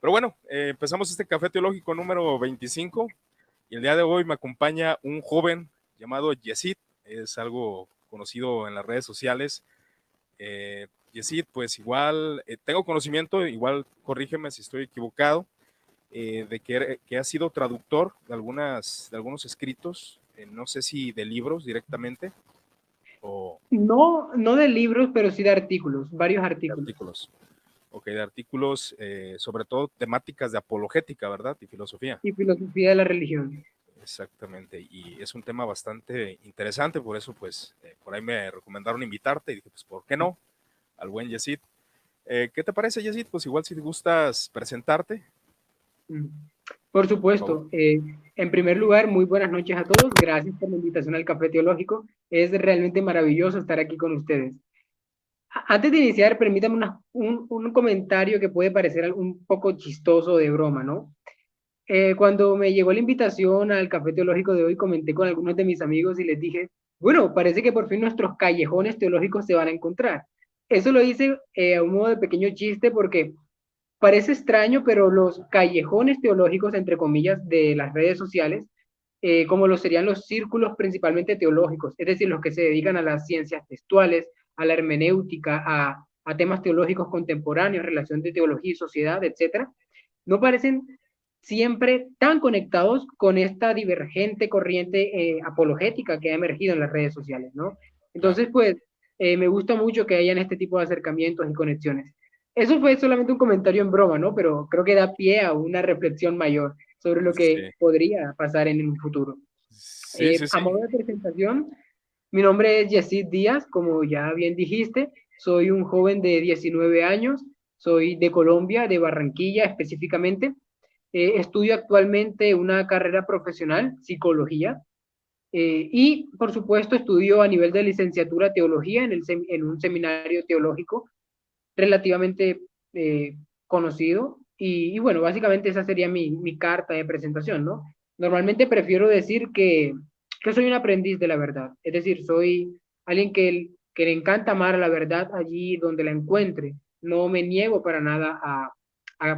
Pero bueno, empezamos este café teológico número 25 y el día de hoy me acompaña un joven llamado Yesid, es algo conocido en las redes sociales. Yesid, pues igual tengo conocimiento, igual corrígeme si estoy equivocado, que ha sido traductor de algunos escritos, no sé si de libros directamente o No, no de libros, pero sí de artículos, varios de artículos. artículos. Ok, de artículos, sobre todo temáticas de apologética, ¿verdad? Y filosofía. Y filosofía de la religión. Exactamente, y es un tema bastante interesante, por eso pues por ahí me recomendaron invitarte y dije, pues, ¿por qué no? Al buen Yesid. ¿Qué te parece, Yesid? Pues igual si te gustas presentarte, Mm. Por por favor. supuesto. En primer lugar, muy buenas noches a todos. Gracias por la invitación al Café Teológico. Es realmente maravilloso estar aquí con ustedes. Antes de iniciar, permítame un comentario que puede parecer un poco chistoso de broma, ¿no? Cuando me llegó la invitación al Café Teológico de hoy, comenté con algunos de mis amigos y les dije, bueno, parece que por fin nuestros callejones teológicos se van a encontrar. Eso lo hice a un modo de pequeño chiste porque parece extraño, pero los callejones teológicos, entre comillas, de las redes sociales, como lo serían los círculos principalmente teológicos, es decir, los que se dedican a las ciencias textuales, a la hermenéutica, a temas teológicos contemporáneos, relación de teología y sociedad, etcétera, no parecen siempre tan conectados con esta divergente corriente apologética que ha emergido en las redes sociales, ¿no? Claro. Entonces, pues, me gusta mucho que hayan este tipo de acercamientos y conexiones. Eso fue solamente un comentario en broma, ¿no? Pero creo que da pie a una reflexión mayor sobre lo que Sí, podría pasar en un futuro. sí, sí, A sí. modo de presentación, mi nombre es Yesid Díaz, como ya bien dijiste, soy un joven de 19 años, soy de Colombia, de Barranquilla específicamente. Estudio actualmente una carrera profesional, psicología, y por supuesto estudio a nivel de licenciatura teología en un seminario teológico relativamente conocido. Y bueno, básicamente esa sería mi carta de presentación, ¿no? Normalmente prefiero decir que soy un aprendiz de la verdad, es decir, soy alguien que le encanta amar a la verdad allí donde la encuentre. No me niego para nada a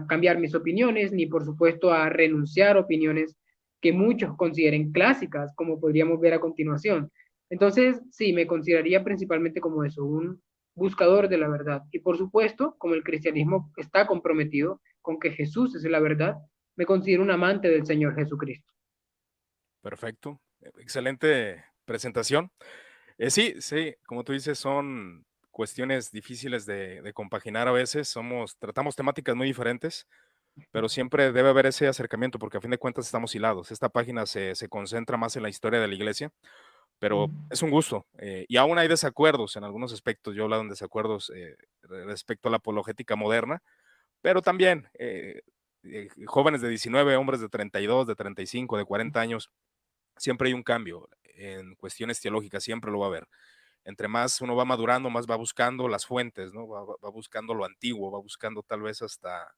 cambiar mis opiniones, ni por supuesto a renunciar a opiniones que muchos consideren clásicas, como podríamos ver a continuación. Entonces, sí, me consideraría principalmente como eso, un buscador de la verdad. Y por supuesto, como el cristianismo está comprometido con que Jesús es la verdad, me considero un amante del Señor Jesucristo. Perfecto. Excelente presentación. Sí, sí, como tú dices, son cuestiones difíciles de compaginar a veces. Tratamos temáticas muy diferentes, pero siempre debe haber ese acercamiento porque a fin de cuentas estamos hilados. Esta página se concentra más en la historia de la iglesia, pero es un gusto. Y aún hay desacuerdos en algunos aspectos. Yo he hablado en desacuerdos respecto a la apologética moderna, pero también jóvenes de 19, hombres de 32, de 35, de 40 años, siempre hay un cambio en cuestiones teológicas, siempre lo va a haber. Entre más uno va madurando, más va buscando las fuentes, ¿no? Va buscando lo antiguo, va buscando tal vez hasta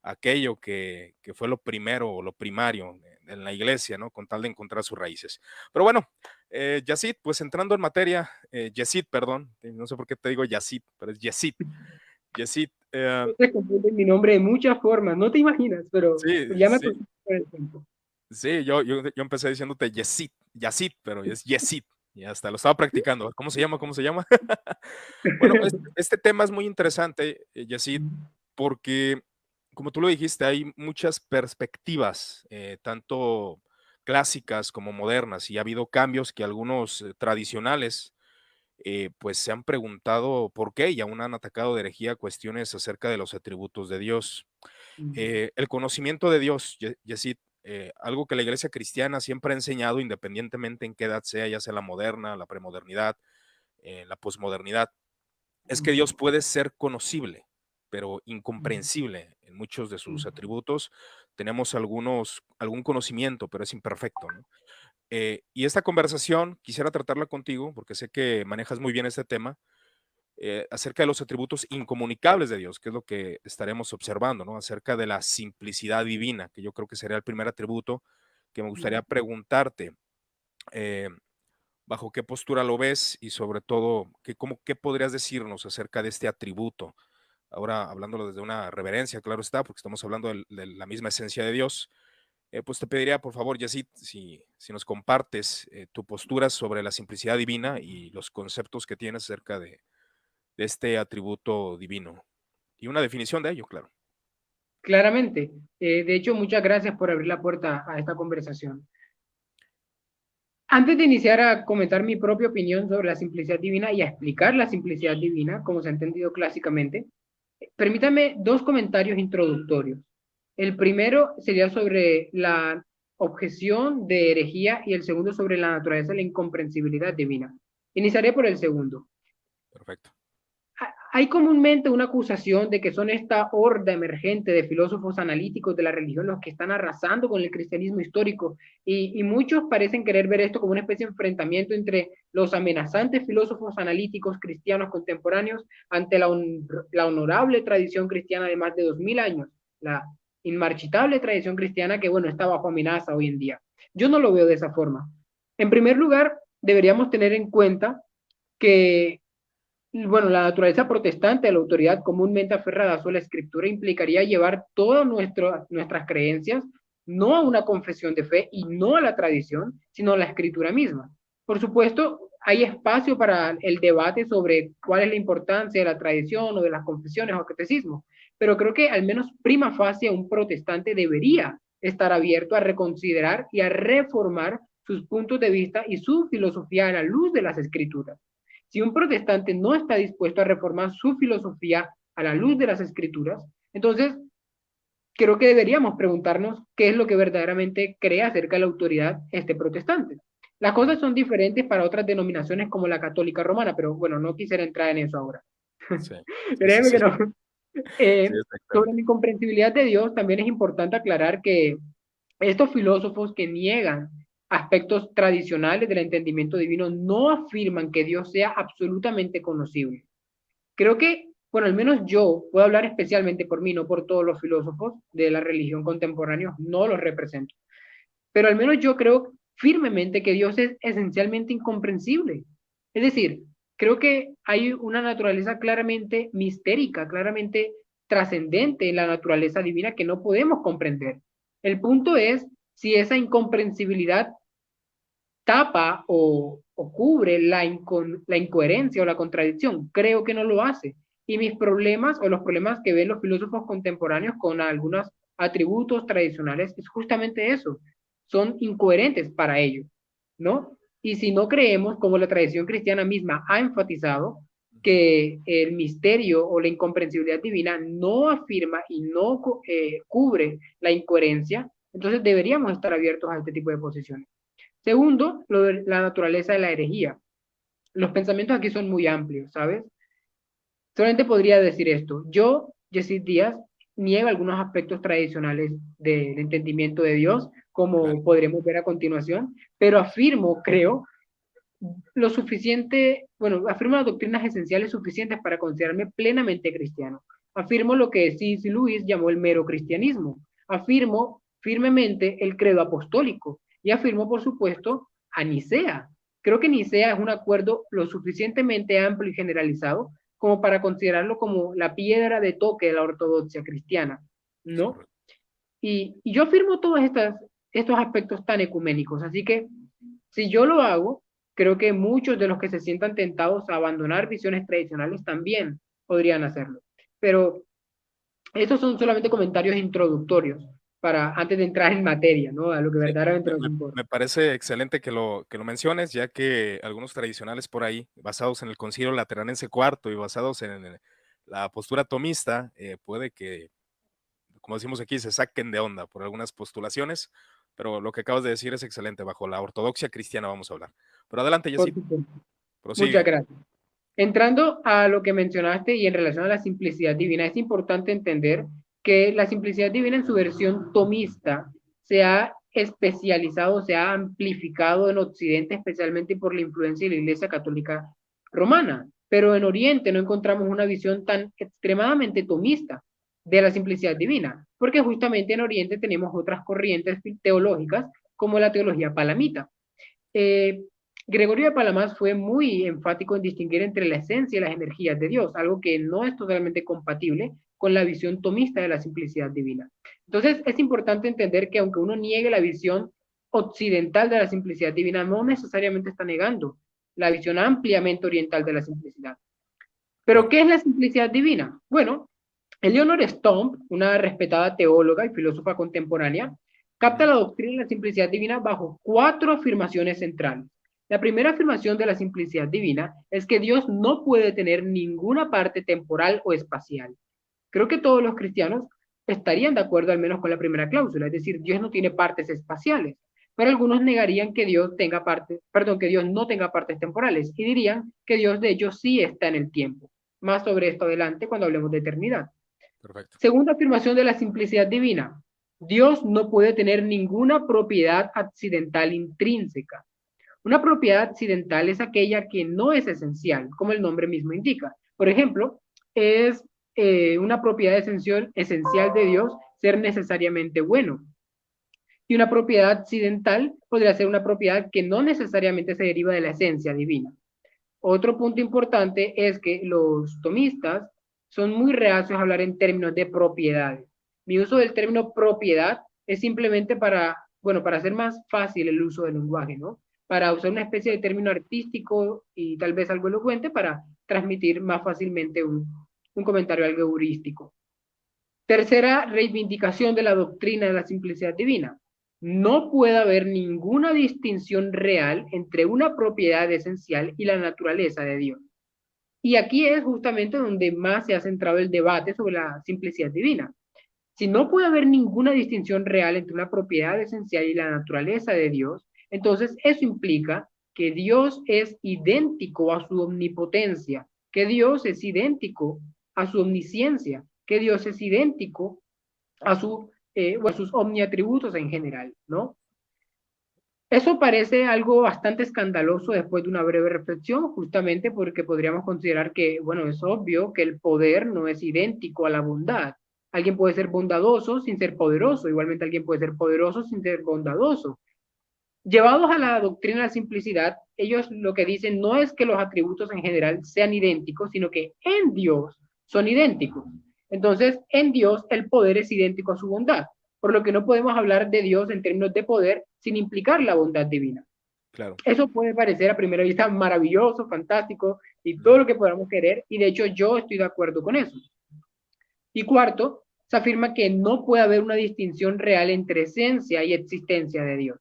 aquello que fue lo primero o lo primario en la iglesia, ¿no? Con tal de encontrar sus raíces. Pero bueno, Yacid, pues entrando en materia, Yesid, perdón, no sé por qué te digo Yacid, pero es Yesid. Yesid, Se confunde mi nombre de muchas formas, no te imaginas, pero sí, ya me sí, acostumbré con el tiempo. sí, yo empecé diciéndote Yesid, Yacid, pero es Yesid. Y hasta lo estaba practicando. ¿Cómo se llama? ¿Cómo se llama? Bueno, este tema es muy interesante, Yacid, porque, como tú lo dijiste, hay muchas perspectivas, tanto clásicas como modernas, y ha habido cambios que algunos tradicionales, pues se han preguntado por qué y aún han atacado de herejía cuestiones acerca de los atributos de Dios. El conocimiento de Dios, Yesid, algo que la iglesia cristiana siempre ha enseñado, independientemente en qué edad sea, ya sea la moderna, la premodernidad, la posmodernidad, es que Dios puede ser conocible, pero incomprensible en muchos de sus atributos. Tenemos algún conocimiento, pero es imperfecto, ¿no? Y esta conversación quisiera tratarla contigo, porque sé que manejas muy bien este tema, acerca de los atributos incomunicables de Dios, que es lo que estaremos observando, ¿no? Acerca de la simplicidad divina, que yo creo que sería el primer atributo que me gustaría preguntarte. eh, ¿Bajo qué postura lo ves? Y sobre todo, ¿qué podrías decirnos acerca de este atributo? ahora hablándolo desde una reverencia, claro está, porque estamos hablando de la misma esencia de Dios. Pues te pediría, por favor, Yacid, si nos compartes tu postura sobre la simplicidad divina y los conceptos que tienes acerca de este atributo divino y una definición de ello, claro. Claramente. De hecho, muchas gracias por abrir la puerta a esta conversación. Antes de iniciar a comentar mi propia opinión sobre la simplicidad divina y a explicar la simplicidad divina, como se ha entendido clásicamente, permítame dos comentarios introductorios. El primero sería sobre la objeción de herejía y el segundo sobre la naturaleza de la incomprensibilidad divina. Iniciaré por el segundo. Perfecto. Hay comúnmente una acusación de que son esta horda emergente de filósofos analíticos de la religión los que están arrasando con el cristianismo histórico y muchos parecen querer ver esto como una especie de enfrentamiento entre los amenazantes filósofos analíticos cristianos contemporáneos ante la honorable tradición cristiana de más de 2000 años, la inmarchitable tradición cristiana que, bueno, está bajo amenaza hoy en día. Yo no lo veo de esa forma. En primer lugar, deberíamos tener en cuenta que bueno, la naturaleza protestante de la autoridad comúnmente aferrada a la escritura implicaría llevar todas nuestras creencias no a una confesión de fe y no a la tradición, sino a la escritura misma. Por supuesto, hay espacio para el debate sobre cuál es la importancia de la tradición o de las confesiones o catecismo, pero creo que al menos prima facie un protestante debería estar abierto a reconsiderar y a reformar sus puntos de vista y su filosofía a la luz de las escrituras. Si un protestante no está dispuesto a reformar su filosofía a la luz de las escrituras, entonces creo que deberíamos preguntarnos qué es lo que verdaderamente cree acerca de la autoridad este protestante. Las cosas son diferentes para otras denominaciones como la católica romana, pero bueno, no quisiera entrar en eso ahora. Sí, sí, sí, Créeme sí. que no. Sí, Sobre exactamente. la incomprensibilidad de Dios, también es importante aclarar que estos filósofos que niegan aspectos tradicionales del entendimiento divino no afirman que Dios sea absolutamente conocible. Creo que, bueno, al menos yo puedo hablar especialmente por mí, no por todos los filósofos de la religión contemporánea, no los represento, pero al menos yo creo firmemente que Dios es esencialmente incomprensible. Es decir, creo que hay una naturaleza claramente mistérica, claramente trascendente en la naturaleza divina que no podemos comprender. El punto es si esa incomprensibilidad tapa o cubre la incoherencia o la contradicción. Creo que no lo hace. Y mis problemas o los problemas que ven los filósofos contemporáneos con algunos atributos tradicionales es justamente eso. Son incoherentes para ellos, ¿no? Y si no creemos, como la tradición cristiana misma ha enfatizado, que el misterio o la incomprensibilidad divina no afirma y no cubre la incoherencia, entonces deberíamos estar abiertos a este tipo de posiciones. Segundo, lo de la naturaleza de la herejía. Los pensamientos aquí son muy amplios, ¿sabes? Solamente podría decir esto. Yo, Jesús Díaz, niego algunos aspectos tradicionales del entendimiento de Dios, Claro. como podremos ver a continuación, pero afirmo, creo, lo suficiente, bueno, afirmo las doctrinas esenciales suficientes para considerarme plenamente cristiano. Afirmo lo que C.S. Lewis llamó el mero cristianismo. Afirmo firmemente el credo apostólico y afirmo, por supuesto, a Nicea. Creo que Nicea es un acuerdo lo suficientemente amplio y generalizado como para considerarlo como la piedra de toque de la ortodoxia cristiana, Es ¿no? correcto. Y yo afirmo todos estos aspectos tan ecuménicos, así que si yo lo hago, creo que muchos de los que se sientan tentados a abandonar visiones tradicionales también podrían hacerlo. Pero estos son solamente comentarios introductorios para antes de entrar en materia, ¿no? A lo que Sí, verdaderamente nos importa. me parece excelente que lo menciones, ya que algunos tradicionales por ahí, basados en el Concilio Lateranense cuarto y basados en la postura tomista, puede que, como decimos aquí, se saquen de onda por algunas postulaciones, pero lo que acabas de decir es excelente. Bajo la ortodoxia cristiana vamos a hablar. Pero adelante, Por Yesid, supuesto. Muchas prosigue. gracias. Entrando a lo que mencionaste y en relación a la simplicidad divina, es importante entender que la simplicidad divina en su versión tomista se ha especializado, se ha amplificado en Occidente, especialmente por la influencia de la Iglesia Católica Romana. Pero en Oriente no encontramos una visión tan extremadamente tomista de la simplicidad divina, porque justamente en Oriente tenemos otras corrientes teológicas como la teología palamita. Eh, Gregorio de Palamas fue muy enfático en distinguir entre la esencia y las energías de Dios, algo que no es totalmente compatible con la visión tomista de la simplicidad divina. Entonces, es importante entender que aunque uno niegue la visión occidental de la simplicidad divina, no necesariamente está negando la visión ampliamente oriental de la simplicidad. Pero, Claro. ¿qué es la simplicidad divina? Bueno, Eleanor Stomp, una respetada teóloga y filósofa contemporánea, capta Ujú. la doctrina de la simplicidad divina bajo 4 afirmaciones centrales. La primera afirmación de la simplicidad divina es que Dios no puede tener ninguna parte temporal o espacial. Creo que todos los cristianos estarían de acuerdo al menos con la primera cláusula, es decir, Dios no tiene partes espaciales. Pero algunos negarían que Dios tenga partes, perdón, que Dios no tenga partes temporales y dirían que Dios de hecho sí está en el tiempo. Más sobre esto adelante cuando hablemos de eternidad. Perfecto. Segunda afirmación de la simplicidad divina. Dios no puede tener ninguna propiedad accidental intrínseca. Una propiedad accidental es aquella que no es esencial, como el nombre mismo indica. Por ejemplo, es una propiedad esencial de Dios ser necesariamente bueno. Y una propiedad accidental podría ser una propiedad que no necesariamente se deriva de la esencia divina. Otro punto importante es que los tomistas son muy reacios a hablar en términos de propiedades. Mi uso del término propiedad es simplemente para, bueno, para hacer más fácil el uso del lenguaje, ¿no? Para usar una especie de término artístico y tal vez algo elocuente para transmitir más fácilmente un comentario algo heurístico. Tercera reivindicación de la doctrina de la simplicidad divina. No puede haber ninguna distinción real entre una propiedad esencial y la naturaleza de Dios. Y aquí es justamente donde más se ha centrado el debate sobre la simplicidad divina. Si no puede haber ninguna distinción real entre una propiedad esencial y la naturaleza de Dios, entonces eso implica que Dios es idéntico a su omnipotencia, que Dios es idéntico a su omnisciencia, que Dios es idéntico a sus omniatributos en general, ¿no? Eso parece algo bastante escandaloso después de una breve reflexión, justamente porque podríamos considerar que, bueno, es obvio que el poder no es idéntico a la bondad. Alguien puede ser bondadoso sin ser poderoso, igualmente alguien puede ser poderoso sin ser bondadoso. Llevados a la doctrina de la simplicidad, ellos lo que dicen no es que los atributos en general sean idénticos, sino que en Dios son idénticos. Entonces, en Dios el poder es idéntico a su bondad, por lo que no podemos hablar de Dios en términos de poder sin implicar la bondad divina. Claro. Eso puede parecer a primera vista maravilloso, fantástico y todo Ujú. lo que podamos querer, y de hecho yo estoy de acuerdo con eso. Y cuarto, se afirma que no puede haber una distinción real entre esencia y existencia de Dios.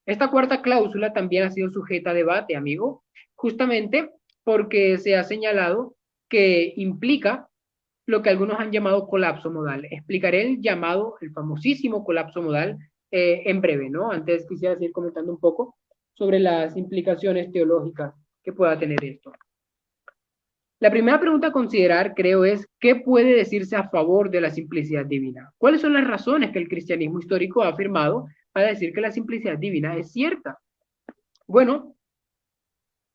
Esta cuarta cláusula también ha sido sujeta a debate, amigo, justamente porque se ha señalado que implica lo que algunos han llamado colapso modal. Explicaré el llamado, el famosísimo colapso modal en breve, ¿no? Antes quisiera seguir comentando un poco sobre las implicaciones teológicas que pueda tener esto. La primera pregunta a considerar, creo, es ¿qué puede decirse a favor de la simplicidad divina? ¿Cuáles son las razones que el cristianismo histórico ha afirmado para decir que la simplicidad divina es cierta? Bueno,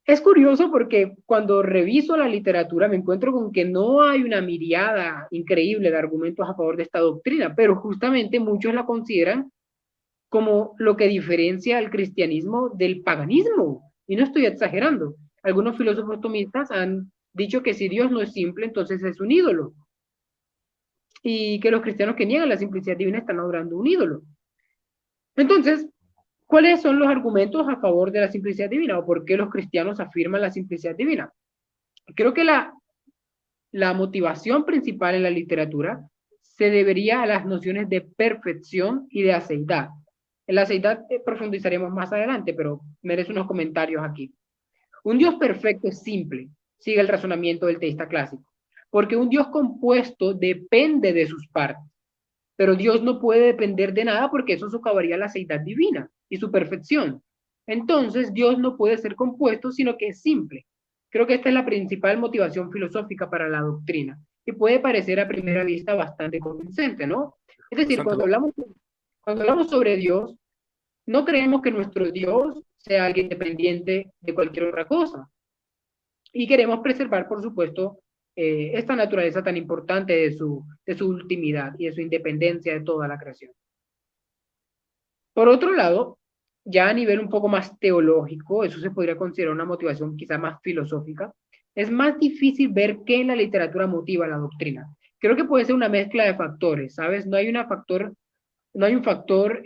es curioso porque cuando reviso la literatura me encuentro con que no hay una miriada increíble de argumentos a favor de esta doctrina, pero justamente muchos la consideran como lo que diferencia al cristianismo del paganismo. Y no estoy exagerando. Algunos filósofos tomistas han dicho que si Dios no es simple, entonces es un ídolo. Y que los cristianos que niegan la simplicidad divina están adorando un ídolo. Entonces, ¿cuáles son los argumentos a favor de la simplicidad divina o por qué los cristianos afirman la simplicidad divina? Creo que la motivación principal en la literatura se debería a las nociones de perfección y de aceidad. En la aceidad profundizaremos más adelante, pero merece unos comentarios aquí. Un Dios Claro. perfecto es simple, sigue el razonamiento del teísta clásico, porque un Dios compuesto depende de sus partes, pero Dios no puede depender de nada porque eso socavaría la aceidad divina y su perfección. Entonces, Dios no puede ser compuesto, sino que es simple. Creo que esta es la principal motivación filosófica para la doctrina y puede parecer a primera vista bastante convincente, ¿no? Es decir, Bastante cuando hablamos sobre Dios, no creemos que nuestro Dios sea alguien independiente de cualquier otra cosa. Y queremos preservar, por supuesto, esta naturaleza tan importante de su ultimidad y de su independencia de toda la creación. Por otro lado, ya a nivel un poco más teológico, eso se podría considerar una motivación quizá más filosófica, es más difícil ver qué en la literatura motiva la doctrina. Creo que puede ser una mezcla de factores, ¿sabes? No hay un factor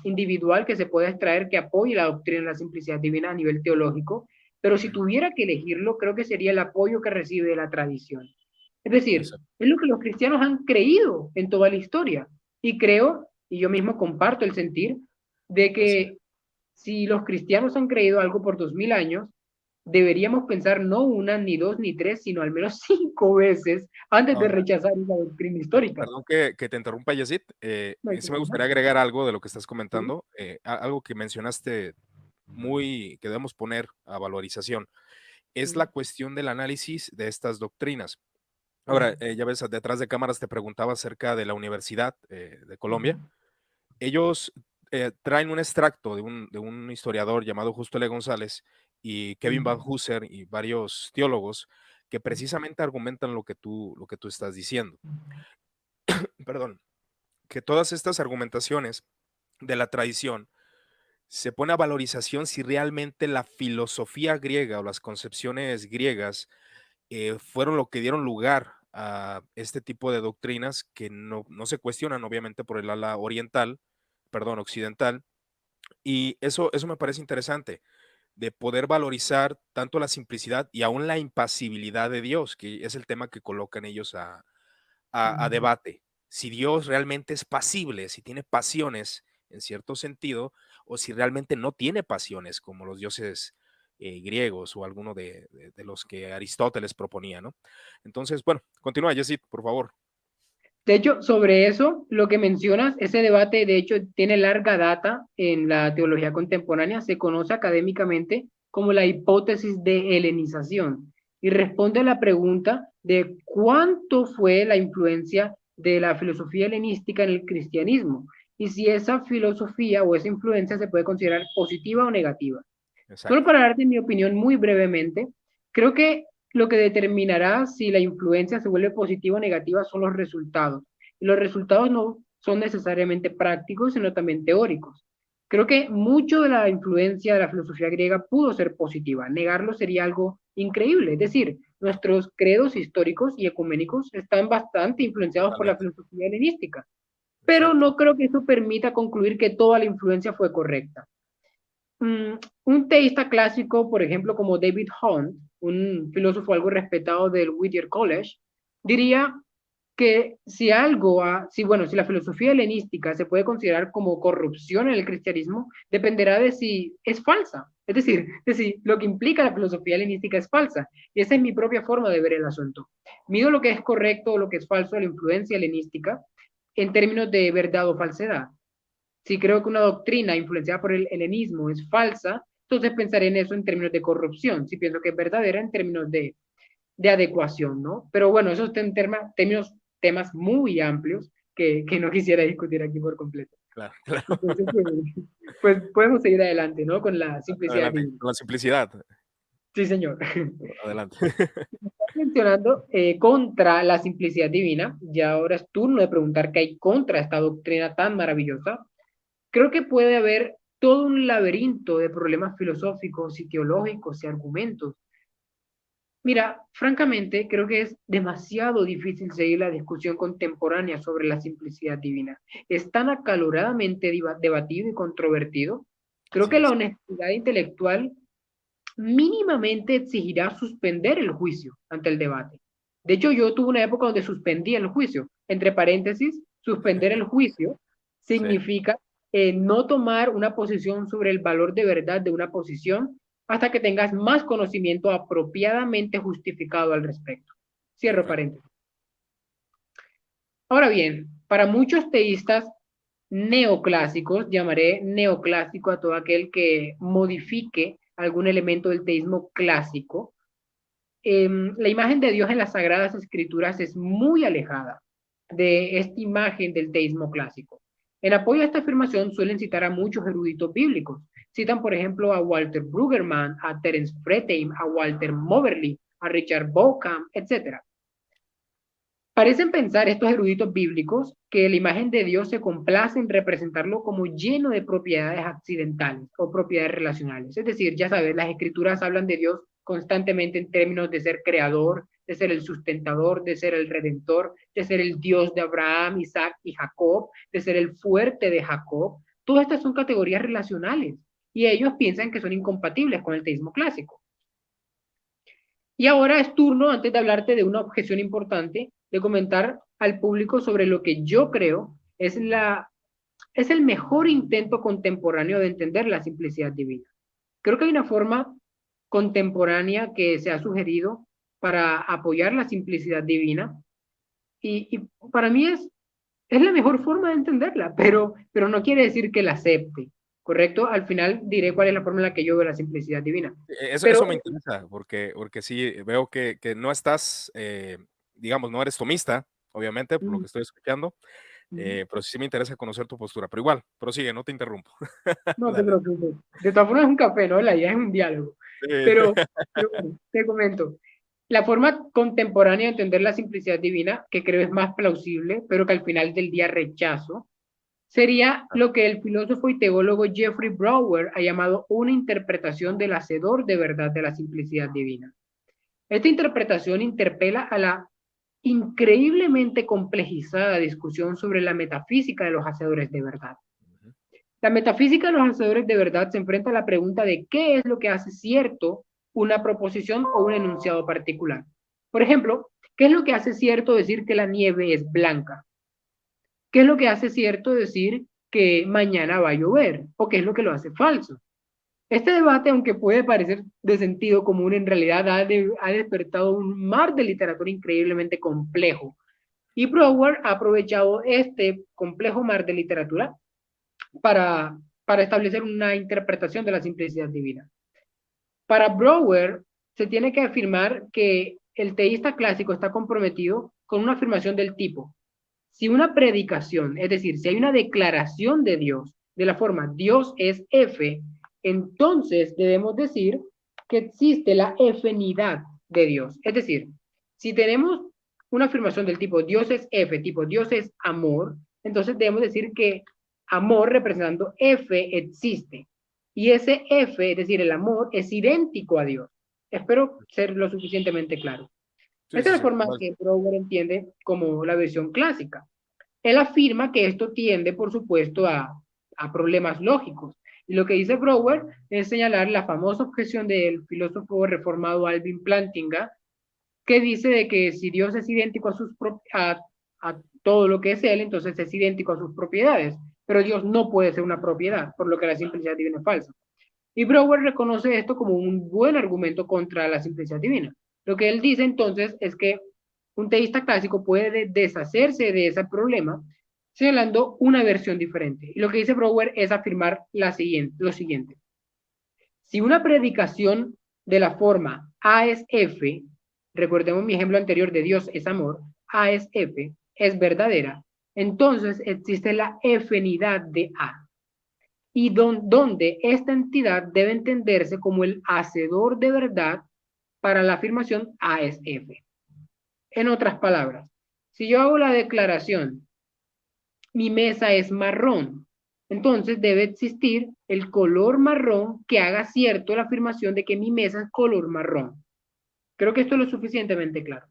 individual que se pueda extraer que apoye la doctrina de la simplicidad divina a nivel teológico, pero si tuviera que elegirlo, creo que sería el apoyo que recibe de la tradición. Es decir, Exacto. es lo que los cristianos han creído en toda la historia. Y creo, y yo mismo comparto el sentir, de Así que si los cristianos han creído algo por 2000 años, deberíamos pensar no una, ni dos, ni tres, sino al menos 5 veces antes de Ahora, rechazar esa doctrina histórica. perdón que te interrumpa, Yesid. No hay Sí me problema. gustaría agregar algo de lo que estás ¿Sí? comentando, algo que mencionaste que debemos poner a valorización, es la Sí. cuestión del análisis de estas doctrinas. Ahora, Ujú, ya ves, detrás de cámaras te preguntaba acerca de la Universidad de ujú, Colombia. Ellos traen un extracto de un historiador llamado Justo L. González y Kevin Van ujú, Hooser y varios teólogos que precisamente argumentan lo que tú estás diciendo. Perdón, que todas estas argumentaciones de la tradición se pone a valorización si realmente la filosofía griega o las concepciones griegas fueron lo que dieron lugar a este tipo de doctrinas que no se cuestionan obviamente por el ala oriental, perdón, occidental, y eso me parece interesante, de poder valorizar tanto la simplicidad y aún la impasibilidad de Dios, que es el tema que colocan ellos a ujú. debate. Si Dios realmente es pasible, si tiene pasiones en cierto sentido, o si realmente no tiene pasiones, como los dioses griegos o alguno de los que Aristóteles proponía, ¿no? Entonces, bueno, continúa, Jessy, por favor. De hecho, sobre eso, lo que mencionas, ese debate, de hecho, tiene larga data en la teología contemporánea, se conoce académicamente como la hipótesis de helenización y responde a la pregunta de cuánto fue la influencia de la filosofía helenística en el cristianismo y si esa filosofía o esa influencia se puede considerar positiva o negativa. Solo Exacto. para darte mi opinión muy brevemente, creo que lo que determinará si la influencia se vuelve positiva o negativa son los resultados. Y los resultados no son necesariamente prácticos, sino también teóricos. Creo que mucho de la influencia de la filosofía griega pudo ser positiva. Negarlo sería algo increíble. Es decir, nuestros credos históricos y ecuménicos están bastante influenciados por la Totalmente. filosofía helenística. Pero Exacto. no creo que eso permita concluir que toda la influencia fue correcta. Mm, un teísta clásico, por ejemplo, como David Hunt, un filósofo algo respetado del Whittier College, diría que si la filosofía helenística se puede considerar como corrupción en el cristianismo, dependerá de si es falsa. Es decir, de si lo que implica la filosofía helenística es falsa. Y esa es mi propia forma de ver el asunto. Mido lo que es correcto o lo que es falso de la influencia helenística en términos de verdad o falsedad. Si creo que una doctrina influenciada por el helenismo es falsa, entonces pensaré en eso en términos de corrupción. Si pienso que es verdadera, en términos de adecuación, ¿no? Pero bueno, esos son temas muy amplios que no quisiera discutir aquí por completo. Claro, claro. Entonces, pues podemos seguir adelante, ¿no? Con la simplicidad Adelante, divina. con la simplicidad. Sí, señor. Adelante. Estás mencionando contra la simplicidad divina, ya ahora es turno de preguntar qué hay contra esta doctrina tan maravillosa. Creo que puede haber todo un laberinto de problemas filosóficos y teológicos y argumentos. Mira, francamente, creo que es demasiado difícil seguir la discusión contemporánea sobre la simplicidad divina. Es tan acaloradamente debatido y controvertido. Creo Así que la es. honestidad intelectual mínimamente exigirá suspender el juicio ante el debate. De hecho, yo tuve una época donde suspendí el juicio. Entre paréntesis, suspender el juicio Sí, significa no tomar una posición sobre el valor de verdad de una posición hasta que tengas más conocimiento apropiadamente justificado al respecto. Cierro perfecto. paréntesis. Ahora bien, para muchos teístas neoclásicos, llamaré neoclásico a todo aquel que modifique algún elemento del teísmo clásico, la imagen de Dios en las Sagradas Escrituras es muy alejada de esta imagen del teísmo clásico. En apoyo a esta afirmación suelen citar a muchos eruditos bíblicos. Citan, por ejemplo, a Walter Brueggemann, a Terence Fretheim, a Walter Moberly, a Richard Bauckham, etc. Parecen pensar estos eruditos bíblicos que la imagen de Dios se complace en representarlo como lleno de propiedades accidentales o propiedades relacionales. Es decir, ya sabes, las escrituras hablan de Dios constantemente en términos de ser creador, de ser el sustentador, de ser el redentor, de ser el Dios de Abraham, Isaac y Jacob, de ser el fuerte de Jacob. Todas estas son categorías relacionales y ellos piensan que son incompatibles con el teísmo clásico. Y ahora es turno, antes de hablarte de una objeción importante, de comentar al público sobre lo que yo creo es el mejor intento contemporáneo de entender la simplicidad divina. Creo que hay una forma contemporánea que se ha sugerido para apoyar la simplicidad divina y para mí es la mejor forma de entenderla, pero no quiere decir que la acepte, ¿correcto? Al final diré cuál es la forma en la que yo veo la simplicidad divina. Eso Pero me interesa, porque sí veo que no estás, digamos, no eres tomista, obviamente, por lo mm, que estoy escuchando, mm, pero sí me interesa conocer tu postura. Pero igual, prosigue, no te interrumpo. no te Dale. preocupes. De todas formas es un café, ¿no? La idea es un diálogo. Sí. Pero bueno, te comento. La forma contemporánea de entender la simplicidad divina, que creo es más plausible, pero que al final del día rechazo, sería lo que el filósofo y teólogo Jeffrey Brower ha llamado una interpretación del hacedor de verdad de la simplicidad divina. Esta interpretación interpela a la increíblemente complejizada discusión sobre la metafísica de los hacedores de verdad. Ujú. La metafísica de los hacedores de verdad se enfrenta a la pregunta de qué es lo que hace cierto una proposición o un enunciado particular. Por ejemplo, ¿qué es lo que hace cierto decir que la nieve es blanca? ¿Qué es lo que hace cierto decir que mañana va a llover? ¿O qué es lo que lo hace falso? Este debate, aunque puede parecer de sentido común, en realidad ha despertado un mar de literatura increíblemente complejo. Y Brouwer ha aprovechado este complejo mar de literatura para, para establecer una interpretación de la simplicidad divina. Para Brouwer, se tiene que afirmar que el teísta clásico está comprometido con una afirmación del tipo: si una predicación, es decir, si hay una declaración de Dios de la forma Dios es F, entonces debemos decir que existe la F-nidad de Dios. Es decir, si tenemos una afirmación del tipo Dios es F, tipo Dios es amor, entonces debemos decir que amor representando F existe. Y ese F, es decir, el amor, es idéntico a Dios. Espero ser lo suficientemente claro. Sí, Esta sí, es la sí. forma que Brouwer entiende como la versión clásica. Él afirma que esto tiende, por supuesto, a problemas lógicos. Y lo que dice Brouwer es señalar la famosa objeción del filósofo reformado Alvin Plantinga, que dice de que si Dios es idéntico a todo lo que es Él, entonces es idéntico a sus propiedades. Pero Dios no puede ser una propiedad, por lo que la simplicidad divina es falsa. Y Brouwer reconoce esto como un buen argumento contra la simplicidad divina. Lo que él dice entonces es que un teísta clásico puede deshacerse de ese problema señalando una versión diferente. Y lo que dice Brouwer es afirmar lo siguiente. Si una predicación de la forma A es F, recordemos mi ejemplo anterior de Dios es amor, A es F, es verdadera, entonces existe la F-nidad de A y donde esta entidad debe entenderse como el hacedor de verdad para la afirmación A es F. En otras palabras, si yo hago la declaración, mi mesa es marrón, entonces debe existir el color marrón que haga cierto la afirmación de que mi mesa es color marrón. Creo que esto es lo suficientemente claro.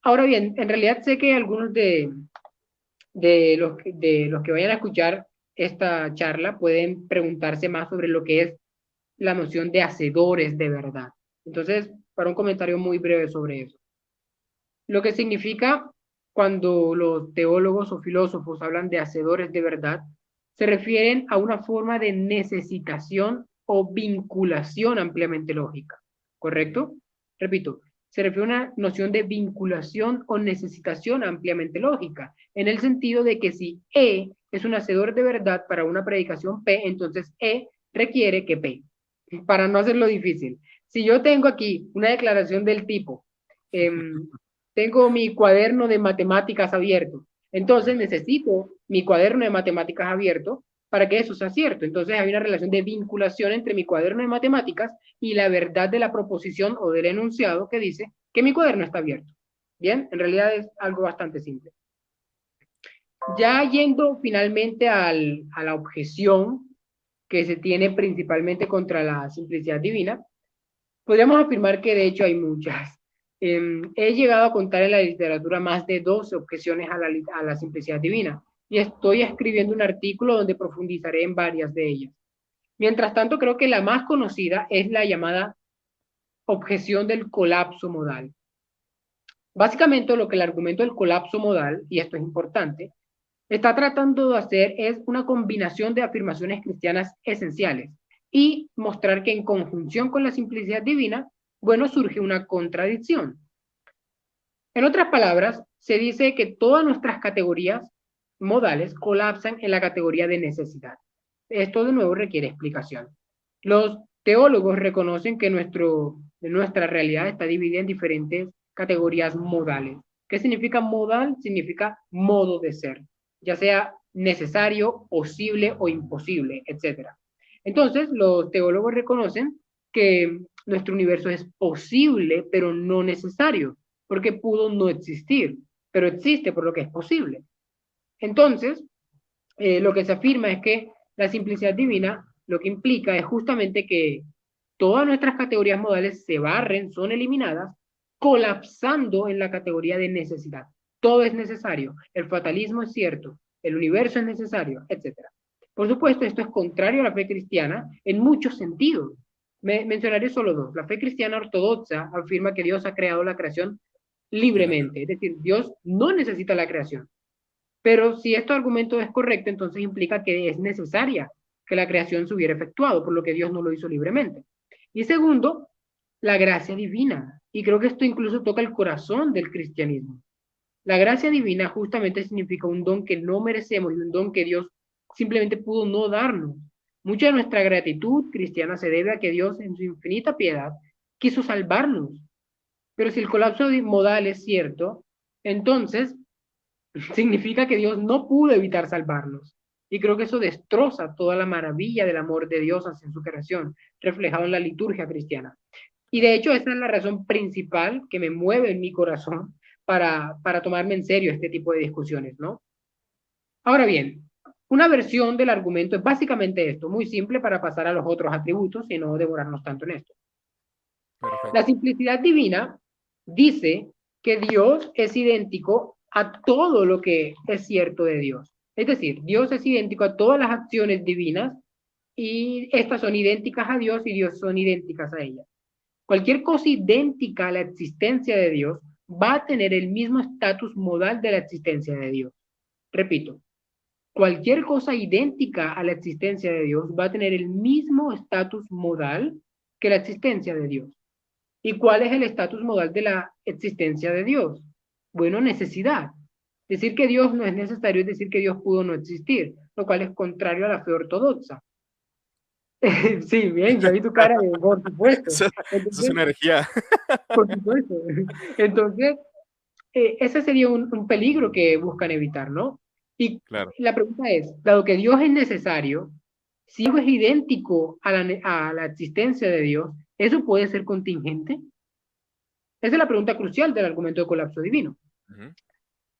Ahora bien, en realidad sé que algunos de los que vayan a escuchar esta charla pueden preguntarse más sobre lo que es la noción de hacedores de verdad. Entonces, para un comentario muy breve sobre eso. Lo que significa cuando los teólogos o filósofos hablan de hacedores de verdad, se refieren a una forma de necesitación o vinculación ampliamente lógica, ¿correcto? Repito, se refiere a una noción de vinculación o necesitación ampliamente lógica, en el sentido de que si E es un hacedor de verdad para una predicación P, entonces E requiere que P, para no hacerlo difícil. Si yo tengo aquí una declaración del tipo, eh, tengo mi cuaderno de matemáticas abierto, entonces necesito mi cuaderno de matemáticas abierto para que eso sea cierto. Entonces hay una relación de vinculación entre mi cuaderno de matemáticas y la verdad de la proposición o del enunciado que dice que mi cuaderno está abierto. Bien, en realidad es algo bastante simple. Ya yendo finalmente a la objeción que se tiene principalmente contra la simplicidad divina, podríamos afirmar que de hecho hay muchas. He llegado a contar en la literatura más de 12 objeciones a la simplicidad divina y estoy escribiendo un artículo donde profundizaré en varias de ellas. Mientras tanto, creo que la más conocida es la llamada objeción del colapso modal. Básicamente, lo que el argumento del colapso modal, y esto es importante, está tratando de hacer es una combinación de afirmaciones cristianas esenciales y mostrar que en conjunción con la simplicidad divina, bueno, surge una contradicción. En otras palabras, se dice que todas nuestras categorías modales colapsan en la categoría de necesidad. Esto de nuevo requiere explicación. Los teólogos reconocen que nuestra realidad está dividida en diferentes categorías modales. ¿Qué significa modal? Significa modo de ser, ya sea necesario, posible o imposible, etc. Entonces, los teólogos reconocen que nuestro universo es posible, pero no necesario, porque pudo no existir, pero existe por lo que es posible. Entonces, lo que se afirma es que la simplicidad divina lo que implica es justamente que todas nuestras categorías modales se barren, son eliminadas, colapsando en la categoría de necesidad. Todo es necesario, el fatalismo es cierto, el universo es necesario, etc. Por supuesto, esto es contrario a la fe cristiana en muchos sentidos. Mencionaré solo dos. La fe cristiana ortodoxa afirma que Dios ha creado la creación libremente, es decir, Dios no necesita la creación. Pero si este argumento es correcto, entonces implica que es necesaria que la creación se hubiera efectuado, por lo que Dios no lo hizo libremente. Y segundo, la gracia divina. Y creo que esto incluso toca el corazón del cristianismo. La gracia divina justamente significa un don que no merecemos y un don que Dios simplemente pudo no darnos. Mucha de nuestra gratitud cristiana se debe a que Dios en su infinita piedad quiso salvarnos. Pero si el colapso modal es cierto, entonces significa que Dios no pudo evitar salvarnos. Y creo que eso destroza toda la maravilla del amor de Dios hacia su creación, reflejado en la liturgia cristiana. Y de hecho, esa es la razón principal que me mueve en mi corazón para tomarme en serio este tipo de discusiones, ¿no? Ahora bien, una versión del argumento es básicamente esto, muy simple para pasar a los otros atributos y no demorarnos tanto en esto. Perfecto. La simplicidad divina dice que Dios es idéntico a todo lo que es cierto de Dios. Es decir, Dios es idéntico a todas las acciones divinas y estas son idénticas a Dios y Dios son idénticas a ellas. Cualquier cosa idéntica a la existencia de Dios va a tener el mismo estatus modal de la existencia de Dios. Repito, cualquier cosa idéntica a la existencia de Dios va a tener el mismo estatus modal que la existencia de Dios. ¿Y cuál es el estatus modal de la existencia de Dios? Bueno, necesidad. Decir que Dios no es necesario es decir que Dios pudo no existir, lo cual es contrario a la fe ortodoxa. Sí, bien, ya vi tu cara de por supuesto. Eso es Entonces, una herejía. por supuesto. Entonces, ese sería un peligro que buscan evitar, ¿no? Y Claro. la pregunta es, dado que Dios es necesario, si algo es idéntico a la existencia de Dios, ¿eso puede ser contingente? Esa es la pregunta crucial del argumento de colapso divino. Ujú.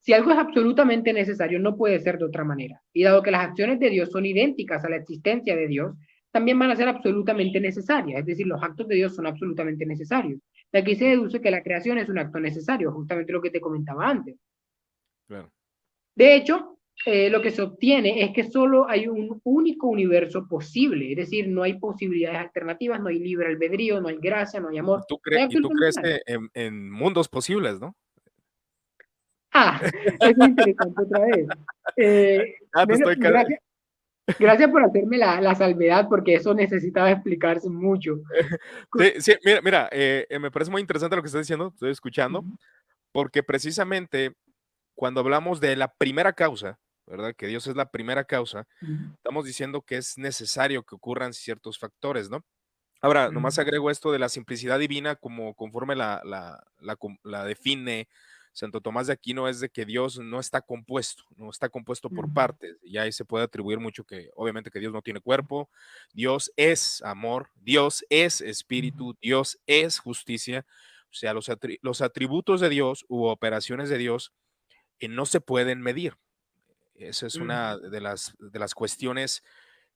Si algo es absolutamente necesario, no puede ser de otra manera. Y dado que las acciones de Dios son idénticas a la existencia de Dios, también van a ser absolutamente necesarias. Es decir, los actos de Dios son absolutamente necesarios. De aquí se deduce que la creación es un acto necesario, justamente lo que te comentaba antes. Claro. De hecho, lo que se obtiene es que solo hay un único universo posible, es decir, no hay posibilidades alternativas, no hay libre albedrío, no hay gracia, no hay amor, no hay Y tú absolutamente crees nada. en mundos posibles, ¿no? Ah, eso es interesante otra vez. Ah, te Bueno, estoy gracias por hacerme la salvedad, porque eso necesitaba explicarse mucho. Sí, sí, mira, me parece muy interesante lo que estás diciendo, estoy escuchando, Ujú, porque precisamente cuando hablamos de la primera causa, ¿verdad? Que Dios es la primera causa, ujú, estamos diciendo que es necesario que ocurran ciertos factores, ¿no? Ahora, ujú, nomás agrego esto de la simplicidad divina como conforme la define Santo Tomás de Aquino, es de que Dios no está compuesto, no está compuesto por ujú, partes. Y ahí se puede atribuir mucho que obviamente que Dios no tiene cuerpo, Dios es amor, Dios es ujú, espíritu, Dios es justicia, O sea, los atributos de Dios u operaciones de Dios no se pueden medir. Esa es una de las cuestiones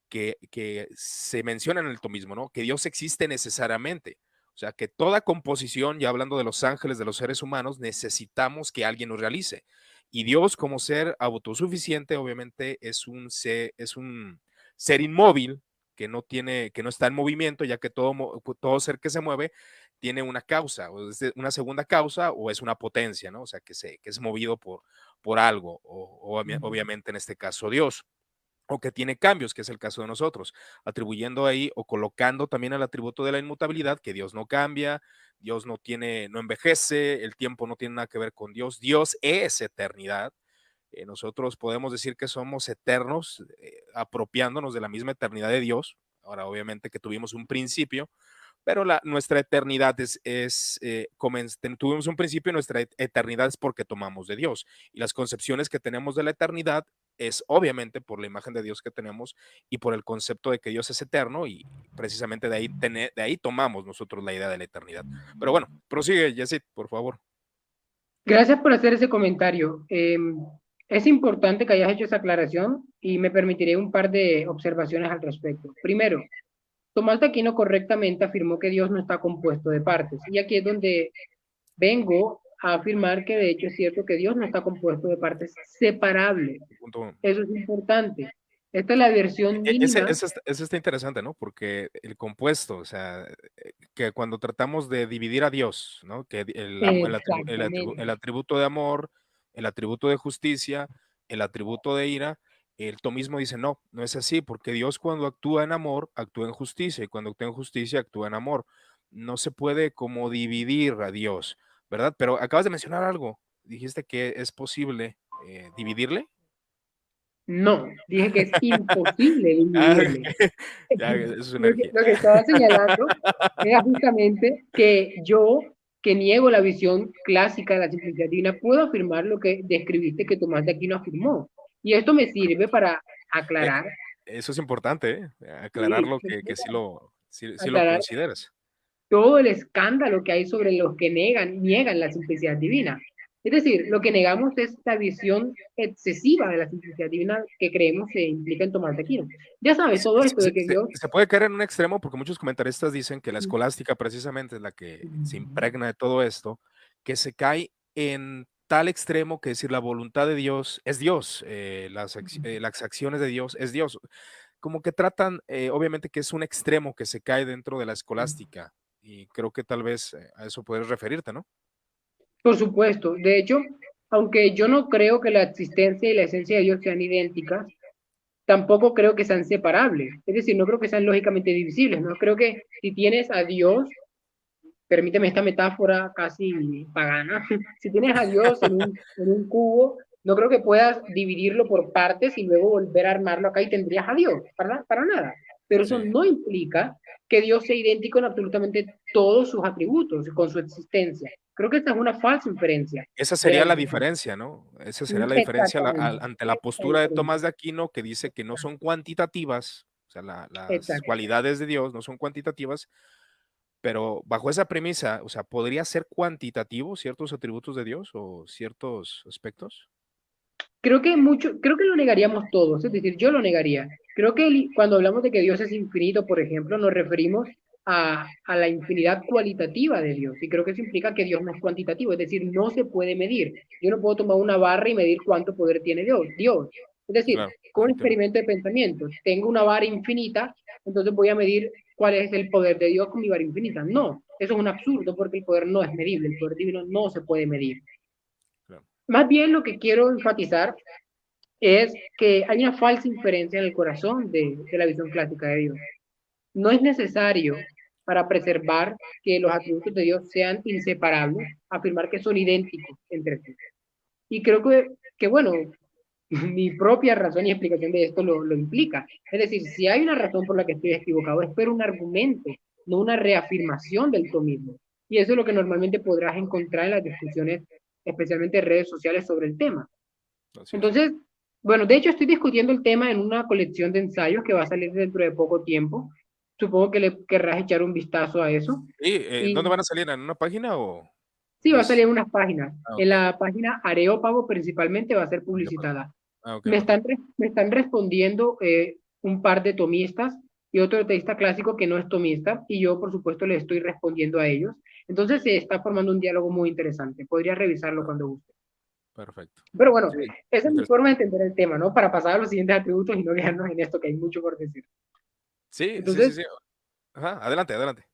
que se menciona en el tomismo, ¿no? Que Dios existe necesariamente. O sea, que toda composición, ya hablando de los ángeles, de los seres humanos, necesitamos que alguien nos realice. Y Dios, como ser autosuficiente, obviamente es un ser inmóvil que no tiene, que no está en movimiento, ya que todo ser que se mueve tiene una causa, o es una segunda causa, o es una potencia, ¿no? O sea, que es movido por algo, o obviamente en este caso Dios, o que tiene cambios, que es el caso de nosotros, atribuyendo ahí o colocando también el atributo de la inmutabilidad, que Dios no cambia, Dios no envejece, el tiempo no tiene nada que ver con Dios, Dios es eternidad. Nosotros podemos decir que somos eternos, apropiándonos de la misma eternidad de Dios. Ahora, obviamente que tuvimos un principio, pero nuestra eternidad tuvimos un principio y nuestra eternidad es porque tomamos de Dios. Y las concepciones que tenemos de la eternidad es obviamente por la imagen de Dios que tenemos y por el concepto de que Dios es eterno, y precisamente de ahí tomamos nosotros la idea de la eternidad. Pero bueno, prosigue, Yesid, por favor. Gracias por hacer ese comentario. Es importante que hayas hecho esa aclaración y me permitiré un par de observaciones al respecto. Primero, Tomás de Aquino correctamente afirmó que Dios no está compuesto de partes. Y aquí es donde vengo a afirmar que de hecho es cierto que Dios no está compuesto de partes separables. Punto. Eso es importante. Esta es la versión mínima. Ese está interesante, ¿no? Porque el compuesto, o sea, que cuando tratamos de dividir a Dios, ¿no? Que el atributo de amor, el atributo de justicia, el atributo de ira, el tomismo dice, no, no es así, porque Dios cuando actúa en amor, actúa en justicia, y cuando actúa en justicia, actúa en amor. No se puede como dividir a Dios, ¿verdad? Pero acabas de mencionar algo, dijiste que es posible dividirle. No, dije que es imposible dividirle. Ya, eso es Lo que, energía. lo que estaba señalando era justamente que yo, que niego la visión clásica de la simplicidad divina, puedo afirmar lo que describiste que Tomás de Aquino afirmó. Y esto me sirve para Eh, aclarar, Eso es importante, sí, aclararlo, que sí lo aclarar consideras. todo el escándalo que hay sobre los que niegan la simplicidad divina. Es decir, lo que negamos es la visión excesiva de la simplicidad divina que creemos se implica en Tomás de Aquino. Ya sabes, todo esto de que Dios... Se puede caer en un extremo porque muchos comentaristas dicen que la escolástica precisamente es la que se impregna de todo esto, que se cae en tal extremo que decir la voluntad de Dios es Dios, las acciones de Dios es Dios. Como que tratan, obviamente que es un extremo que se cae dentro de la escolástica, y creo que tal vez a eso puedes referirte, ¿no? Por supuesto. De hecho, aunque yo no creo que la existencia y la esencia de Dios sean idénticas, tampoco creo que sean separables. Es decir, no creo que sean lógicamente divisibles. No creo que si tienes a Dios, permíteme esta metáfora casi pagana, si tienes a Dios en un cubo, no creo que puedas dividirlo por partes y luego volver a armarlo acá y tendrías a Dios. Para nada. Pero eso Sí. no implica que Dios sea idéntico en absolutamente todos sus atributos, con su existencia. Creo que esta es una falsa inferencia. Esa sería la diferencia, ¿no? Esa sería la diferencia Exactamente. ante la postura de Tomás de Aquino, que dice que no son cuantitativas, o sea, las Exacto. cualidades de Dios no son cuantitativas, pero bajo esa premisa, o sea, ¿podría ser cuantitativo ciertos atributos de Dios o ciertos aspectos? Creo que lo negaríamos todos, es decir, yo lo negaría. Creo que cuando hablamos de que Dios es infinito, por ejemplo, nos referimos a la infinidad cualitativa de Dios. Y creo que eso implica que Dios no es cuantitativo, es decir, no se puede medir. Yo no puedo tomar una barra y medir cuánto poder tiene Dios. Es decir, Claro, con un definitivamente. experimento de pensamiento, tengo una vara infinita, entonces voy a medir cuál es el poder de Dios con mi vara infinita. No, eso es un absurdo porque el poder no es medible, el poder divino no se puede medir. Claro. Más bien lo que quiero enfatizar es que hay una falsa inferencia en el corazón de la visión clásica de Dios. No es necesario para preservar que los atributos de Dios sean inseparables, afirmar que son idénticos entre sí. Y creo que bueno, mi propia razón y explicación de esto lo implica. Es decir, si hay una razón por la que estoy equivocado, espero un argumento, no una reafirmación del tomismo. Y eso es lo que normalmente podrás encontrar en las discusiones, especialmente en redes sociales, sobre el tema. Así es. Entonces, bueno, de hecho estoy discutiendo el tema en una colección de ensayos que va a salir dentro de poco tiempo. supongo que le querrás echar un vistazo a eso. Sí, ¿dónde Y van a salir? ¿En una página sí, o va a salir es? en unas páginas. Ah, En ok. la página Areópago principalmente va a ser Areópago. publicitada. Ah, ok, perfecto. Me están respondiendo un par de tomistas y otro teísta clásico que no es tomista, y yo, por supuesto, le estoy respondiendo a ellos. Entonces se está formando un diálogo muy interesante. Podría revisarlo cuando guste. Perfecto. Pero bueno, Sí, esa es mi interesante. forma de entender el tema, ¿no? Para pasar a los siguientes atributos y no quedarnos en esto, que hay mucho por decir. Sí, sí, sí, Entonces, sí. Ajá, adelante, adelante.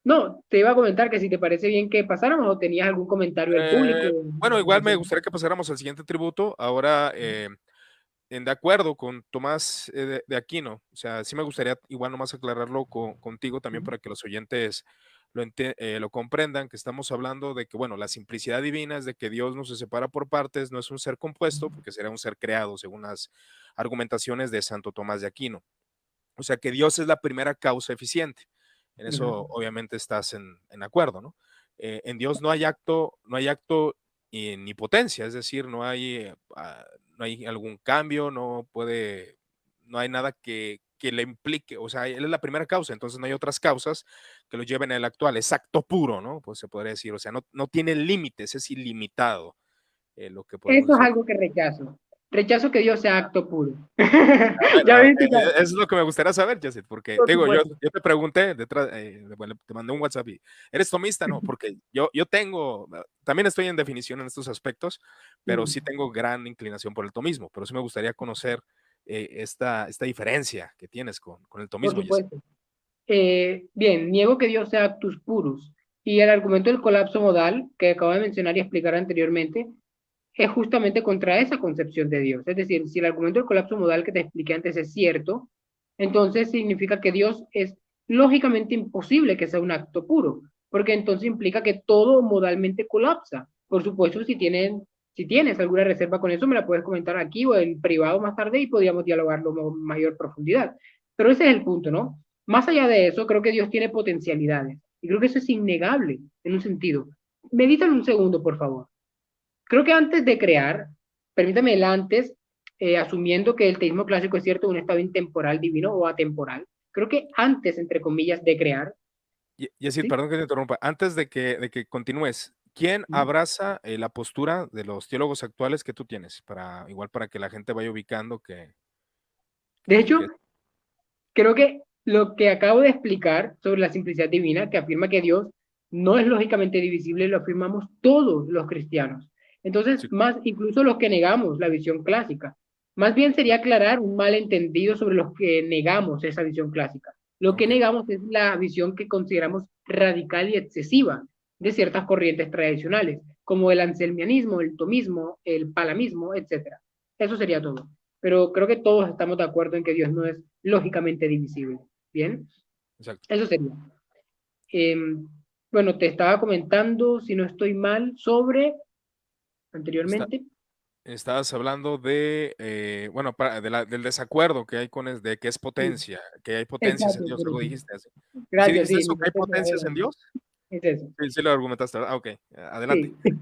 no, te iba a comentar que si te parece bien que pasáramos o tenías algún comentario del público, Bueno, una igual me apreciación. gustaría que pasáramos al siguiente tributo. Ahora, de acuerdo con Tomás de Aquino, o sea, sí me gustaría igual nomás aclararlo contigo también para que los oyentes lo comprendan, que estamos hablando de que, bueno, la simplicidad divina es de que Dios no se separa por partes, no es un ser compuesto, porque será un ser creado, según las argumentaciones de Santo Tomás de Aquino. O sea, que Dios es la primera causa eficiente. En eso obviamente estás en acuerdo, ¿no? En Dios no hay acto ni potencia, es decir, no hay algún cambio, no hay nada que le implique, o sea, Él es la primera causa, entonces no hay otras causas que lo lleven al actual, es acto puro, ¿no? Pues se podría decir, o sea, no tiene límites, es ilimitado lo que podemos Eso es decir. algo que rechazo. Rechazo que Dios sea acto puro. Ya Bueno, viste, ya, es lo que me gustaría saber, Jessy, porque por te digo, supuesto. yo te pregunté, bueno, te mandé un WhatsApp y, ¿eres tomista? No, porque yo tengo, también estoy en definición en estos aspectos, pero sí tengo gran inclinación por el tomismo, pero sí me gustaría conocer esta diferencia que tienes con el Por tomismo, Jessy. supuesto. Bien, niego que Dios sea actus purus. Y el argumento del colapso modal que acabo de mencionar y explicar anteriormente es justamente contra esa concepción de Dios. Es decir, si el argumento del colapso modal que te expliqué antes es cierto, entonces significa que Dios es lógicamente imposible que sea un acto puro, porque entonces implica que todo modalmente colapsa. Por supuesto, si tienes alguna reserva con eso, me la puedes comentar aquí o en privado más tarde y podríamos dialogarlo con mayor profundidad. Pero ese es el punto, ¿no? Más allá de eso, creo que Dios tiene potencialidades. Y creo que eso es innegable en un sentido. Medítalo un segundo, por favor. Creo que antes de crear, permítame el antes, asumiendo que el teísmo clásico es cierto, un estado intemporal divino o atemporal, creo que antes, entre comillas, de crear, Jessy, ¿sí? perdón que te interrumpa, antes de que continúes, ¿quién abraza la postura de los teólogos actuales que tú tienes? Igual para que la gente vaya ubicando De que hecho, creo que lo que acabo de explicar sobre la simplicidad divina, que afirma que Dios no es lógicamente divisible, lo afirmamos todos los cristianos. Entonces, sí, más incluso los que negamos la visión clásica. Más bien sería aclarar un malentendido sobre los que negamos esa visión clásica. Lo que ok. negamos es la visión que consideramos radical y excesiva de ciertas corrientes tradicionales, como el anselmianismo, el tomismo, el palamismo, etcétera. Eso sería todo. Pero creo que todos estamos de acuerdo en que Dios no es lógicamente divisible. Bien, Exacto. eso sería. Eh, bueno, te estaba comentando, si no estoy mal, sobre Está, anteriormente. estabas hablando de, bueno, del desacuerdo que hay de que es Sí, potencia, que hay potencias en exacto, Dios, por algo eso. dijiste así. ¿Sí Gracias, dijiste sí, eso, mi que hay mente se va potencias en volando. Dios? Es eso. Sí, sí lo argumentaste, ¿verdad? Ah, ok, adelante. Sí.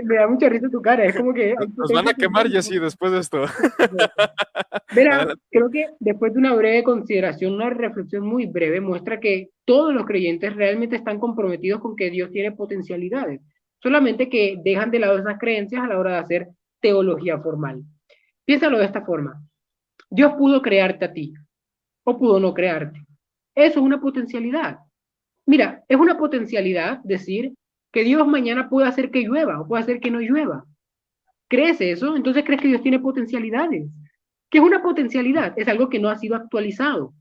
Me da mucha risa tu cara, es como que hay Nos van potencia a en Dios. quemar, Jessy, después de esto. Verá, Adelante. creo que después de una breve consideración, una reflexión muy breve, muestra que todos los creyentes realmente están comprometidos con que Dios tiene potencialidades, solamente que dejan de lado esas creencias a la hora de hacer teología formal. Piénsalo de esta forma. Dios pudo crearte a ti o pudo no crearte. Eso es una potencialidad. Mira, es una potencialidad decir que Dios mañana puede hacer que llueva o puede hacer que no llueva. ¿Crees eso? Entonces crees que Dios tiene potencialidades. ¿Qué es una potencialidad? Es algo que no ha sido actualizado.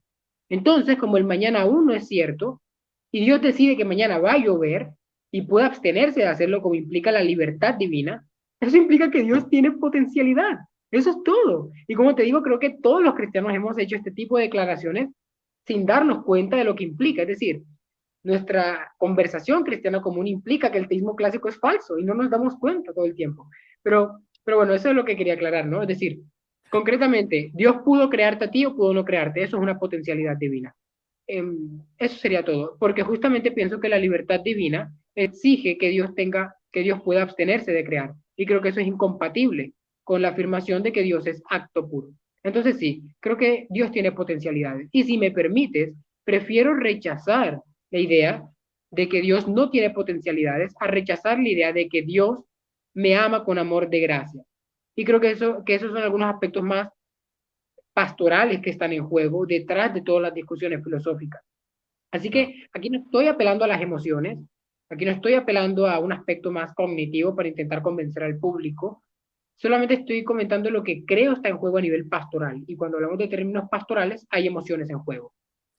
Entonces, como el mañana aún no es cierto, y Dios decide que mañana va a llover y puede abstenerse de hacerlo como implica la libertad divina, eso implica que Dios tiene potencialidad. Eso es todo. Y como te digo, creo que todos los cristianos hemos hecho este tipo de declaraciones sin darnos cuenta de lo que implica. Es decir, nuestra conversación cristiana común implica que el teísmo clásico es falso y no nos damos cuenta todo el tiempo. Pero bueno, eso es lo que quería aclarar, ¿no? Es decir, concretamente, Dios pudo crearte a ti o pudo no crearte, eso es una potencialidad divina. Eso sería todo, porque justamente pienso que la libertad divina exige que Dios pueda abstenerse de crear, y creo que eso es incompatible con la afirmación de que Dios es acto puro. Entonces sí, creo que Dios tiene potencialidades. Y si me permites, prefiero rechazar la idea de que Dios no tiene potencialidades a rechazar la idea de que Dios me ama con amor de gracia. Y creo que esos son algunos aspectos más pastorales que están en juego detrás de todas las discusiones filosóficas. Así Claro. que aquí no estoy apelando a las emociones, aquí no estoy apelando a un aspecto más cognitivo para intentar convencer al público, solamente estoy comentando lo que creo está en juego a nivel pastoral. Y cuando hablamos de términos pastorales, hay emociones en juego.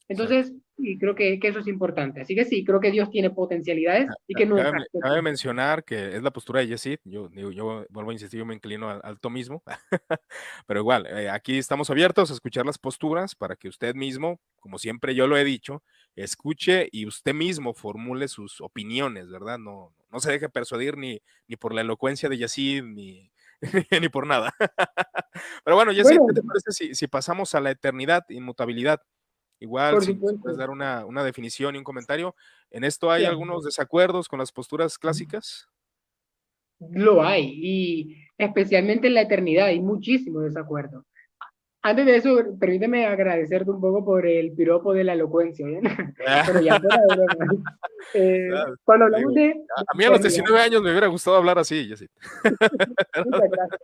Exacto. Entonces, y creo que eso es importante. Así que sí, creo que Dios tiene potencialidades y que Cabe, nuestras... cabe mencionar que es la postura de Yesid. Yo, digo, yo vuelvo a insistir, yo me inclino al tomismo, pero igual, aquí estamos abiertos a escuchar las posturas para que usted mismo, como siempre yo lo he dicho, escuche y usted mismo formule sus opiniones, ¿verdad? No, no se deje persuadir ni por la elocuencia de Yesid, ni por nada. Pero bueno, Yesid, Bueno, ¿qué te parece si pasamos a la eternidad, inmutabilidad? Igual, por si nos supuesto, puedes dar una definición y un comentario. ¿En esto hay claro, algunos desacuerdos con las posturas clásicas? lo hay. Y especialmente en la eternidad hay muchísimo desacuerdo. Antes de eso, permíteme agradecerte un poco por el piropo de la elocuencia, ¿bien? Pero ya fuera de broma. Claro, Cuando te hablamos digo, de a mí a los eternidad, 19 años me hubiera gustado hablar así, Jessy. muchas gracias.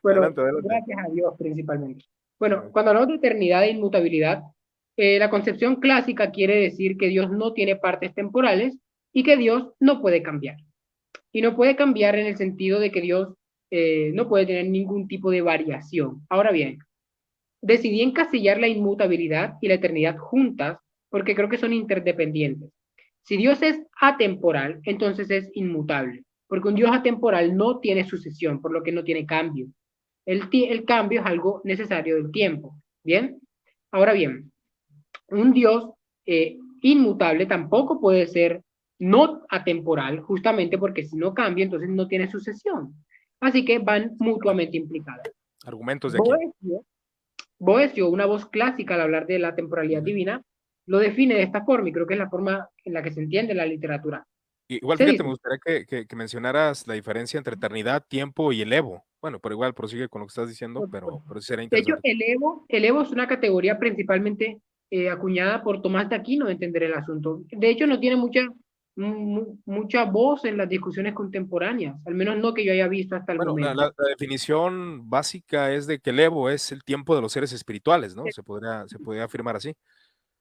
Bueno, Adelante, adelante. gracias a Dios principalmente. Bueno, Ah, cuando hablamos de eternidad e inmutabilidad, la concepción clásica quiere decir que Dios no tiene partes temporales y que Dios no puede cambiar. Y no puede cambiar en el sentido de que Dios no puede tener ningún tipo de variación. Ahora bien, decidí encasillar la inmutabilidad y la eternidad juntas porque creo que son interdependientes. Si Dios es atemporal, entonces es inmutable, porque un Dios atemporal no tiene sucesión, por lo que no tiene cambio. El cambio es algo necesario del tiempo. Bien, ahora bien, un Dios inmutable tampoco puede ser no atemporal, justamente porque si no cambia, entonces no tiene sucesión. Así que van exactamente. mutuamente implicadas. ¿Argumentos de quién? Boesio Boesio, una voz clásica al hablar de la temporalidad Ujú. divina, lo define de esta forma y creo que es la forma en la que se entiende la literatura. Igual, Se fíjate, me dice, gustaría que mencionaras la diferencia entre eternidad, tiempo y el Evo. Bueno, pero igual prosigue con lo que estás diciendo, por supuesto. pero sí será De hecho, interesante. el ego es una categoría principalmente acuñada por Tomás de Aquino de entender el asunto. De hecho, no tiene mucha voz en las discusiones contemporáneas, al menos no que yo haya visto hasta el Bueno, momento. la definición básica es de que el Evo es el tiempo de los seres espirituales, ¿no? Se podría afirmar así,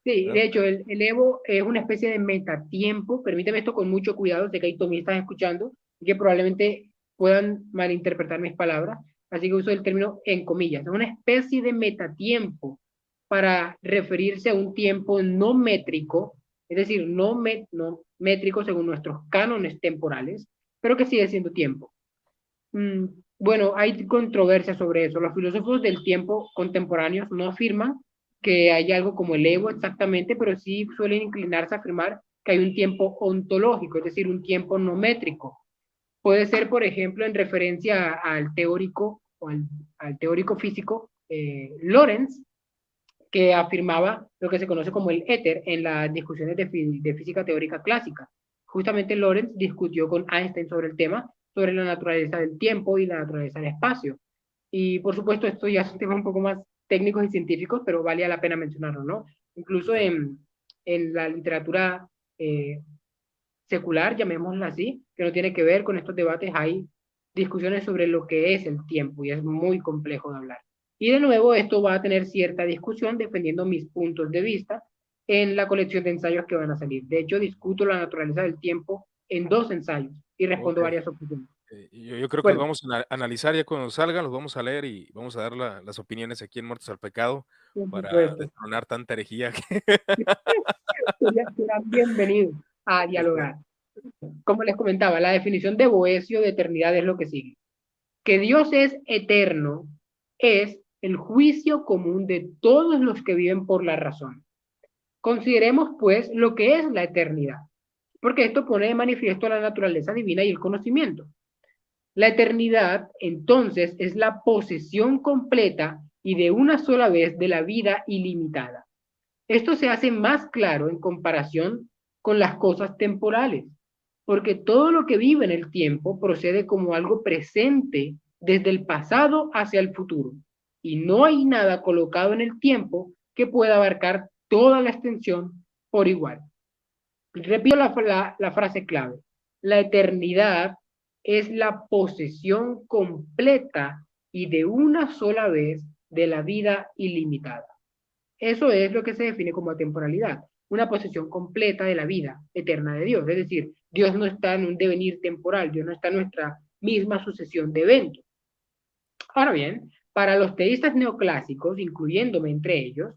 Sí, ¿verdad? de hecho, el Evo es una especie de metatiempo. Permíteme esto con mucho cuidado, sé que hay tomistas escuchando y que probablemente puedan malinterpretar mis palabras, así que uso el término en comillas. Es una especie de metatiempo para referirse a un tiempo no métrico, es decir, no métrico según nuestros cánones temporales, pero que sigue siendo tiempo. Mm, bueno, hay controversia sobre eso. Los filósofos del tiempo contemporáneos no afirman que hay algo como el ego exactamente, pero sí suelen inclinarse a afirmar que hay un tiempo ontológico, es decir, un tiempo no métrico. Puede ser, por ejemplo, en referencia al teórico o al teórico físico Lorentz, que afirmaba lo que se conoce como el éter en las discusiones de física teórica clásica. Justamente Lorentz discutió con Einstein sobre el tema, sobre la naturaleza del tiempo y la naturaleza del espacio. Y por supuesto, esto ya es un tema un poco más técnicos y científicos, pero vale la pena mencionarlo, ¿no? Incluso Perfecto. en la literatura secular, llamémosla así, que no tiene que ver con estos debates, hay discusiones sobre lo que es el tiempo y es muy complejo de hablar. Y de nuevo, esto va a tener cierta discusión dependiendo mis puntos de vista en la colección de ensayos que van a salir. De hecho, discuto la naturaleza del tiempo en dos ensayos y respondo Ok. varias opciones. Yo creo que los Bueno, vamos a analizar ya cuando salgan, los vamos a leer y vamos a dar las opiniones aquí en Muertos al Pecado por para supuesto, destronar tanta herejía. serán bienvenidos a dialogar. Como les comentaba, la definición de Boesio de eternidad es lo que sigue. Que Dios es eterno es el juicio común de todos los que viven por la razón. Consideremos, pues, lo que es la eternidad, porque esto pone de manifiesto la naturaleza divina y el conocimiento. La eternidad, entonces, es la posesión completa y de una sola vez de la vida ilimitada. Esto se hace más claro en comparación con las cosas temporales, porque todo lo que vive en el tiempo procede como algo presente desde el pasado hacia el futuro. y no hay nada colocado en el tiempo que pueda abarcar toda la extensión por igual. Repito la frase clave. La eternidad es la posesión completa y de una sola vez de la vida ilimitada. Eso es lo que se define como atemporalidad, una posesión completa de la vida eterna de Dios. Es decir, Dios no está en un devenir temporal, Dios no está en nuestra misma sucesión de eventos. Ahora bien, para los teístas neoclásicos, incluyéndome entre ellos,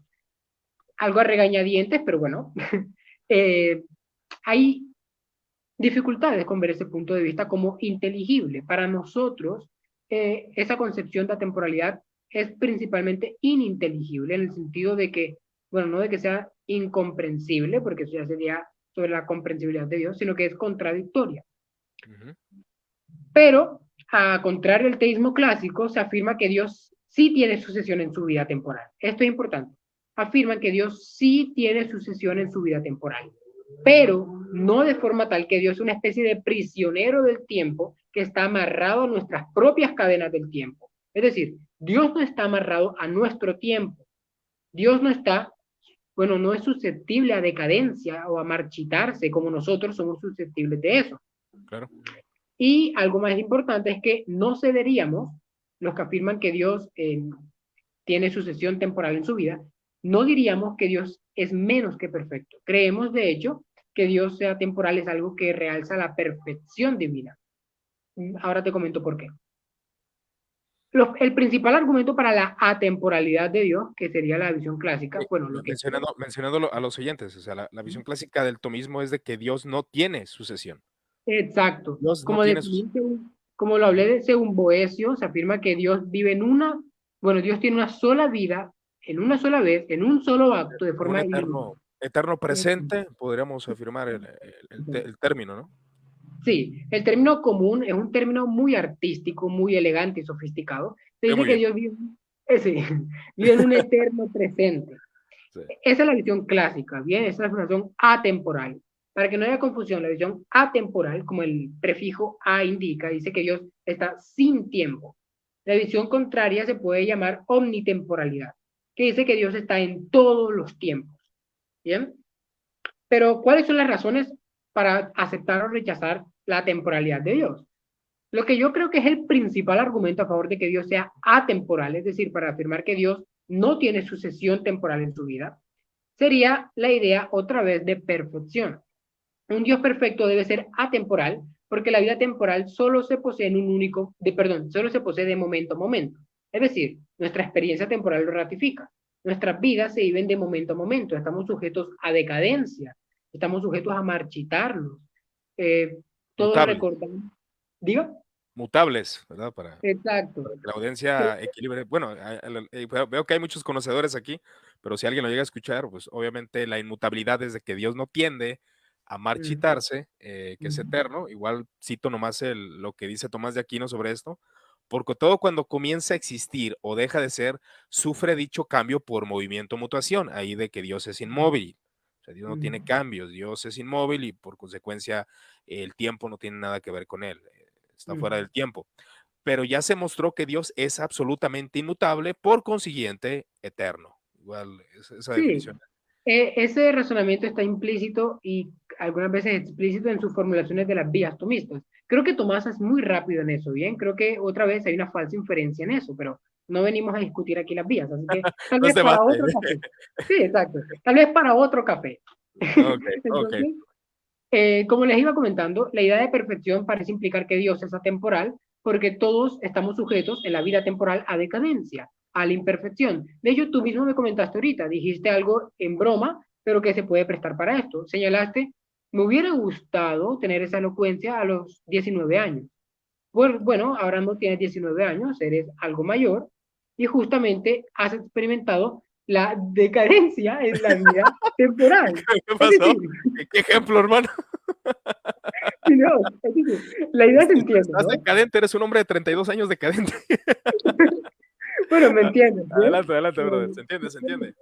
algo a regañadientes, pero bueno, eh, hay dificultades con ver ese punto de vista como inteligible. Para nosotros, esa concepción de atemporalidad es principalmente ininteligible en el sentido de que, bueno, no de que sea incomprensible, porque eso ya sería sobre la comprensibilidad de Dios, sino que es contradictoria. Uh-huh. Pero, a contrario del teísmo clásico, se afirma que Dios sí tiene sucesión en su vida temporal. Esto es importante. Afirman que Dios sí tiene sucesión en su vida temporal, pero no de forma tal que Dios es una especie de prisionero del tiempo que está amarrado a nuestras propias cadenas del tiempo. Es decir, Dios no está amarrado a nuestro tiempo. Dios no está, bueno, no es susceptible a decadencia o a marchitarse como nosotros somos susceptibles de eso. Claro. Y algo más importante es que no cederíamos, los que afirman que Dios tiene sucesión temporal en su vida, no diríamos que Dios es menos que perfecto. Creemos, de hecho, que Dios sea temporal es algo que realza la perfección divina. Ahora te comento por qué. El principal argumento para la atemporalidad de Dios, que sería la visión clásica, bueno, lo que... Mencionándolo a los oyentes, o sea, la visión clásica del tomismo es de que Dios no tiene sucesión. Exacto. Dios no tiene sucesión. Como lo hablé según Boecio, se afirma que Dios vive en una, bueno, Dios tiene una sola vida, en una sola vez, en un solo acto, de forma eterno presente, podríamos afirmar el término, ¿no? Sí, el término común es un término muy artístico, muy elegante y sofisticado. Se dice que Dios vive, vive en un eterno presente. Sí. Esa es la visión clásica, ¿bien? Esa es la visión atemporal. Para que no haya confusión, la visión atemporal, como el prefijo a indica, dice que Dios está sin tiempo. La visión contraria se puede llamar omnitemporalidad, que dice que Dios está en todos los tiempos. ¿Bien? Pero, ¿cuáles son las razones para aceptar o rechazar la temporalidad de Dios? Lo que yo creo que es el principal argumento a favor de que Dios sea atemporal, es decir, para afirmar que Dios no tiene sucesión temporal en su vida, sería la idea otra vez de perfección. Un Dios perfecto debe ser atemporal porque la vida temporal solo se posee en un único, solo se posee de momento a momento. Es decir, nuestra experiencia temporal lo ratifica. Nuestras vidas se viven de momento a momento. Estamos sujetos a decadencia. Estamos sujetos a marchitarnos. Todos recordamos. ¿Diga? Mutables, ¿verdad? Exacto. Para que la audiencia equilibre. Bueno, veo que hay muchos conocedores aquí, pero si alguien lo llega a escuchar, pues obviamente la inmutabilidad es de que Dios no tiende a marchitarse, que es eterno. Igual cito nomás lo que dice Tomás de Aquino sobre esto, porque todo cuando comienza a existir o deja de ser, sufre dicho cambio por movimiento o mutación, ahí de que Dios es inmóvil. O sea, Dios no tiene cambios, Dios es inmóvil y por consecuencia el tiempo no tiene nada que ver con él, está fuera del tiempo. Pero ya se mostró que Dios es absolutamente inmutable, por consiguiente, eterno. Igual, esa definición. Ese razonamiento está implícito y algunas veces explícito en sus formulaciones de las vías tomistas. Creo que Tomás es muy rápido en eso, ¿bien? Creo que otra vez hay una falsa inferencia en eso, pero no venimos a discutir aquí las vías, así que tal vez para otro café. Sí, exacto. Tal vez para otro café. Entonces, como les iba comentando, la idea de perfección parece implicar que Dios es atemporal, porque todos estamos sujetos en la vida temporal a decadencia, a la imperfección. De hecho, tú mismo me comentaste ahorita, dijiste algo en broma, pero que se puede prestar para esto. Señalaste, me hubiera gustado tener esa elocuencia a los 19 años. Bueno, ahora no tienes 19 años, eres algo mayor, y justamente has experimentado la decadencia en la vida temporal. ¿Qué pasó? ¿Qué ejemplo, hermano? No, la idea se entiende, Estás decadente, eres un hombre de 32 años decadente. Bueno, me entiendes. Adelante, brother. Se entiende.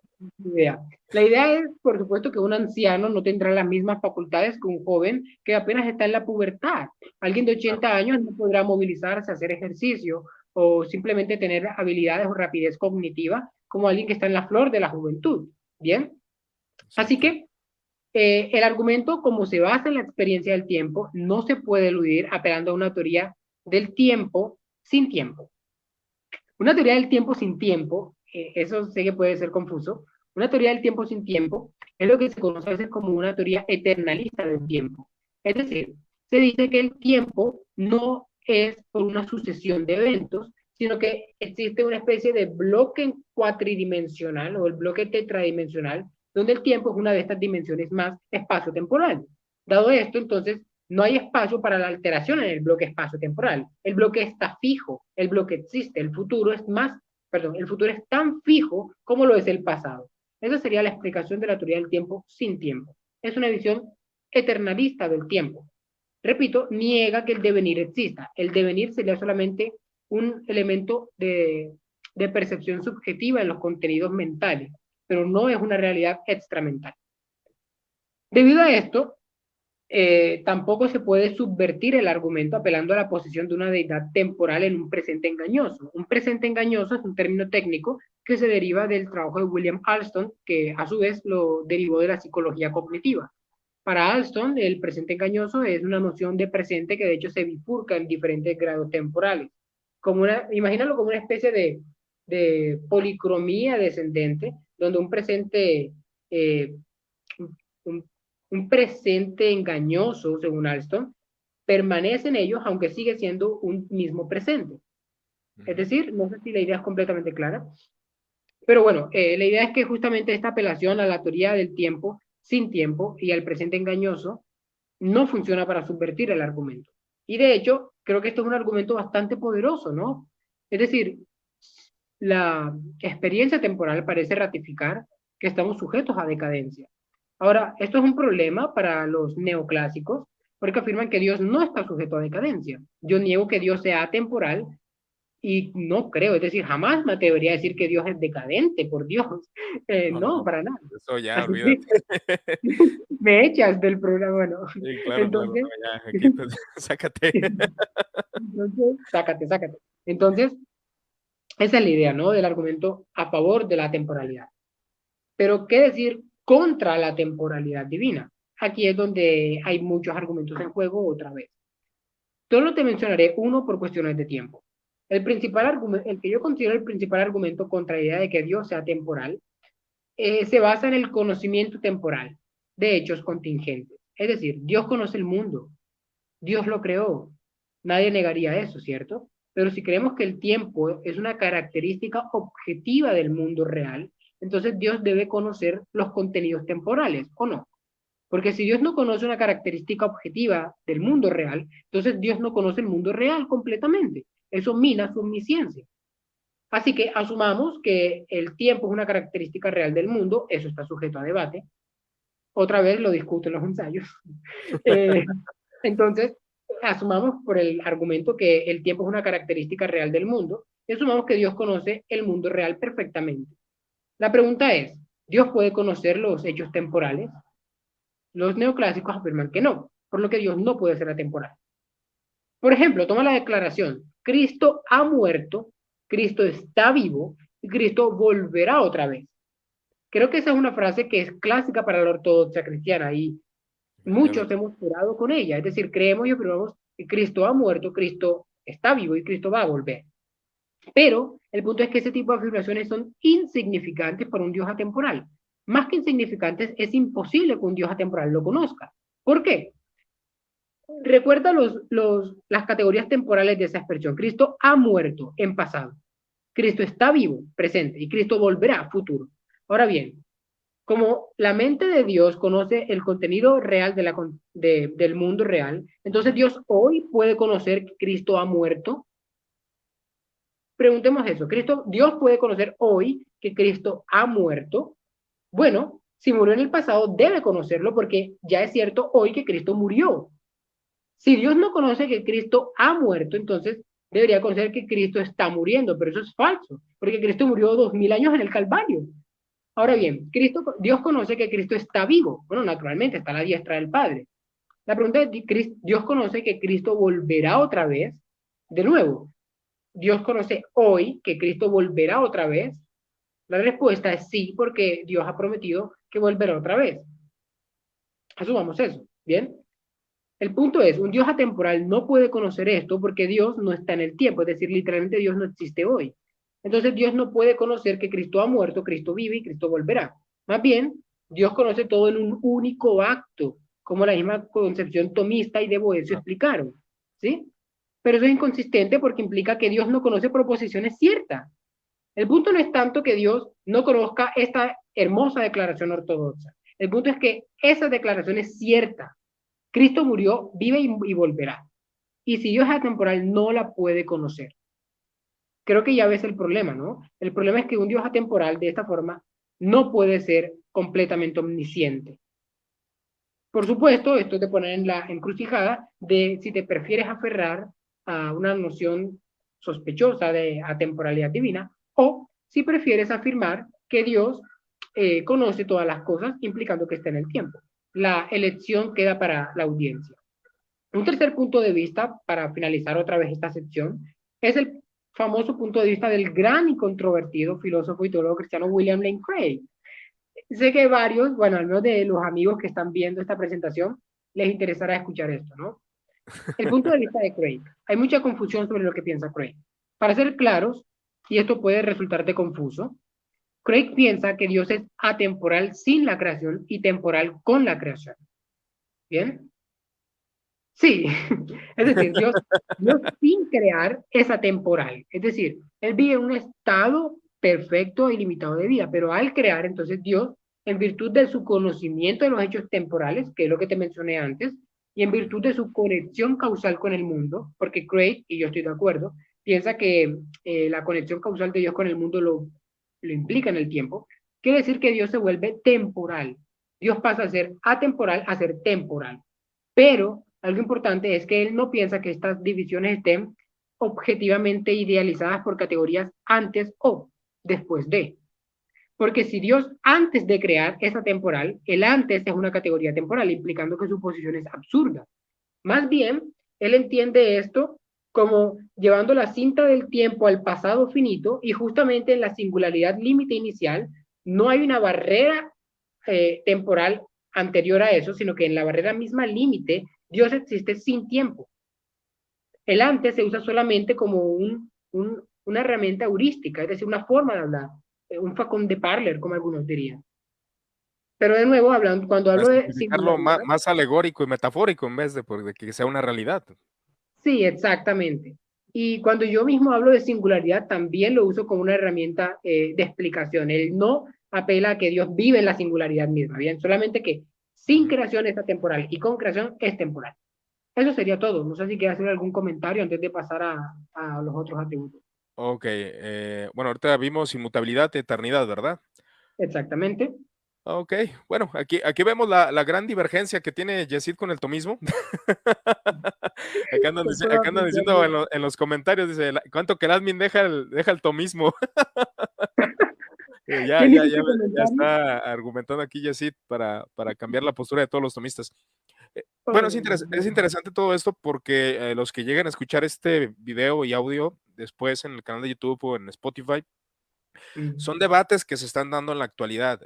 La idea es, por supuesto, que un anciano no tendrá las mismas facultades que un joven que apenas está en la pubertad. Alguien de 80 años no podrá movilizarse, hacer ejercicio o simplemente tener habilidades o rapidez cognitiva como alguien que está en la flor de la juventud. Bien, así Exacto. que el argumento, como se basa en la experiencia del tiempo, no se puede eludir apelando a una teoría del tiempo sin tiempo. Una teoría del tiempo sin tiempo, eso sé que puede ser confuso, una teoría del tiempo sin tiempo es lo que se conoce a veces como una teoría eternalista del tiempo. Es decir, se dice que el tiempo no es por una sucesión de eventos, sino que existe una especie de bloque cuatridimensional o el bloque tetradimensional, donde el tiempo es una de estas dimensiones más espacio-temporal. Dado esto, entonces, no hay espacio para la alteración en el bloque espacio-temporal. El bloque está fijo, el bloque existe, el futuro es más, perdón, el futuro es tan fijo como lo es el pasado. Esa sería la explicación de la teoría del tiempo sin tiempo. Es una visión eternalista del tiempo. Repito, niega que el devenir exista. El devenir sería solamente un elemento de percepción subjetiva en los contenidos mentales, pero no es una realidad extramental. Debido a esto, tampoco se puede subvertir el argumento apelando a la posición de una deidad temporal en un presente engañoso. Un presente engañoso es un término técnico que se deriva del trabajo de William Alston, que a su vez lo derivó de la psicología cognitiva. Para Alston, el presente engañoso es una noción de presente que de hecho se bifurca en diferentes grados temporales. Imagínalo como una especie de policromía descendente, donde un presente eh, un, un presente engañoso, según Alston, permanece en ellos aunque sigue siendo un mismo presente. Es decir, no sé si la idea es completamente clara, pero bueno, la idea es que justamente esta apelación a la teoría del tiempo sin tiempo y al presente engañoso no funciona para subvertir el argumento. Y de hecho, creo que esto es un argumento bastante poderoso, ¿no? Es decir, la experiencia temporal parece ratificar que estamos sujetos a decadencia. Ahora, esto es un problema para los neoclásicos, porque afirman que Dios no está sujeto a decadencia. Yo niego que Dios sea atemporal y no creo, es decir, jamás me atrevería a decir que Dios es decadente, por Dios. No, No, no, para nada. eso ya Así que olvídate. me echas del programa, ¿no? Sí, claro, claro, no, Entonces, ya, aquí pues, sácate. entonces, sácate, sácate. Entonces, esa es la idea, ¿no? Del argumento a favor de la temporalidad. Pero, ¿qué decir contra la temporalidad divina? Aquí es donde hay muchos argumentos en juego otra vez. Solo te mencionaré uno por cuestiones de tiempo. El principal argumento, el que yo considero el principal argumento contra la idea de que Dios sea temporal, se basa en el conocimiento temporal de hechos contingentes. Es decir, Dios conoce el mundo, Dios lo creó. Nadie negaría eso, ¿cierto? Pero si creemos que el tiempo es una característica objetiva del mundo real, entonces Dios debe conocer los contenidos temporales, ¿o no? Porque si Dios no conoce una característica objetiva del mundo real, entonces Dios no conoce el mundo real completamente. Eso mina su omnisciencia. Así que asumamos que el tiempo es una característica real del mundo, eso está sujeto a debate. Otra vez lo discuto en los ensayos. Eh, entonces, asumamos por el argumento que el tiempo es una característica real del mundo y asumamos que Dios conoce el mundo real perfectamente. La pregunta es, ¿Dios puede conocer los hechos temporales? Los neoclásicos afirman que no, por lo que Dios no puede ser atemporal. Por ejemplo, toma la declaración, Cristo ha muerto, Cristo está vivo y Cristo volverá otra vez. Creo que esa es una frase que es clásica para la ortodoxia cristiana y muchos Efectivamente. hemos jurado con ella. Es decir, creemos y afirmamos que Cristo ha muerto, Cristo está vivo y Cristo va a volver. Pero el punto es que ese tipo de afirmaciones son insignificantes para un Dios atemporal. Más que insignificantes, es imposible que un Dios atemporal lo conozca. ¿Por qué? Recuerda las categorías temporales de esa expresión. Cristo ha muerto en pasado. Cristo está vivo, presente, y Cristo volverá, futuro. Ahora bien, como la mente de Dios conoce el contenido real del mundo real, entonces Dios hoy puede conocer que Cristo ha muerto. Preguntemos eso. Dios puede conocer hoy que Cristo ha muerto. Bueno, si murió en el pasado, debe conocerlo porque ya es cierto hoy que Cristo murió. Si Dios no conoce que Cristo ha muerto, entonces debería conocer que Cristo está muriendo, pero eso es falso, porque Cristo murió 2000 años en el Calvario. Ahora bien, Dios conoce que Cristo está vivo. Bueno, naturalmente está a la diestra del Padre. La pregunta es, ¿Dios conoce que Cristo volverá otra vez? De nuevo, Dios conoce hoy que Cristo volverá otra vez. La respuesta es sí, porque Dios ha prometido que volverá otra vez. Asumamos eso, ¿bien? El punto es, un Dios atemporal no puede conocer esto porque Dios no está en el tiempo, es decir, literalmente Dios no existe hoy. Entonces Dios no puede conocer que Cristo ha muerto, Cristo vive y Cristo volverá. Más bien, Dios conoce todo en un único acto, como la misma concepción tomista y de Boecio Ah, explicaron, ¿sí? Pero eso es inconsistente porque implica que Dios no conoce proposiciones ciertas. El punto no es tanto que Dios no conozca esta hermosa declaración ortodoxa. El punto es que esa declaración es cierta. Cristo murió, vive y volverá. Y si Dios es atemporal, no la puede conocer. Creo que ya ves el problema, ¿no? El problema es que un Dios atemporal de esta forma no puede ser completamente omnisciente. Por supuesto, esto te pone en la encrucijada de si te prefieres aferrar a una noción sospechosa de atemporalidad divina o si prefieres afirmar que Dios conoce todas las cosas, implicando que está en el tiempo. La elección queda para la audiencia. Un tercer punto de vista, para finalizar otra vez esta sección, es el famoso punto de vista del gran y controvertido filósofo y teólogo cristiano William Lane Craig. Sé que varios, bueno, al menos de los amigos que están viendo esta presentación, les interesará escuchar esto, ¿no? El punto de vista de Craig. Hay mucha confusión sobre lo que piensa Craig. Para ser claros, y esto puede resultarte confuso, Craig piensa que Dios es atemporal sin la creación y temporal con la creación. ¿Bien? Sí, es decir, Dios sin crear es atemporal. Es decir, Él vive en un estado perfecto y limitado de vida, pero al crear, entonces Dios, en virtud de su conocimiento de los hechos temporales, que es lo que te mencioné antes, y en virtud de su conexión causal con el mundo, porque Craig, y yo estoy de acuerdo, piensa que la conexión causal de Dios con el mundo lo implica en el tiempo, quiere decir que Dios se vuelve temporal. Dios pasa a ser atemporal a ser temporal. Pero algo importante es que él no piensa que estas divisiones estén objetivamente idealizadas por categorías antes o después de. Porque si Dios antes de crear es atemporal, el antes es una categoría temporal, implicando que su posición es absurda. Más bien, él entiende esto como llevando la cinta del tiempo al pasado finito y justamente en la singularidad límite inicial no hay una barrera temporal anterior a eso, sino que en la barrera misma límite Dios existe sin tiempo. El antes se usa solamente como una herramienta heurística, es decir, una forma de hablar, un facón de parler, como algunos dirían. Pero de nuevo, hablando, cuando para hablo de simplificarlo singularidad, más alegórico y metafórico en vez de que sea una realidad. sí, exactamente. Y cuando yo mismo hablo de singularidad, también lo uso como una herramienta de explicación. Él no apela a que Dios vive en la singularidad misma, bien, solamente que sin creación es atemporal y con creación es temporal. Eso sería todo. No sé si quieres hacer algún comentario antes de pasar a los otros atributos. Ok, bueno, ahorita vimos inmutabilidad, eternidad, ¿verdad? Exactamente. Ok, bueno, aquí vemos la gran divergencia que tiene Yesid con el tomismo. Acá andan diciendo en los comentarios, dice, ¿cuánto que el admin deja el tomismo? ¿Quién hizo este Ya comentario? está argumentando aquí Yesid para cambiar la postura de todos los tomistas. Bueno, Oh, es interesante todo esto porque los que lleguen a escuchar este video y audio después en el canal de YouTube o en Spotify, mm, son debates que se están dando en la actualidad.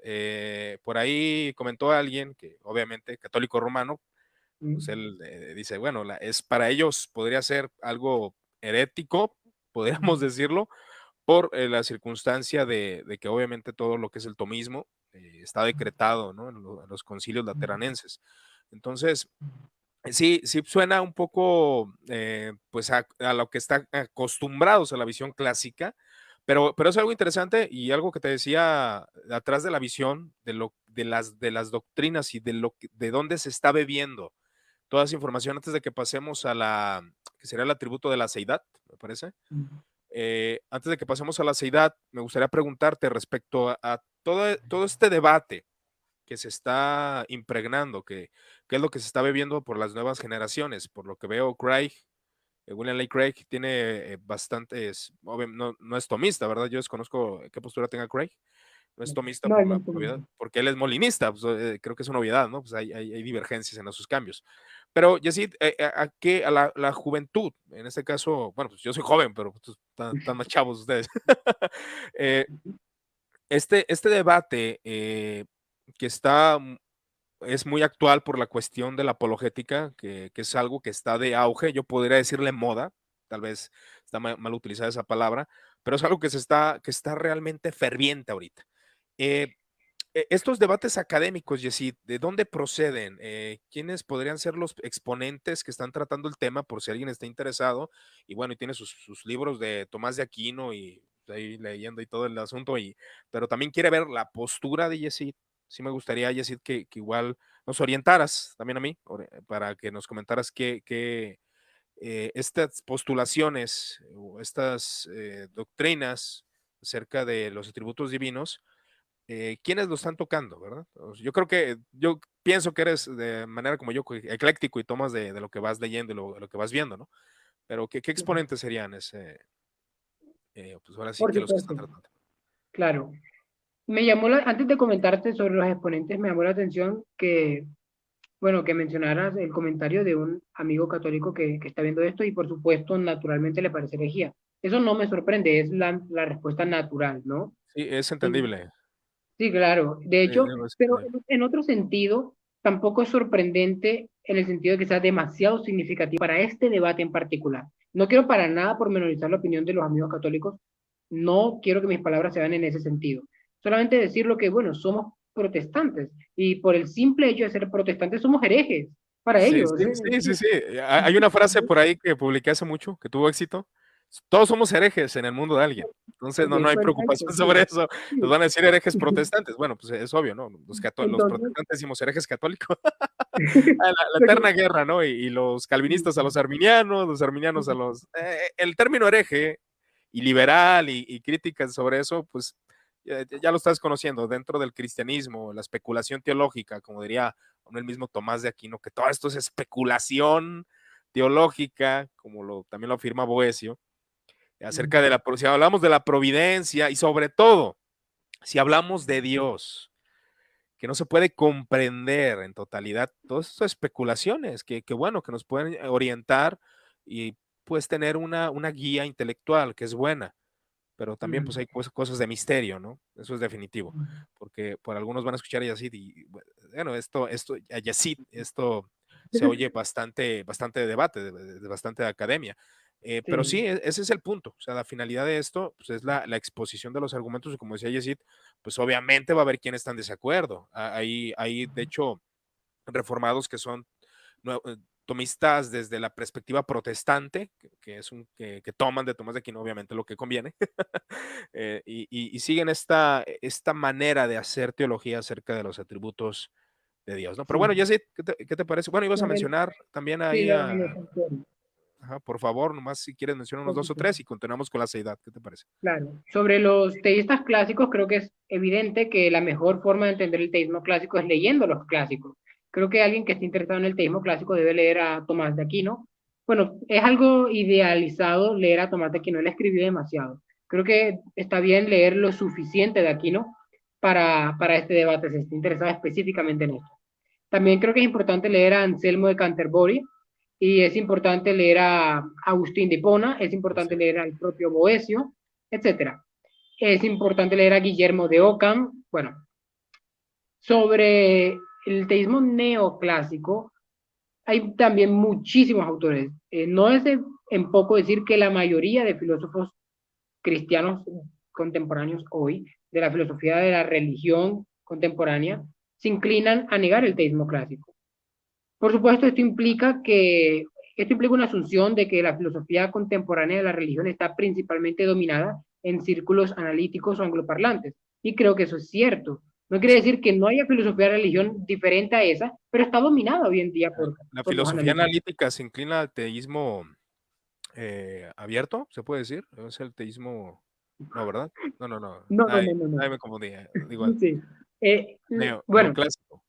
Por ahí comentó alguien que obviamente católico romano, pues mm, él dice, bueno, es para ellos podría ser algo herético, podríamos decirlo, por la circunstancia de que obviamente todo lo que es el tomismo está decretado, ¿no? En los concilios lateranenses. Entonces, sí, sí suena un poco pues a lo que están acostumbrados a la visión clásica, pero es algo interesante y algo que te decía atrás de la visión de las doctrinas y de dónde se está bebiendo toda esa información antes de que pasemos a que sería el atributo de la seidad, me parece. mm, Antes de que pasemos a la seidad, me gustaría preguntarte respecto a todo este debate que se está impregnando, que es lo que se está bebiendo por las nuevas generaciones. Por lo que veo, Craig, William Lane Craig tiene bastantes, no es tomista, ¿verdad? Yo desconozco qué postura tenga Craig. No es tomista no, por no, obviedad, porque él es molinista, pues, creo que es una obviedad, ¿no? Pues hay divergencias en esos cambios. Pero, Yesid, a la juventud, en este caso, bueno, pues yo soy joven, pero pues, están más chavos ustedes. Eh, este debate que es muy actual por la cuestión de la apologética, que es algo que está de auge, yo podría decirle moda, tal vez está mal utilizada esa palabra, pero es algo que está realmente ferviente ahorita. Eh, Estos debates académicos, Yesid, ¿de dónde proceden? ¿Quiénes podrían ser los exponentes que están tratando el tema por si alguien está interesado? Y bueno, y tiene sus libros de Tomás de Aquino y ahí leyendo y todo el asunto, pero también quiere ver la postura de Yesid. Sí me gustaría, Yesid, que igual nos orientaras también a mí, para que nos comentaras estas postulaciones o estas doctrinas acerca de los atributos divinos, quiénes lo están tocando, ¿verdad? Yo creo yo pienso que eres de manera como yo, ecléctico y tomas de lo que vas leyendo y lo que vas viendo, ¿no? Pero ¿qué exponentes serían pues ahora sí Por que los que están supuesto, tratando? claro. Antes de comentarte sobre los exponentes, me llamó la atención que, bueno, que mencionaras el comentario de un amigo católico que está viendo esto y por supuesto, naturalmente le parece herejía. Eso no me sorprende, es la respuesta natural, ¿no? Sí, es Y entendible. sí, claro. De hecho, Digo, es pero entendible. en otro sentido, tampoco es sorprendente en el sentido de que sea demasiado significativo para este debate en particular. No quiero para nada pormenorizar la opinión de los amigos católicos, no quiero que mis palabras se vean en ese sentido. Solamente decir lo que, bueno, somos protestantes y por el simple hecho de ser protestantes somos herejes para Sí, ellos. sí, sí, sí, sí. Hay una frase por ahí que publiqué hace mucho, que tuvo éxito. Todos somos herejes en el mundo de alguien. Entonces Ok, no hay perfecto, preocupación sí. sobre eso. Nos Sí. van a decir herejes protestantes. Bueno, pues es obvio, ¿no? Los Entonces, protestantes decimos herejes católicos. La lo eterna que- guerra, ¿no? Y los calvinistas a los arminianos a los... el término hereje y liberal y críticas sobre eso, pues ya lo estás conociendo dentro del cristianismo, la especulación teológica, como diría el mismo Tomás de Aquino, que todo esto es especulación teológica, como también lo afirma Boecio, acerca de si hablamos de la providencia y sobre todo, si hablamos de Dios, que no se puede comprender en totalidad, todas estas especulaciones bueno, que nos pueden orientar y pues tener una guía intelectual que es buena, pero también pues hay cosas de misterio, ¿no? Eso es definitivo, porque por algunos van a escuchar a Yazid y bueno, a Yazid, esto se oye bastante de debate, de bastante de academia. Pero Sí, sí, ese es el punto. O sea, la finalidad de esto pues, es la exposición de los argumentos y como decía Yazid, pues obviamente va a haber quienes están de desacuerdo. Hay de hecho, reformados que son tomistas desde la perspectiva protestante, que es que toman de Tomás de Aquino, obviamente, lo que conviene, y siguen esta manera de hacer teología acerca de los atributos de Dios, ¿no? Pero bueno, sí. ya sé, ¿qué te parece? Bueno, ibas a Sobre, mencionar también sí, ahí los autores. ajá, por favor, nomás si quieres mencionar unos Por dos o supuesto. tres y continuamos con la seidad, ¿qué te parece? Claro, sobre los teístas clásicos creo que es evidente que la mejor forma de entender el teísmo clásico es leyendo los clásicos. Creo que alguien que esté interesado en el teísmo clásico debe leer a Tomás de Aquino. Bueno, es algo idealizado leer a Tomás de Aquino, él escribió demasiado. Creo que está bien leer lo suficiente de Aquino para este debate, si está interesado específicamente en esto. También creo que es importante leer a Anselmo de Canterbury y es importante leer a Agustín de Hipona, es Sí, importante leer al propio Boecio, etcétera. Es importante leer a Guillermo de Ockham. Bueno, sobre el teísmo neoclásico hay también muchísimos autores. No es en poco decir que la mayoría de filósofos cristianos contemporáneos hoy, de la filosofía de la religión contemporánea, se inclinan a negar el teísmo clásico. Por supuesto, esto implica una asunción de que la filosofía contemporánea de la religión está principalmente dominada en círculos analíticos o angloparlantes. Y creo que eso es cierto. No quiere sí. decir que no haya filosofía de religión diferente a esa, pero está dominada hoy en día La por los filosofía analíticos. analítica se inclina al teísmo abierto, se puede decir. Es el teísmo, no, ¿verdad? No, no, no. No, no, Ay, no, no, no. ay, me confundí. Digo, Sí. Bueno, neoclásico.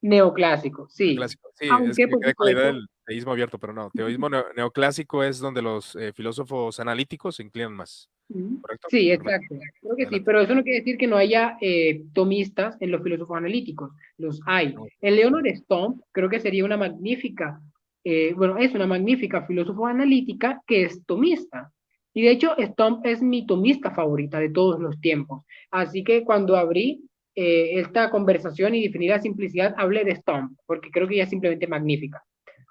neoclásico, sí. Neoclásico. Sí, es Aunque, que me por quedé con la idea supuesto, del teísmo abierto, pero no. Teísmo neoclásico es donde los filósofos analíticos se inclinan más. ¿Correcto? sí, Perfecto. exacto. Creo que sí, Adelante. pero eso no quiere decir que no haya tomistas en los filósofos analíticos. Los hay. No, El Leonard Stump creo que sería una magnífica bueno, es una magnífica filósofa analítica que es tomista. Y de hecho, Stomp es mi tomista favorita de todos los tiempos. Así que cuando abrí esta conversación y definí la simplicidad, hablé de Stomp, porque creo que ella es simplemente magnífica.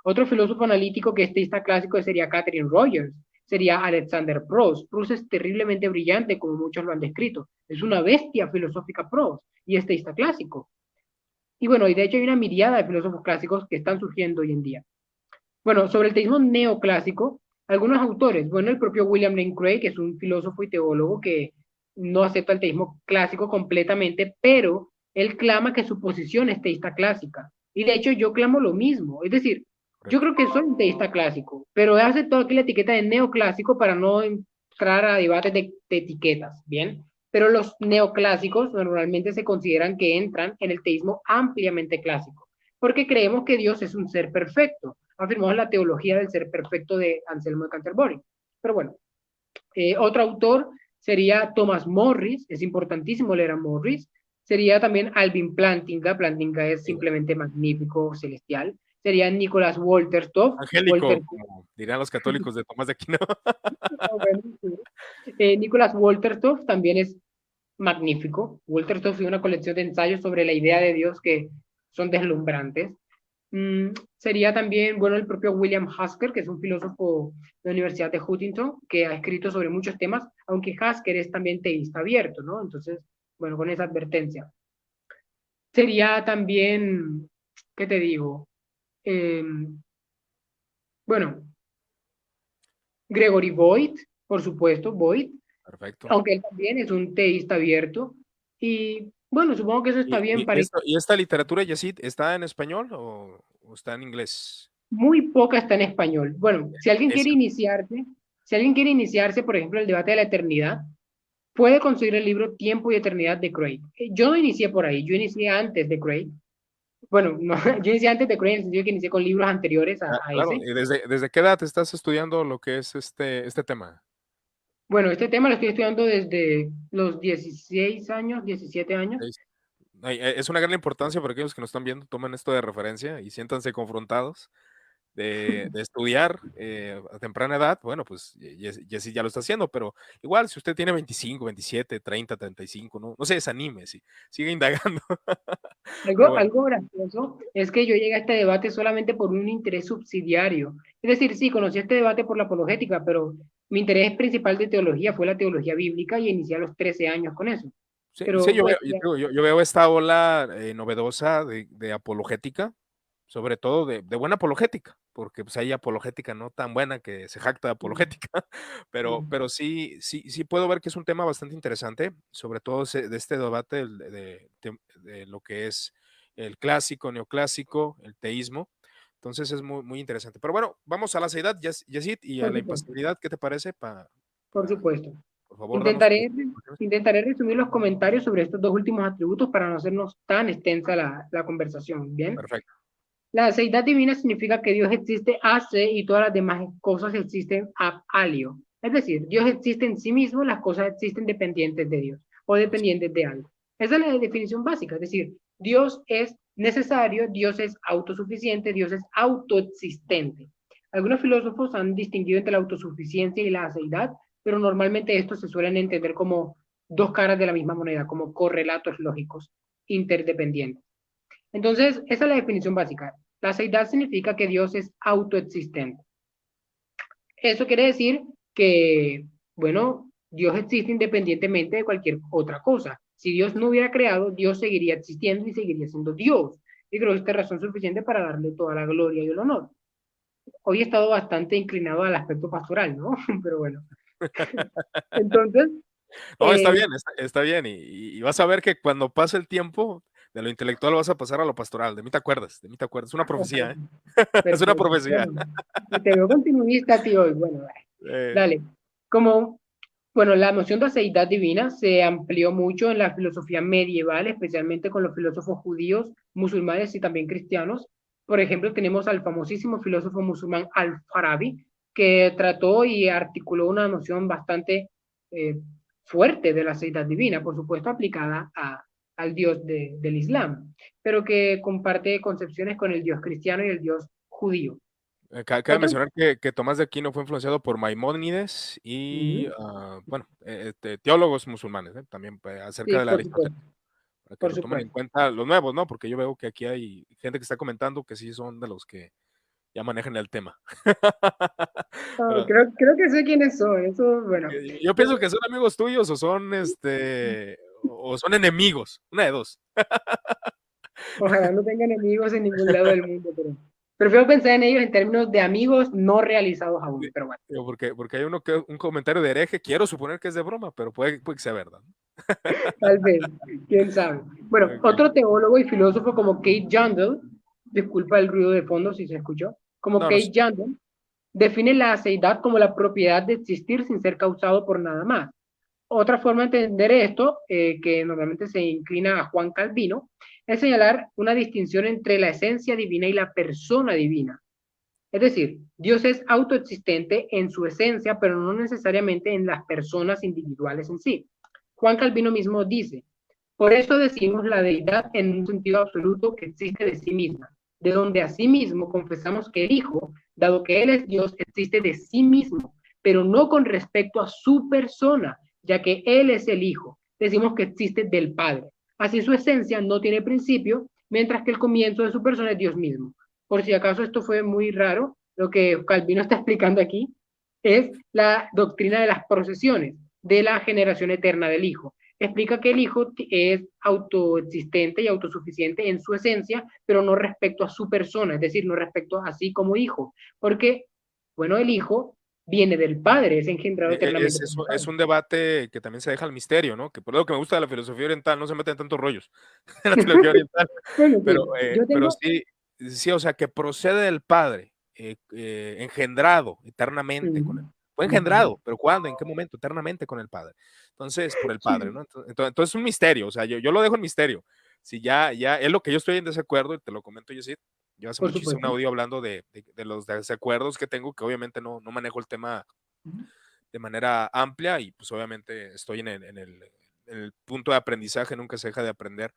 Otro filósofo analítico que es teísta clásico sería Catherine Rogers, sería Alexander Proust. Proust es terriblemente brillante, como muchos lo han descrito. Es una bestia filosófica Proust y es teísta clásico. Y bueno, y de hecho hay una miriada de filósofos clásicos que están surgiendo hoy en día. Bueno, sobre el teísmo neoclásico, algunos autores, bueno, el propio William Lane Craig, que es un filósofo y teólogo que no acepta el teísmo clásico completamente, pero él clama que su posición es teísta clásica. Y de hecho yo clamo lo mismo, es decir, yo Correcto. creo que soy un teísta clásico, pero he aceptado aquí la etiqueta de neoclásico para no entrar a debates de etiquetas, ¿bien? Pero los neoclásicos normalmente se consideran que entran en el teísmo ampliamente clásico, porque creemos que Dios es un ser perfecto. Afirmamos la teología del ser perfecto de Anselmo de Canterbury. Pero bueno, otro autor sería Thomas Morris, es importantísimo leer a Morris. Sería también Alvin Plantinga, Plantinga es Sí. simplemente magnífico, celestial. Sería Nicholas Wolterstorff, Angélico, Walter, como dirían los católicos de Tomás de Aquino. bueno, Nicholas Wolterstorff también es magnífico. Wolterstorff tiene una colección de ensayos sobre la idea de Dios que son deslumbrantes. Sería también, bueno, el propio William Hasker, que es un filósofo de la Universidad de Huntington, que ha escrito sobre muchos temas, aunque Hasker es también teísta abierto, ¿no? Entonces, bueno, con esa advertencia. Sería también, ¿qué te digo? Eh, bueno, Gregory Boyd, por supuesto, Boyd, Perfecto. aunque él también es un teísta abierto. Y bueno, supongo que eso está bien para ¿Y esta literatura, Yesid, está en español o está en inglés? muy poca está en español. Bueno, Es, si alguien quiere iniciarse, por ejemplo, el debate de la eternidad, puede conseguir el libro Tiempo y Eternidad de Craig. Yo no inicié por ahí, yo inicié antes de Craig. Bueno, no, yo inicié antes de Craig en el sentido que inicié con libros anteriores a claro, ese. ¿y desde qué edad estás estudiando lo que es este tema? Bueno, este tema lo estoy estudiando desde los 16 años, 17 años. Es es una gran importancia para aquellos que nos están viendo, tomen esto de referencia y siéntanse confrontados de estudiar a temprana edad. Bueno, pues Yesid ya lo está haciendo, pero igual si usted tiene 25, 27, 30, 35, no se desanime, sigue indagando. Pero Algo, bueno, algo gracioso es que yo llegué a este debate solamente por un interés subsidiario. Es decir, sí, conocí este debate por la apologética, pero mi interés principal de teología fue la teología bíblica y inicié a los 13 años con eso. sí, Pero sí, bueno, yo veo esta ola novedosa de apologética, sobre todo de buena apologética, porque pues hay apologética no tan buena que se jacta de apologética, pero sí puedo ver que es un tema bastante interesante, sobre todo de este debate de lo que es el clásico, neoclásico, el teísmo. Entonces es muy interesante. Pero bueno, vamos a la seidad, Yesid, y a por la supuesto, impasibilidad, ¿qué te parece? por supuesto. Por favor, danos tus Intentaré, conclusiones. intentaré resumir los comentarios sobre estos dos últimos atributos para no hacernos tan extensa la conversación. Bien. Perfecto. La deidad divina significa que Dios existe hace y todas las demás cosas existen ab alio. Es decir, Dios existe en sí mismo, las cosas existen dependientes de Dios o Así. dependientes de algo. Esa es la definición básica, es decir, Dios es necesario, Dios es autosuficiente, Dios es autoexistente. Algunos filósofos han distinguido entre la autosuficiencia y la aseidad, pero normalmente estos se suelen entender como dos caras de la misma moneda, como correlatos lógicos interdependientes. Entonces, esa es la definición básica. La seidad significa que Dios es autoexistente. Eso quiere decir que, bueno, Dios existe independientemente de cualquier otra cosa. Si Dios no hubiera creado, Dios seguiría existiendo y seguiría siendo Dios. Y creo que esta es razón suficiente para darle toda la gloria y el honor. Hoy he estado bastante inclinado al aspecto pastoral, ¿no? Pero bueno. Entonces, No, está eh, bien, está bien. Y vas a ver que cuando pase el tiempo, de lo intelectual vas a pasar a lo pastoral. De mí te acuerdas, de mí te acuerdas. Es una profecía, ¿eh? Es una perfecto. profecía. Bueno, te veo continuista, tío. Y bueno, Eh, dale. Como Bueno, la noción de aceidad divina se amplió mucho en la filosofía medieval, especialmente con los filósofos judíos, musulmanes y también cristianos. Por ejemplo, tenemos al famosísimo filósofo musulmán Al-Farabi, que trató y articuló una noción bastante eh, fuerte de la aceidad divina, por supuesto aplicada al Dios del Islam, pero que comparte concepciones con el Dios cristiano y el Dios judío. Cabe Otro, mencionar que Tomás de Aquino fue influenciado por Maimónides y, ujú, bueno, teólogos musulmanes, también acerca sí, de por supuesto, Aristóteles, para que por lo tomen en supuesto. cuenta los nuevos, ¿no? Porque yo veo que aquí hay gente que está comentando que sí son de los que ya manejan el tema. Ah, Pero creo que sé quiénes son, eso, bueno, yo yo, pienso que son amigos tuyos o son, o son enemigos, una de dos. ojalá no tenga enemigos en ningún lado del mundo, pero prefiero pensar en ellos en términos de amigos no realizados Sí, aún, pero bueno, digo, porque hay un comentario de hereje, quiero suponer que es de broma, pero puede que sea verdad, ¿no? tal vez, quién sabe. Bueno, Okey. otro teólogo y filósofo como Kate Jandel, disculpa el ruido de fondo si se escuchó, como No, no Kate Jandel, define la aceidad como la propiedad de existir sin ser causado por nada más. Otra forma de entender esto, que normalmente se inclina a Juan Calvino, es señalar una distinción entre la esencia divina y la persona divina. Es decir, Dios es autoexistente en su esencia, pero no necesariamente en las personas individuales en sí. Juan Calvino mismo dice, por eso decimos la deidad en un sentido absoluto que existe de sí misma, de donde asimismo confesamos que el Hijo, dado que Él es Dios, existe de sí mismo, pero no con respecto a su persona, ya que Él es el Hijo. Decimos que existe del Padre. Así su esencia no tiene principio, mientras que el comienzo de su persona es Dios mismo. Por si acaso esto fue muy raro, lo que Calvino está explicando aquí es la doctrina de las procesiones, de la generación eterna del Hijo. Explica que el Hijo es autoexistente y autosuficiente en su esencia, pero no respecto a su persona, es decir, no respecto a sí como Hijo, porque, bueno, el Hijo viene del Padre, es engendrado eternamente por el Es Padre. un debate que también se deja al misterio, ¿no? Que por lo que me gusta de la filosofía oriental, no se meten en tantos rollos en la teología oriental, Bueno, pero, sí, yo pero tengo... sí, o sea, que procede del Padre, engendrado eternamente con él. Fue engendrado, pero ¿cuándo? ¿En qué momento? Eternamente con el Padre. Entonces, por el Padre, Sí, ¿no? Entonces es un misterio, o sea, yo lo dejo en misterio. Si ya es lo que yo estoy en desacuerdo, y te lo comento, yo sí, yo hace por mucho hice un supuesto. audio hablando de los desacuerdos que tengo, que obviamente no manejo el tema de manera amplia y pues obviamente estoy en el punto de aprendizaje, nunca se deja de aprender.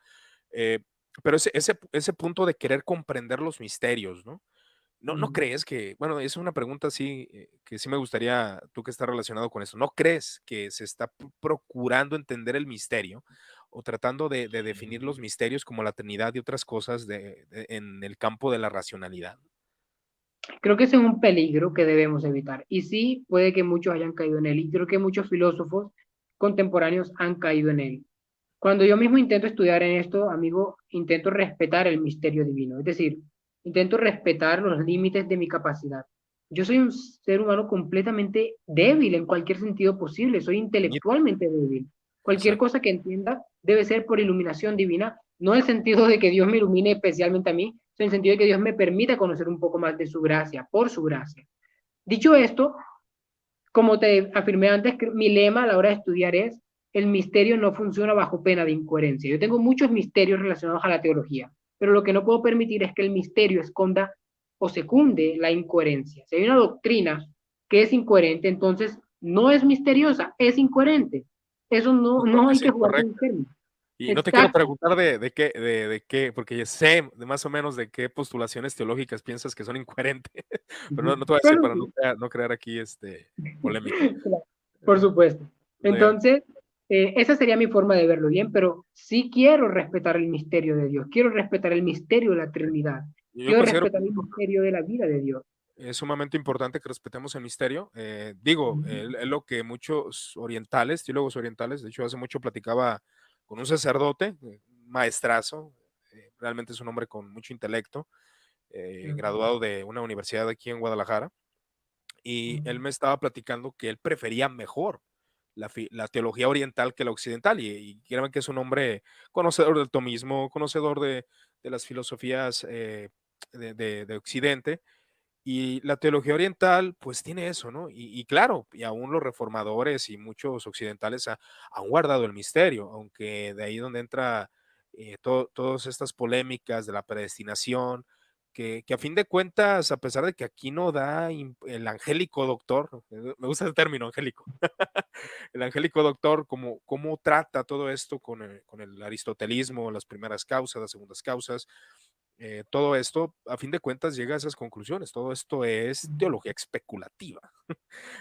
Eh, pero ese punto de querer comprender los misterios, ¿no? ¿No crees que, bueno, es una pregunta así que sí me gustaría, tú que estás relacionado con eso, ¿no crees que se está procurando entender el misterio o tratando de definir los misterios como la Trinidad y otras cosas en el campo de la racionalidad? Creo que ese es un peligro que debemos evitar. Y sí, puede que muchos hayan caído en él. Y creo que muchos filósofos contemporáneos han caído en él. Cuando yo mismo intento estudiar en esto, amigo, intento respetar el misterio divino. Es decir, intento respetar los límites de mi capacidad. Yo soy un ser humano completamente débil en cualquier sentido posible. Soy Finito, intelectualmente débil. Cualquier exacto. cosa que entienda debe ser por iluminación divina, no en el sentido de que Dios me ilumine especialmente a mí, sino en el sentido de que Dios me permita conocer un poco más de su gracia, por su gracia. Dicho esto, como te afirmé antes, mi lema a la hora de estudiar es, el misterio no funciona bajo pena de incoherencia. Yo tengo muchos misterios relacionados a la teología, pero lo que no puedo permitir es que el misterio esconda o secunde la incoherencia. Si hay una doctrina que es incoherente, entonces no es misteriosa, es incoherente. Eso no hay Es que jugar con el incorrecto. término. Y no te quiero Exacto. preguntar de qué, porque ya sé de más o menos de qué postulaciones teológicas piensas que son incoherentes, pero no te voy a decir Bueno, para sí. no crear aquí polémica. Claro, por Eh, supuesto. de- Entonces, esa sería mi forma de verlo bien, pero sí quiero respetar el misterio de Dios, quiero respetar el misterio de la Trinidad, yo quiero considero respetar el misterio de la vida de Dios. es sumamente importante que respetemos el misterio. Digo, es lo que muchos orientales, teólogos orientales, de hecho hace mucho platicaba con un sacerdote, un maestrazo, realmente es un hombre con mucho intelecto, graduado de una universidad aquí en Guadalajara, y él me estaba platicando que él prefería mejor la teología oriental que la occidental, y créanme que es un hombre conocedor del tomismo, conocedor de las filosofías de Occidente, y la teología oriental, pues tiene eso, ¿no? Y claro, y aún los reformadores y muchos occidentales han guardado el misterio, aunque de ahí donde entra todas estas polémicas de la predestinación, que a fin de cuentas, a pesar de que aquí no da el angélico doctor, me gusta el término angélico, el angélico doctor, cómo trata todo esto con el aristotelismo, las primeras causas, las segundas causas, todo esto, a fin de cuentas, llega a esas conclusiones. Todo esto es teología especulativa.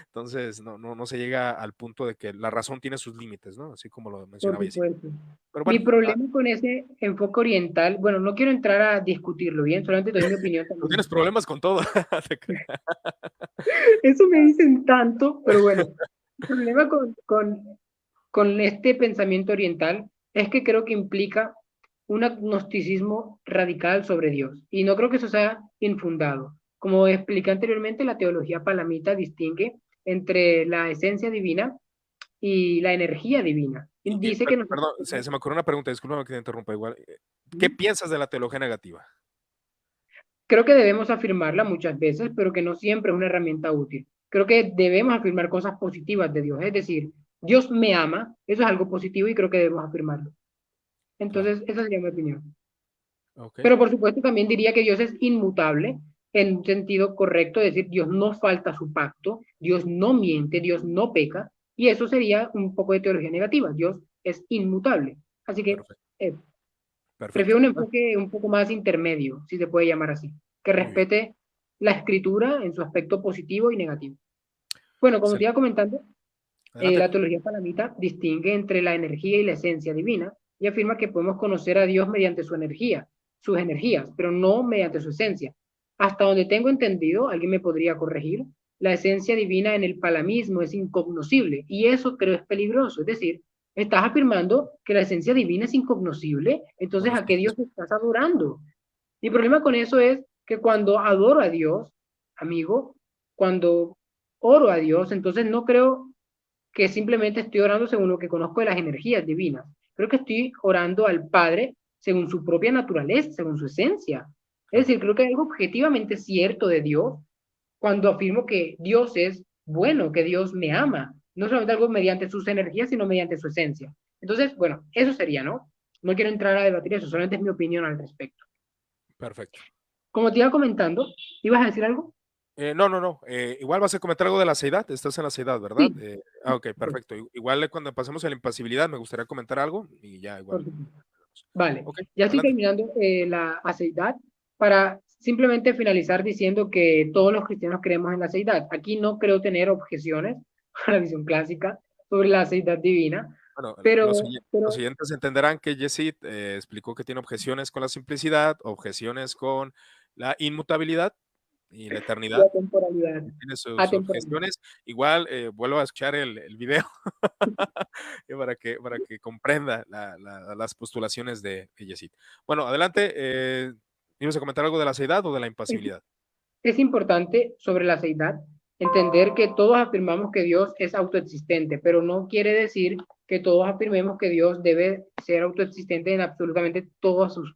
Entonces, no se llega al punto de que la razón tiene sus límites, ¿no? Así como lo Por mencionaba Jessie. supuesto. Pero Mi bueno, problema con ese enfoque oriental, bueno, no quiero entrar a discutirlo bien, solamente doy mi opinión tú también. tienes problemas con todo. Eso me dicen tanto, pero bueno, el problema con este pensamiento oriental es que creo que implica un agnosticismo radical sobre Dios. Y no creo que eso sea infundado. Como expliqué anteriormente, la teología palamita distingue entre la esencia divina y la energía divina. Y dice que nosotros Perdón, se me ocurrió una pregunta, discúlpame que te interrumpa igual. ¿Qué piensas de la teología negativa? creo que debemos afirmarla muchas veces, pero que no siempre es una herramienta útil. Creo que debemos afirmar cosas positivas de Dios, es decir, Dios me ama, eso es algo positivo y creo que debemos afirmarlo. Claro. Entonces, esa sería mi opinión. Ok, Pero por supuesto también diría que Dios es inmutable en un sentido correcto, es decir, Dios no falta a su pacto, Dios no miente, Dios no peca, y eso sería un poco de teología negativa. Dios es inmutable. Así que perfecto, eh, prefiero perfecto. un Ah, enfoque un poco más intermedio, si se puede llamar así, que muy bien. respete la escritura en su aspecto positivo y negativo. Bueno, como te iba Excelente. comentando, Adelante. la teología palamita distingue entre la energía y la esencia divina y afirma que podemos conocer a Dios mediante su energía, sus energías, pero no mediante su esencia. Hasta donde tengo entendido, alguien me podría corregir, la esencia divina en el palamismo es incognoscible y eso creo es peligroso. Es decir, estás afirmando que la esencia divina es incognoscible, entonces Bueno, ¿a qué sí, Dios estás adorando? Mi problema con eso es que cuando adoro a Dios, amigo, cuando oro a Dios, entonces no creo que simplemente estoy orando según lo que conozco de las energías divinas. Creo que estoy orando al Padre según su propia naturaleza, según su esencia. Es claro. decir, creo que hay algo objetivamente cierto de Dios cuando afirmo que Dios es bueno, que Dios me ama. No solamente algo mediante sus energías, sino mediante su esencia. Entonces, bueno, eso sería, ¿no? No quiero entrar a debatir eso, solamente es mi opinión al respecto. Perfecto. Como te iba comentando, ¿ibas a decir algo? No. Igual vas a comentar algo de la seidad. Estás en la seidad, ¿verdad? Sí, Ok, perfecto. Igual cuando pasemos a la impasibilidad me gustaría comentar algo y ya por igual. supuesto. Vale, Ok, ya estoy adelante. terminando la aceidad para simplemente finalizar diciendo que todos los cristianos creemos en la aceidad. Aquí no creo tener objeciones a la visión clásica sobre la aceidad divina, Bueno, pero, los pero siguientes entenderán que Yesid explicó que tiene objeciones con la simplicidad, objeciones con la inmutabilidad y la y eternidad. a temporalidad. Tiene A sus temporalidad. objeciones. Igual vuelvo a escuchar el video y para que comprenda las postulaciones de Yesid. Bueno, adelante. ¿Ibas a comentar algo de la seidad o de la Es, impasibilidad? es importante sobre la aceidad entender que todos afirmamos que Dios es autoexistente, pero no quiere decir que todos afirmemos que Dios debe ser autoexistente en absolutamente todas sus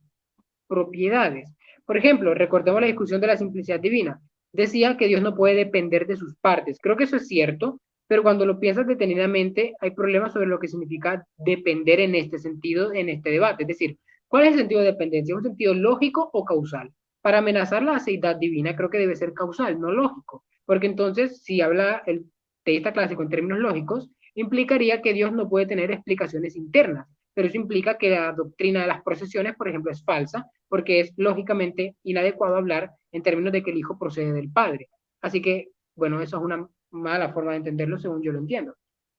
propiedades. Por ejemplo, recordemos la discusión de la simplicidad divina. Decía que Dios no puede depender de sus partes. Creo que eso es cierto, pero cuando lo piensas detenidamente, hay problemas sobre lo que significa depender en este sentido, en este debate. Es decir, ¿cuál es el sentido de dependencia? ¿Un sentido lógico o causal? Para amenazar la aceidad divina, creo que debe ser causal, no lógico. Porque entonces, si habla el teísta clásico en términos lógicos, implicaría que Dios no puede tener explicaciones internas, pero eso implica que la doctrina de las procesiones, por ejemplo, es falsa, porque es lógicamente inadecuado hablar en términos de que el Hijo procede del Padre. Así que, bueno, eso es una mala forma de entenderlo según yo lo entiendo.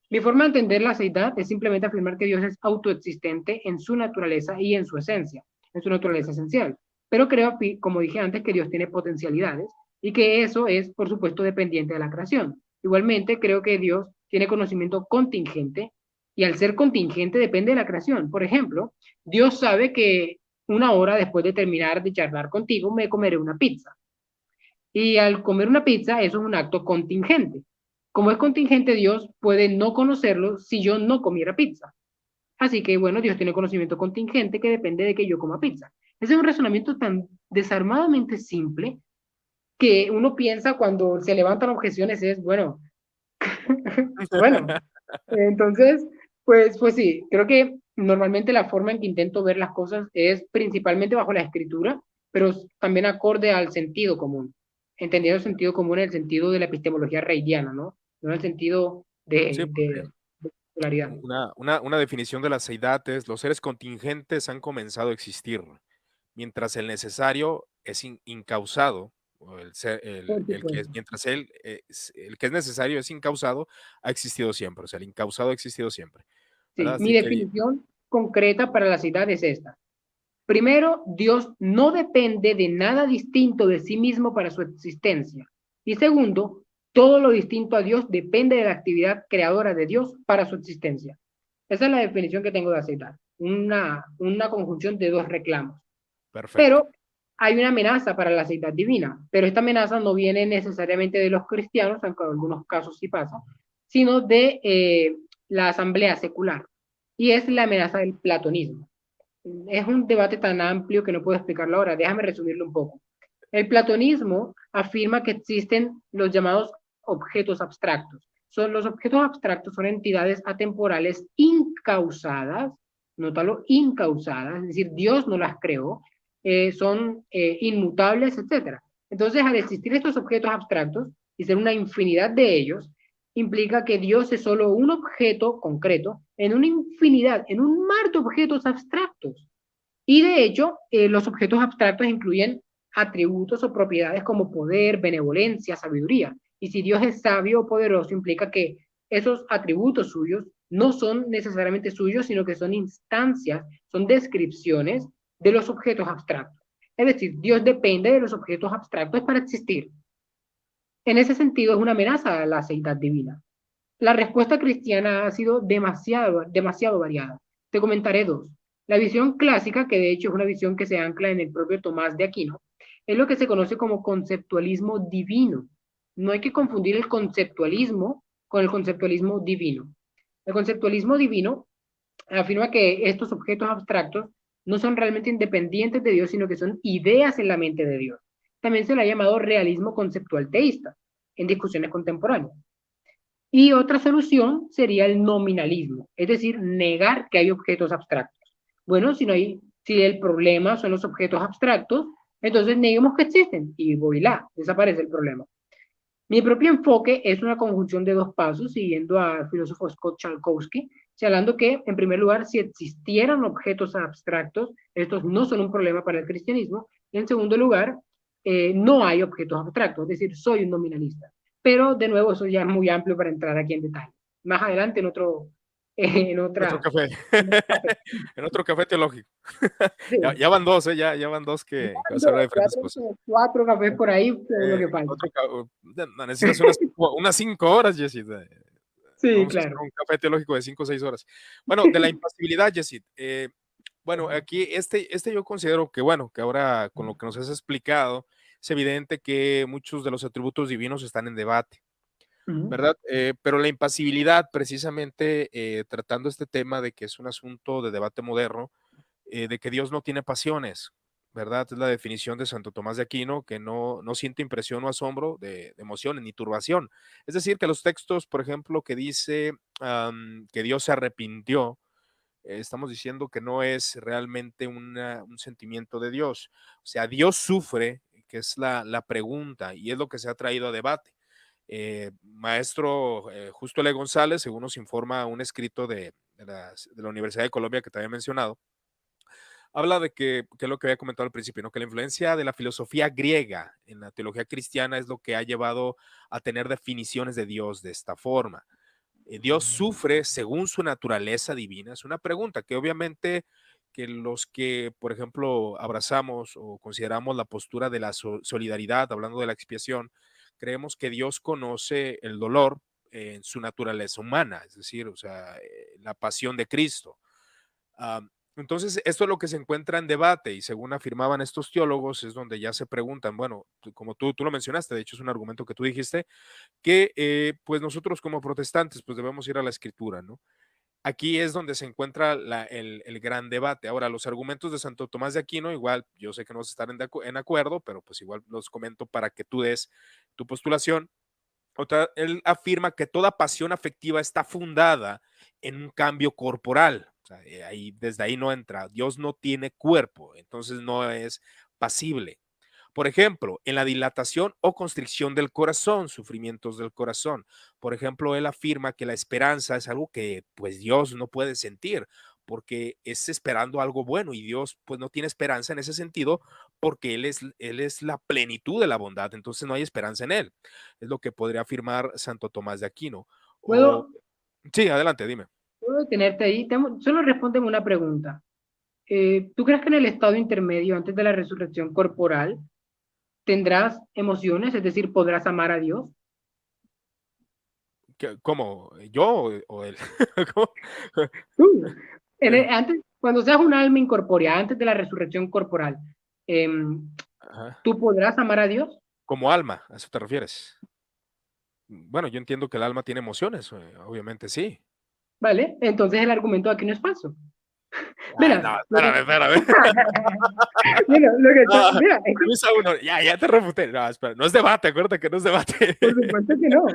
Mi forma de entender la seidad es simplemente afirmar que Dios es autoexistente en su naturaleza y en su esencia, en su naturaleza esencial. Pero creo, como dije antes, que Dios tiene potencialidades y que eso es, por supuesto, dependiente de la creación. Igualmente, creo que Dios tiene conocimiento contingente y al ser contingente depende de la creación. Por ejemplo, Dios sabe que una hora después de terminar de charlar contigo me comeré una pizza. Y al comer una pizza, eso es un acto contingente. Como es contingente, Dios puede no conocerlo si yo no comiera pizza. Así que, bueno, Dios tiene conocimiento contingente que depende de que yo coma pizza. Ese es un razonamiento tan desarmadamente simple que uno piensa cuando se levantan objeciones es, bueno, bueno, entonces, pues sí, creo que normalmente la forma en que intento ver las cosas es principalmente bajo la escritura, pero también acorde al sentido común, entendiendo el sentido común en el sentido de la epistemología reidiana, ¿no? No en el sentido Sí, porque de popularidad. una definición de la seidad es los seres contingentes han comenzado a existir. mientras el necesario es incausado, o por el que es, supuesto. mientras el que es necesario es incausado, ha existido siempre, o sea, el incausado ha existido siempre, ¿verdad? Sí, mi Así que, definición concreta para la ciudad es esta. Primero, Dios no depende de nada distinto de sí mismo para su existencia. Y segundo, todo lo distinto a Dios depende de la actividad creadora de Dios para su existencia. Esa es la definición que tengo de aceitar. Una conjunción de dos reclamos. perfecto. Pero hay una amenaza para la aceitad divina, pero esta amenaza no viene necesariamente de los cristianos, aunque en algunos casos sí pasa, sino de la asamblea secular, y es la amenaza del platonismo. Es un debate tan amplio que no puedo explicarlo ahora, déjame resumirlo un poco. El platonismo afirma que existen los llamados objetos abstractos. Los objetos abstractos son entidades atemporales incausadas, nótalo, incausadas, es decir, Dios no las creó, son inmutables, etcétera. Entonces, al existir estos objetos abstractos y ser una infinidad de ellos, implica que Dios es solo un objeto concreto en una infinidad, en un mar de objetos abstractos. Y de hecho, los objetos abstractos incluyen atributos o propiedades como poder, benevolencia, sabiduría. Y si Dios es sabio o poderoso, implica que esos atributos suyos no son necesariamente suyos, sino que son instancias, son descripciones de los objetos abstractos. Es decir, Dios depende de los objetos abstractos para existir. En ese sentido, es una amenaza a la seidad divina. La respuesta cristiana ha sido demasiado variada. Te comentaré dos. La visión clásica, que de hecho es una visión que se ancla en el propio Tomás de Aquino, es lo que se conoce como conceptualismo divino. No hay que confundir el conceptualismo con el conceptualismo divino. El conceptualismo divino afirma que estos objetos abstractos no son realmente independientes de Dios, sino que son ideas en la mente de Dios. También se le ha llamado realismo conceptual teísta en discusiones contemporáneas. Y otra solución sería el nominalismo, es decir, negar que hay objetos abstractos. Bueno, si el problema son los objetos abstractos, entonces neguemos que existen y voilá, desaparece el problema. Mi propio enfoque es una conjunción de dos pasos, siguiendo al filósofo Scott Chalkowski, señalando que, en primer lugar, si existieran objetos abstractos, estos no son un problema para el cristianismo. Y en segundo lugar, no hay objetos abstractos, es decir, soy un nominalista. Pero, de nuevo, eso ya es muy amplio para entrar aquí en detalle. Más adelante, en En otro otra, café, en otro café. en otro café teológico. Sí, Ya van dos, ya van dos que vas a hablar de ya diferentes tengo cosas. 4 cafés por ahí, según lo Eh, que falta. no, necesitas unas 5 horas, Jessy. Sí, Vamos a hacer claro. un café teológico de 5 o 6 horas. Bueno, de la impasibilidad, Jessy. Bueno, aquí yo considero que, bueno, que ahora con lo que nos has explicado, es evidente que muchos de los atributos divinos están en debate, Ujú. ¿verdad? Pero la impasibilidad, precisamente tratando este tema de que es un asunto de debate moderno, de que Dios no tiene pasiones, ¿verdad? Es la definición de Santo Tomás de Aquino, que no siente impresión o asombro de emociones ni turbación. Es decir, que los textos, por ejemplo, que dice que Dios se arrepintió, estamos diciendo que no es realmente un sentimiento de Dios. O sea, Dios sufre, que es la pregunta, y es lo que se ha traído a debate. Maestro Justo L. González, según nos informa un escrito de la Universidad de Colombia que te había mencionado, habla de que es lo que había comentado al principio, ¿no? Que la influencia de la filosofía griega en la teología cristiana es lo que ha llevado a tener definiciones de Dios de esta forma. Dios sufre según su naturaleza divina. Es una pregunta que obviamente que los que, por ejemplo, abrazamos o consideramos la postura de la solidaridad, hablando de la expiación, creemos que Dios conoce el dolor en su naturaleza humana, es decir, o sea, la pasión de Cristo. Entonces, esto es lo que se encuentra en debate y según afirmaban estos teólogos, es donde ya se preguntan, bueno, como tú lo mencionaste, de hecho es un argumento que tú dijiste, que pues nosotros como protestantes pues debemos ir a la escritura, ¿no? Aquí es donde se encuentra el gran debate. Ahora, los argumentos de Santo Tomás de Aquino, igual yo sé que no vas a estar en acuerdo, pero pues igual los comento para que tú des tu postulación. Otra, él afirma que toda pasión afectiva está fundada en un cambio corporal. O sea, desde ahí no entra. Dios no tiene cuerpo, entonces no es pasible. Por ejemplo, en la dilatación o constricción del corazón, sufrimientos del corazón. Por ejemplo, él afirma que la esperanza es algo que pues Dios no puede sentir, porque es esperando algo bueno y Dios pues no tiene esperanza en ese sentido porque él es la plenitud de la bondad, entonces no hay esperanza en Él. Es lo que podría afirmar Santo Tomás de Aquino. O, ¿Puedo, sí, adelante, dime. puedo detenerte ahí? Solo respóndeme una pregunta. ¿Tú crees que en el estado intermedio, antes de la resurrección corporal, tendrás emociones? Es decir, ¿podrás amar a Dios? ¿Cómo? ¿Yo o él? ¿Cómo? Tú. Eh, Antes, cuando seas un alma incorpórea, antes de la resurrección corporal, em, Ajá. ¿tú podrás amar a Dios? Como alma, ¿a eso te refieres? Bueno, yo entiendo que el alma tiene emociones, obviamente sí. ¿Vale? Entonces el argumento aquí no es falso. Ay, Mira, no, espérame, espérame. mira, lo que está, No, mira, es que premisa uno, ya te refuté. No, espera, no es debate, acuérdate que no es debate. por supuesto que no,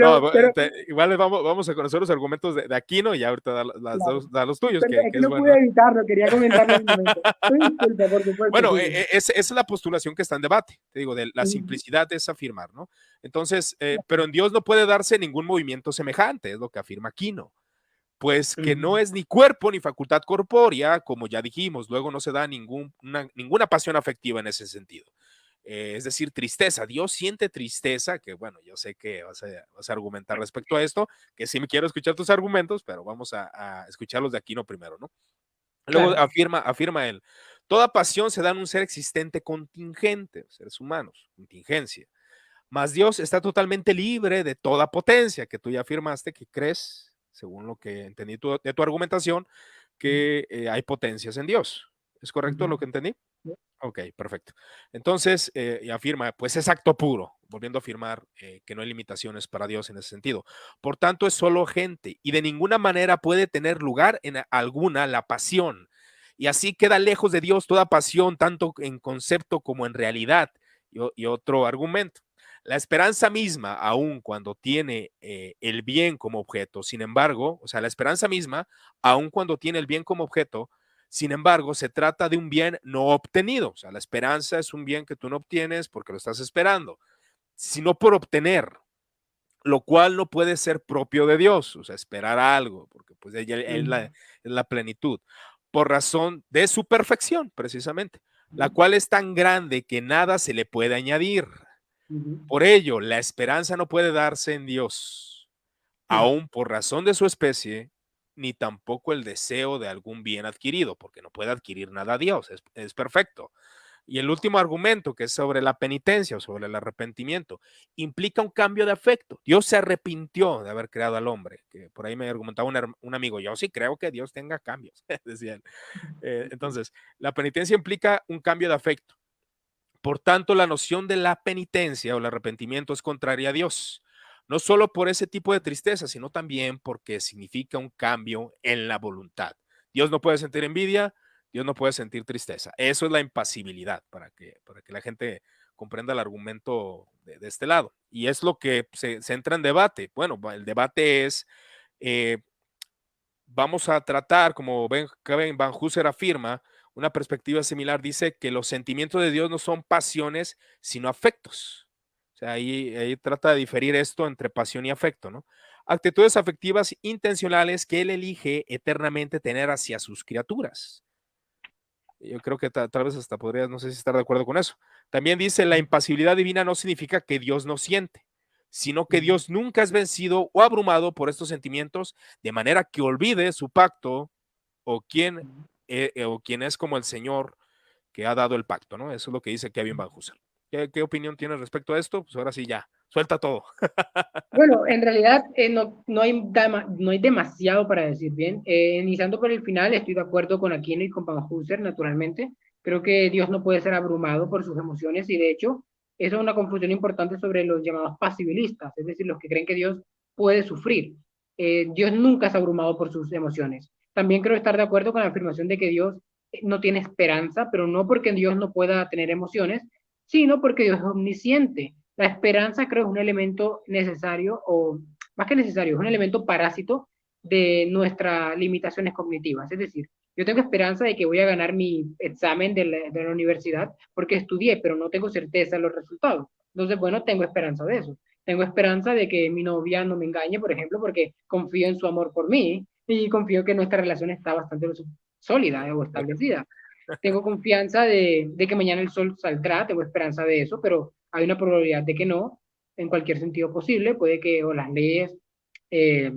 No, pero igual vamos a conocer los argumentos de Aquino y ahorita claro, da los tuyos, perdón, es que que es no bueno. pude evitarlo, quería comentarlo en un momento. Disculpa, por supuesto, Bueno, sigue. esa es la postulación que está en debate, te digo, de la Ujú, simplicidad es afirmar, ¿no? Entonces, pero en Dios no puede darse ningún movimiento semejante, es lo que afirma Aquino. Pues que ujú, no es ni cuerpo ni facultad corpórea, como ya dijimos, luego no se da ninguna pasión afectiva en ese sentido. Es decir, tristeza. Dios siente tristeza, que bueno, yo sé que vas a argumentar respecto a esto, que sí me quiero escuchar tus argumentos, pero vamos a escucharlos de Aquino primero, ¿no? Luego claro. afirma él, toda pasión se da en un ser existente contingente, seres humanos, contingencia. Mas Dios está totalmente libre de toda potencia, que tú ya afirmaste que crees, según lo que entendí de tu argumentación, que hay potencias en Dios. ¿Es correcto Ujú, lo que entendí? Ok, perfecto. Entonces, y afirma, pues es acto puro, volviendo a afirmar que no hay limitaciones para Dios en ese sentido. Por tanto, es solo gente y de ninguna manera puede tener lugar en alguna la pasión. Y así queda lejos de Dios toda pasión, tanto en concepto como en realidad. Y otro argumento. La esperanza misma, aun cuando tiene el bien como objeto, sin embargo, o sea, la esperanza misma, aun cuando tiene el bien como objeto, sin embargo, se trata de un bien no obtenido. O sea, la esperanza es un bien que tú no obtienes porque lo estás esperando, sino por obtener, lo cual no puede ser propio de Dios. O sea, esperar algo, porque pues ella ujú, es la plenitud, por razón de su perfección, precisamente, la ujú, cual es tan grande que nada se le puede añadir. ujú. Por ello, la esperanza no puede darse en Dios, Sí, aún por razón de su especie, ni tampoco el deseo de algún bien adquirido, porque no puede adquirir nada a Dios, es perfecto. Y el último argumento, que es sobre la penitencia o sobre el arrepentimiento, implica un cambio de afecto. Dios se arrepintió de haber creado al hombre, que por ahí me argumentaba un amigo, yo sí creo que Dios tenga cambios, decía él. Entonces, la penitencia implica un cambio de afecto. Por tanto, la noción de la penitencia o el arrepentimiento es contraria a Dios, no solo por ese tipo de tristeza, sino también porque significa un cambio en la voluntad. Dios no puede sentir envidia, Dios no puede sentir tristeza. Eso es la impasibilidad, para que la gente comprenda el argumento de este lado. Y es lo que se entra en debate. Bueno, el debate es, eh, vamos a tratar, como Kevin Van Hooser afirma, una perspectiva similar dice que los sentimientos de Dios no son pasiones, sino afectos. O sea, ahí trata de diferir esto entre pasión y afecto, ¿no? Actitudes afectivas intencionales que él elige eternamente tener hacia sus criaturas. Yo creo que tal vez hasta podrías, no sé si estar de acuerdo con eso. También dice, la impasibilidad divina no significa que Dios no siente, sino que ujú, Dios nunca es vencido o abrumado por estos sentimientos, de manera que olvide su pacto ujú. o quién es como el Señor que ha dado el pacto, ¿no? Eso es lo que dice Kevin Van Hooser. ¿Qué opinión tienes respecto a esto? Pues ahora sí ya, suelta todo. Bueno, en realidad no hay demasiado para decir bien. Iniciando por el final, estoy de acuerdo con Aquino y con Van Hooser, naturalmente. Creo que Dios no puede ser abrumado por sus emociones y de hecho, eso es una confusión importante sobre los llamados pasibilistas, es decir, los que creen que Dios puede sufrir. Dios nunca es abrumado por sus emociones. También creo estar de acuerdo con la afirmación de que Dios no tiene esperanza, pero no porque Dios no pueda tener emociones, sino porque Dios es omnisciente. La esperanza creo es un elemento necesario, o más que necesario, es un elemento parásito de nuestras limitaciones cognitivas. Es decir, yo tengo esperanza de que voy a ganar mi examen de la universidad porque estudié, pero no tengo certeza de los resultados. Entonces, bueno, tengo esperanza de eso. Tengo esperanza de que mi novia no me engañe, por ejemplo, porque confío en su amor por mí. y confío que nuestra relación está bastante sólida o establecida. Tengo confianza de que mañana el sol saldrá, tengo esperanza de eso, pero hay una probabilidad de que no, en cualquier sentido posible. Puede que o las leyes eh,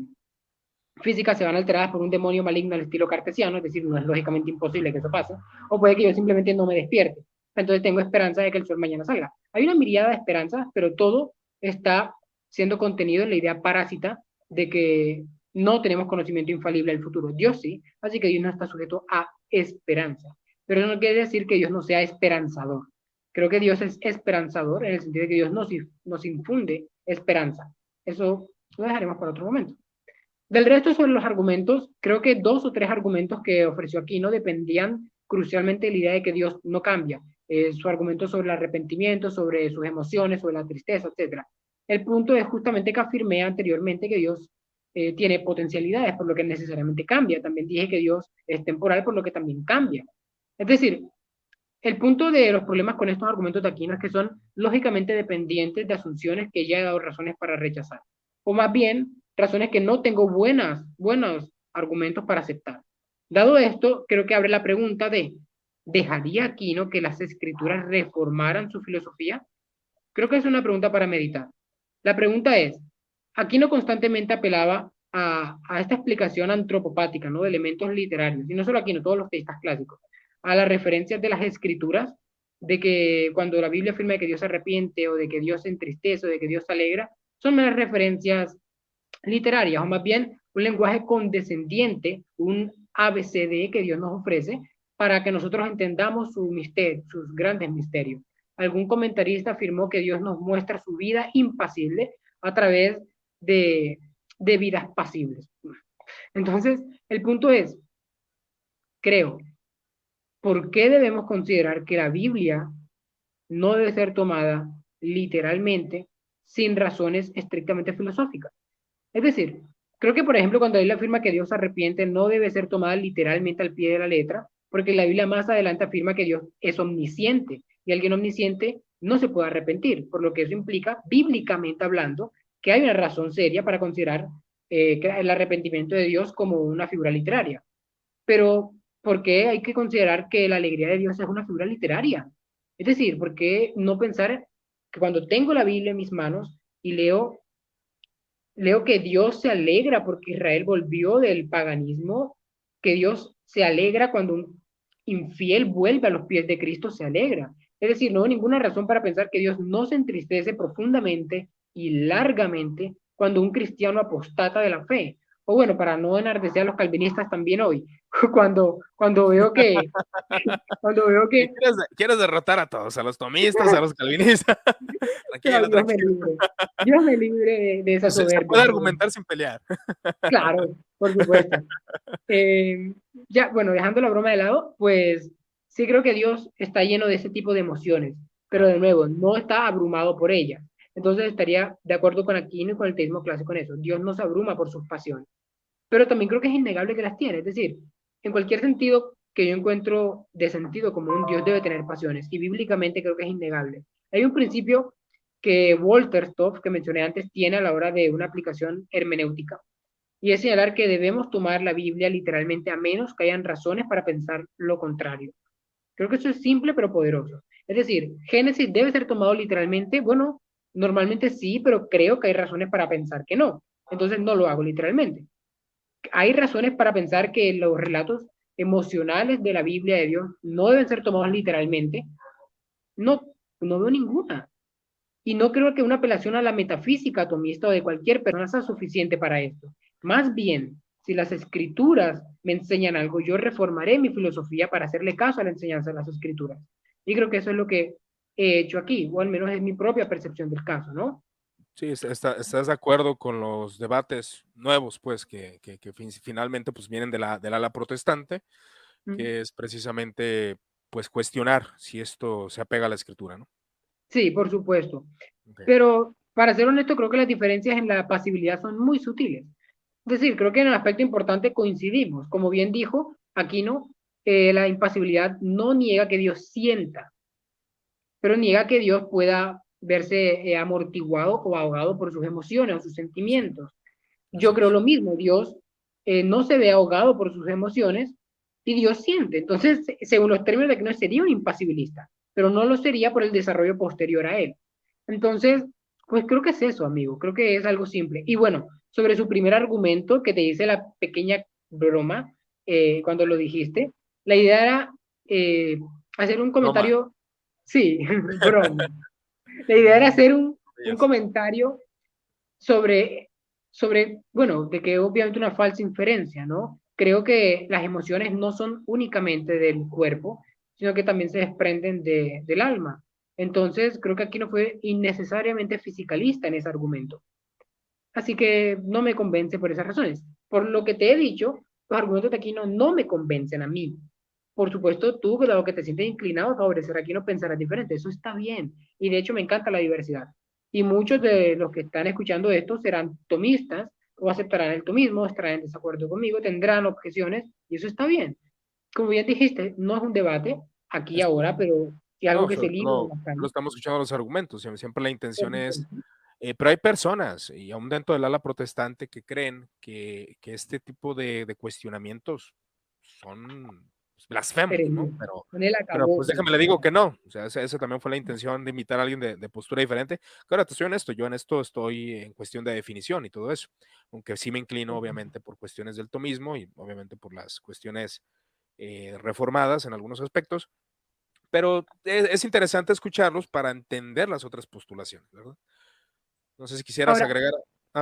físicas se van alteradas por un demonio maligno al estilo cartesiano, es decir, no es lógicamente imposible que eso pase, o puede que yo simplemente no me despierte. Entonces tengo esperanza de que el sol mañana salga. Hay una mirada de esperanzas, pero todo está siendo contenido en la idea parásita de que no tenemos conocimiento infalible del futuro. Dios sí, así que Dios no está sujeto a esperanza. Pero eso no quiere decir que Dios no sea esperanzador. Creo que Dios es esperanzador en el sentido de que Dios nos infunde esperanza. Eso lo dejaremos para otro momento. Del resto sobre los argumentos, creo que dos o tres argumentos que ofreció Aquino dependían crucialmente de la idea de que Dios no cambia. Su argumento sobre el arrepentimiento, sobre sus emociones, sobre la tristeza, etc. El punto es justamente que afirmé anteriormente que Dios tiene potencialidades, por lo que necesariamente cambia. También dije que Dios es temporal, por lo que también cambia. Es decir, el punto de los problemas con estos argumentos de Aquino es que son lógicamente dependientes de asunciones que ya he dado razones para rechazar. O más bien, razones que no tengo buenos argumentos para aceptar. Dado esto, creo que abre la pregunta de, ¿dejaría Aquino que las escrituras reformaran su filosofía? Creo que es una pregunta para meditar. La pregunta es, Aquino constantemente apelaba a esta explicación antropopática, ¿no? De elementos literarios, y no solo Aquino, todos los teístas clásicos, a las referencias de las escrituras, de que cuando la Biblia afirma que Dios se arrepiente, o de que Dios se entristece, o de que Dios se alegra, son meras referencias literarias, o más bien un lenguaje condescendiente, un ABCD que Dios nos ofrece para que nosotros entendamos su misterio, sus grandes misterios. Algún comentarista afirmó que Dios nos muestra su vida impasible a través de vidas pasibles. Entonces, el punto es, creo, ¿por qué debemos considerar que la Biblia no debe ser tomada literalmente sin razones estrictamente filosóficas? Es decir, creo que, por ejemplo, cuando la Biblia afirma que Dios se arrepiente, no debe ser tomada literalmente al pie de la letra, porque la Biblia más adelante afirma que Dios es omnisciente y alguien omnisciente no se puede arrepentir, por lo que eso implica, bíblicamente hablando, que hay una razón seria para considerar el arrepentimiento de Dios como una figura literaria. Pero, ¿por qué hay que considerar que la alegría de Dios es una figura literaria? Es decir, ¿por qué no pensar que cuando tengo la Biblia en mis manos y leo que Dios se alegra porque Israel volvió del paganismo, que Dios se alegra cuando un infiel vuelve a los pies de Cristo, se alegra? Es decir, no hay ninguna razón para pensar que Dios no se entristece profundamente y largamente cuando un cristiano apostata de la fe. O bueno, para no enardecer a los calvinistas también hoy, cuando veo que, cuando veo ¿Qué que quieres derrotar a todos? A los tomistas, a los calvinistas. Tranquilo, Dios me tranquilo. libre, Dios me libre de esa Se soberbia. puede argumentar sin pelear. Claro, por supuesto. Eh, ya, bueno, dejando la broma de lado, pues sí creo que Dios está lleno de ese tipo de emociones, pero Claro. de nuevo, no está abrumado por ellas. Entonces estaría de acuerdo con Aquino y con el teísmo clásico en eso. Dios no se abruma por sus pasiones, pero también creo que es innegable que las tiene. Es decir, en cualquier sentido que yo encuentro de sentido común, Dios debe tener pasiones, y bíblicamente creo que es innegable. Hay un principio que Walter Stoff, que mencioné antes, tiene a la hora de una aplicación hermenéutica, y es señalar que debemos tomar la Biblia literalmente a menos que hayan razones para pensar lo contrario. Creo que eso es simple pero poderoso. Es decir, Génesis debe ser tomado literalmente. Bueno, normalmente sí, pero creo que hay razones para pensar que no. Entonces no lo hago literalmente. Hay razones para pensar que los relatos emocionales de la Biblia de Dios no deben ser tomados literalmente. No, no veo ninguna. Y no creo que una apelación a la metafísica atomista o de cualquier persona sea suficiente para esto. Más bien, si las escrituras me enseñan algo, yo reformaré mi filosofía para hacerle caso a la enseñanza de las escrituras. Y creo que eso es lo que he hecho aquí, o al menos es mi propia percepción del caso, ¿no? Sí, estás de acuerdo con los debates nuevos, pues, que finalmente pues, vienen del ala protestante, Mm. que es precisamente pues cuestionar si esto se apega a la escritura, ¿no? Sí, por supuesto. Okay. Pero para ser honesto, creo que las diferencias en la pasibilidad son muy sutiles. Es decir, creo que en el aspecto importante coincidimos. Como bien dijo Aquino, la impasibilidad no niega que Dios sienta, pero niega que Dios pueda verse amortiguado o ahogado por sus emociones o sus Sí, sentimientos. Yo así creo es. lo mismo, Dios no se ve ahogado por sus emociones y Dios siente. Entonces, según los términos de Aquinas, sería un impasibilista, pero no lo sería por el desarrollo posterior a él. Entonces, pues creo que es eso, amigo, creo que es algo simple. Y bueno, sobre su primer argumento que te hice la pequeña broma cuando lo dijiste, la idea era eh, hacer un Broma. comentario, sí, broma. La idea era hacer un Yes. comentario sobre, bueno, de que obviamente una falsa inferencia, ¿no? Creo que las emociones no son únicamente del cuerpo, sino que también se desprenden del alma. Entonces, creo que aquí no fue innecesariamente fisicalista en ese argumento. Así que no me convence por esas razones. Por lo que te he dicho, los argumentos de Aquino no me convencen a mí. Por supuesto, tú, dado que te sientes inclinado a favorecer a Aquino, pensarás diferente. Eso está bien. Y de hecho, me encanta la diversidad. Y muchos de los que están escuchando esto serán tomistas o aceptarán el tomismo, estarán en desacuerdo conmigo, tendrán objeciones y eso está bien. Como bien dijiste, no es un debate aquí y Es- ahora, pero es algo no, que se libra en la solo calle. estamos escuchando los argumentos. Siempre la Por intención es. supuesto. Pero hay personas, y aún dentro del ala protestante, que creen que este tipo de cuestionamientos son pues, blasfemos, ¿no? Herencia. En el Pero pues acabose. déjame le digo que no. O sea, esa también fue la intención de invitar a alguien de postura diferente. Que ahora te soy honesto, yo en esto estoy en cuestión de definición y todo eso. Aunque sí me inclino, obviamente, por cuestiones del tomismo y obviamente por las cuestiones reformadas en algunos aspectos. Pero es interesante escucharlos para entender las otras postulaciones, ¿verdad? No sé si quisieras Ahora, agregar.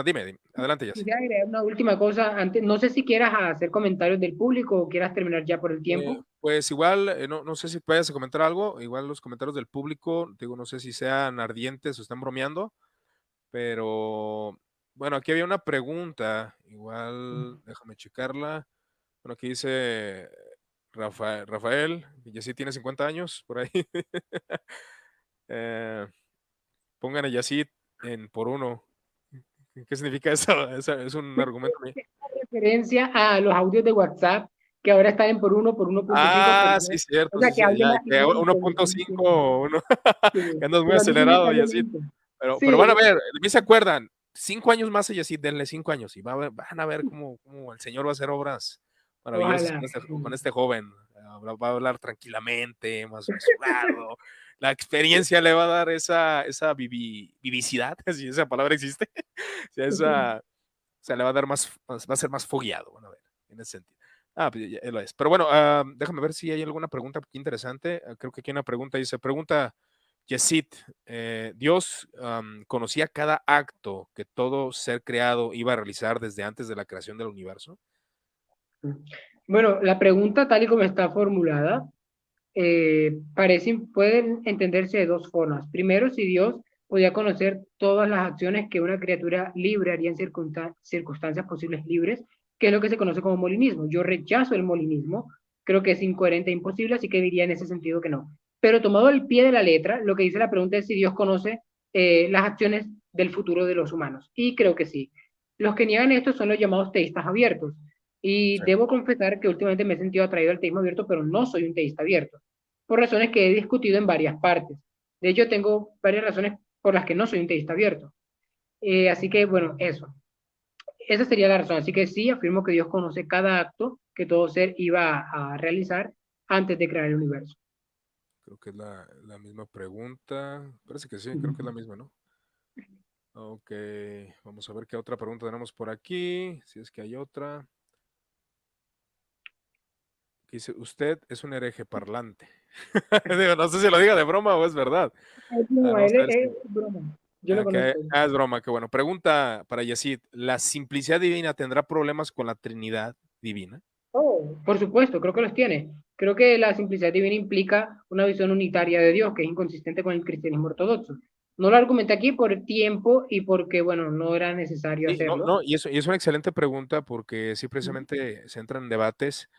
Dime. Adelante, ya sé. quisiera agregar una última cosa antes. No sé si quieras hacer comentarios del público o quieras terminar ya por el tiempo. Pues igual, no sé si vayas a comentar algo. Igual los comentarios del público, digo, no sé si sean ardientes o están bromeando, pero bueno, aquí había una pregunta. Igual, déjame checarla. Bueno, aquí dice Rafael, que ya sí tiene 50 años, por ahí. Eh, pongan a Yacid en por uno. ¿Qué significa eso? Es un argumento. Referencia a los audios de WhatsApp que ahora están en por 1.5 por Ah, sí, 2. O cierto, sea, sí, que sí, hable ya, más que lento, lo estoy 1.5, diciendo. que Sí, andas muy pero a mí sí me acelerado y sale así. lento. Pero van a Sí, ver, de mí se acuerdan, 5 años más y así, denle 5 años y van a ver cómo el Señor va a hacer obras maravillosas ojalá. con este joven. Va a hablar tranquilamente, más mesurado. La experiencia le va a dar esa vivicidad, si esa palabra existe. O sea, le va a dar va a ser más fogueado, van a ver, en ese sentido. Pues ya lo es. Pero bueno, déjame ver si hay alguna pregunta interesante. Creo que aquí hay una pregunta, dice, pregunta Yesid, Dios conocía cada acto que todo ser creado iba a realizar desde antes de la creación del universo. Bueno, la pregunta tal y como está formulada pueden entenderse de dos formas. Primero, si Dios podía conocer todas las acciones que una criatura libre haría en circunstancias posibles libres, que es lo que se conoce como molinismo. Yo rechazo el molinismo, creo que es incoherente e imposible, así que diría en ese sentido que no. Pero tomado al pie de la letra, lo que dice la pregunta es si Dios conoce las acciones del futuro de los humanos. Y creo que sí. Los que niegan esto son los llamados teístas abiertos. Y Sí. debo confesar que últimamente me he sentido atraído al teísmo abierto, pero no soy un teísta abierto por razones que he discutido en varias partes. De hecho, tengo varias razones por las que no soy un teísta abierto. Así que, bueno, eso. Esa sería la razón. Así que sí, afirmo que Dios conoce cada acto que todo ser iba a realizar antes de crear el universo. Creo que es la misma pregunta. Parece que sí, creo que es la misma, ¿no? Ok, vamos a ver qué otra pregunta tenemos por aquí, si es que hay otra. Que dice, usted es un hereje parlante. Digo, no sé si lo diga de broma o es verdad. Es broma, Vamos a ver si. es broma. Yo lo conozco. Es broma, qué bueno. Pregunta para Yacid, ¿la simplicidad divina tendrá problemas con la Trinidad divina? Oh, por supuesto, creo que los tiene. Creo que la simplicidad divina implica una visión unitaria de Dios que es inconsistente con el cristianismo ortodoxo. No lo argumenté aquí por tiempo y porque, bueno, no era necesario Sí, no, hacerlo. no, y es una excelente pregunta porque sí precisamente se entran en debates,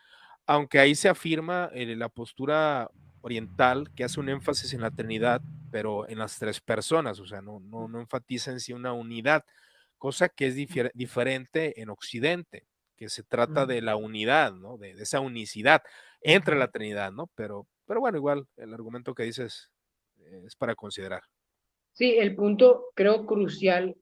aunque ahí se afirma la postura oriental que hace un énfasis en la Trinidad, pero en las tres personas, o sea, no enfatiza en sí una unidad, cosa que es diferente en Occidente, que se trata de la unidad, ¿no? De esa unicidad entre la Trinidad, ¿no? Pero bueno, igual el argumento que dices es para considerar. Sí, el punto creo crucial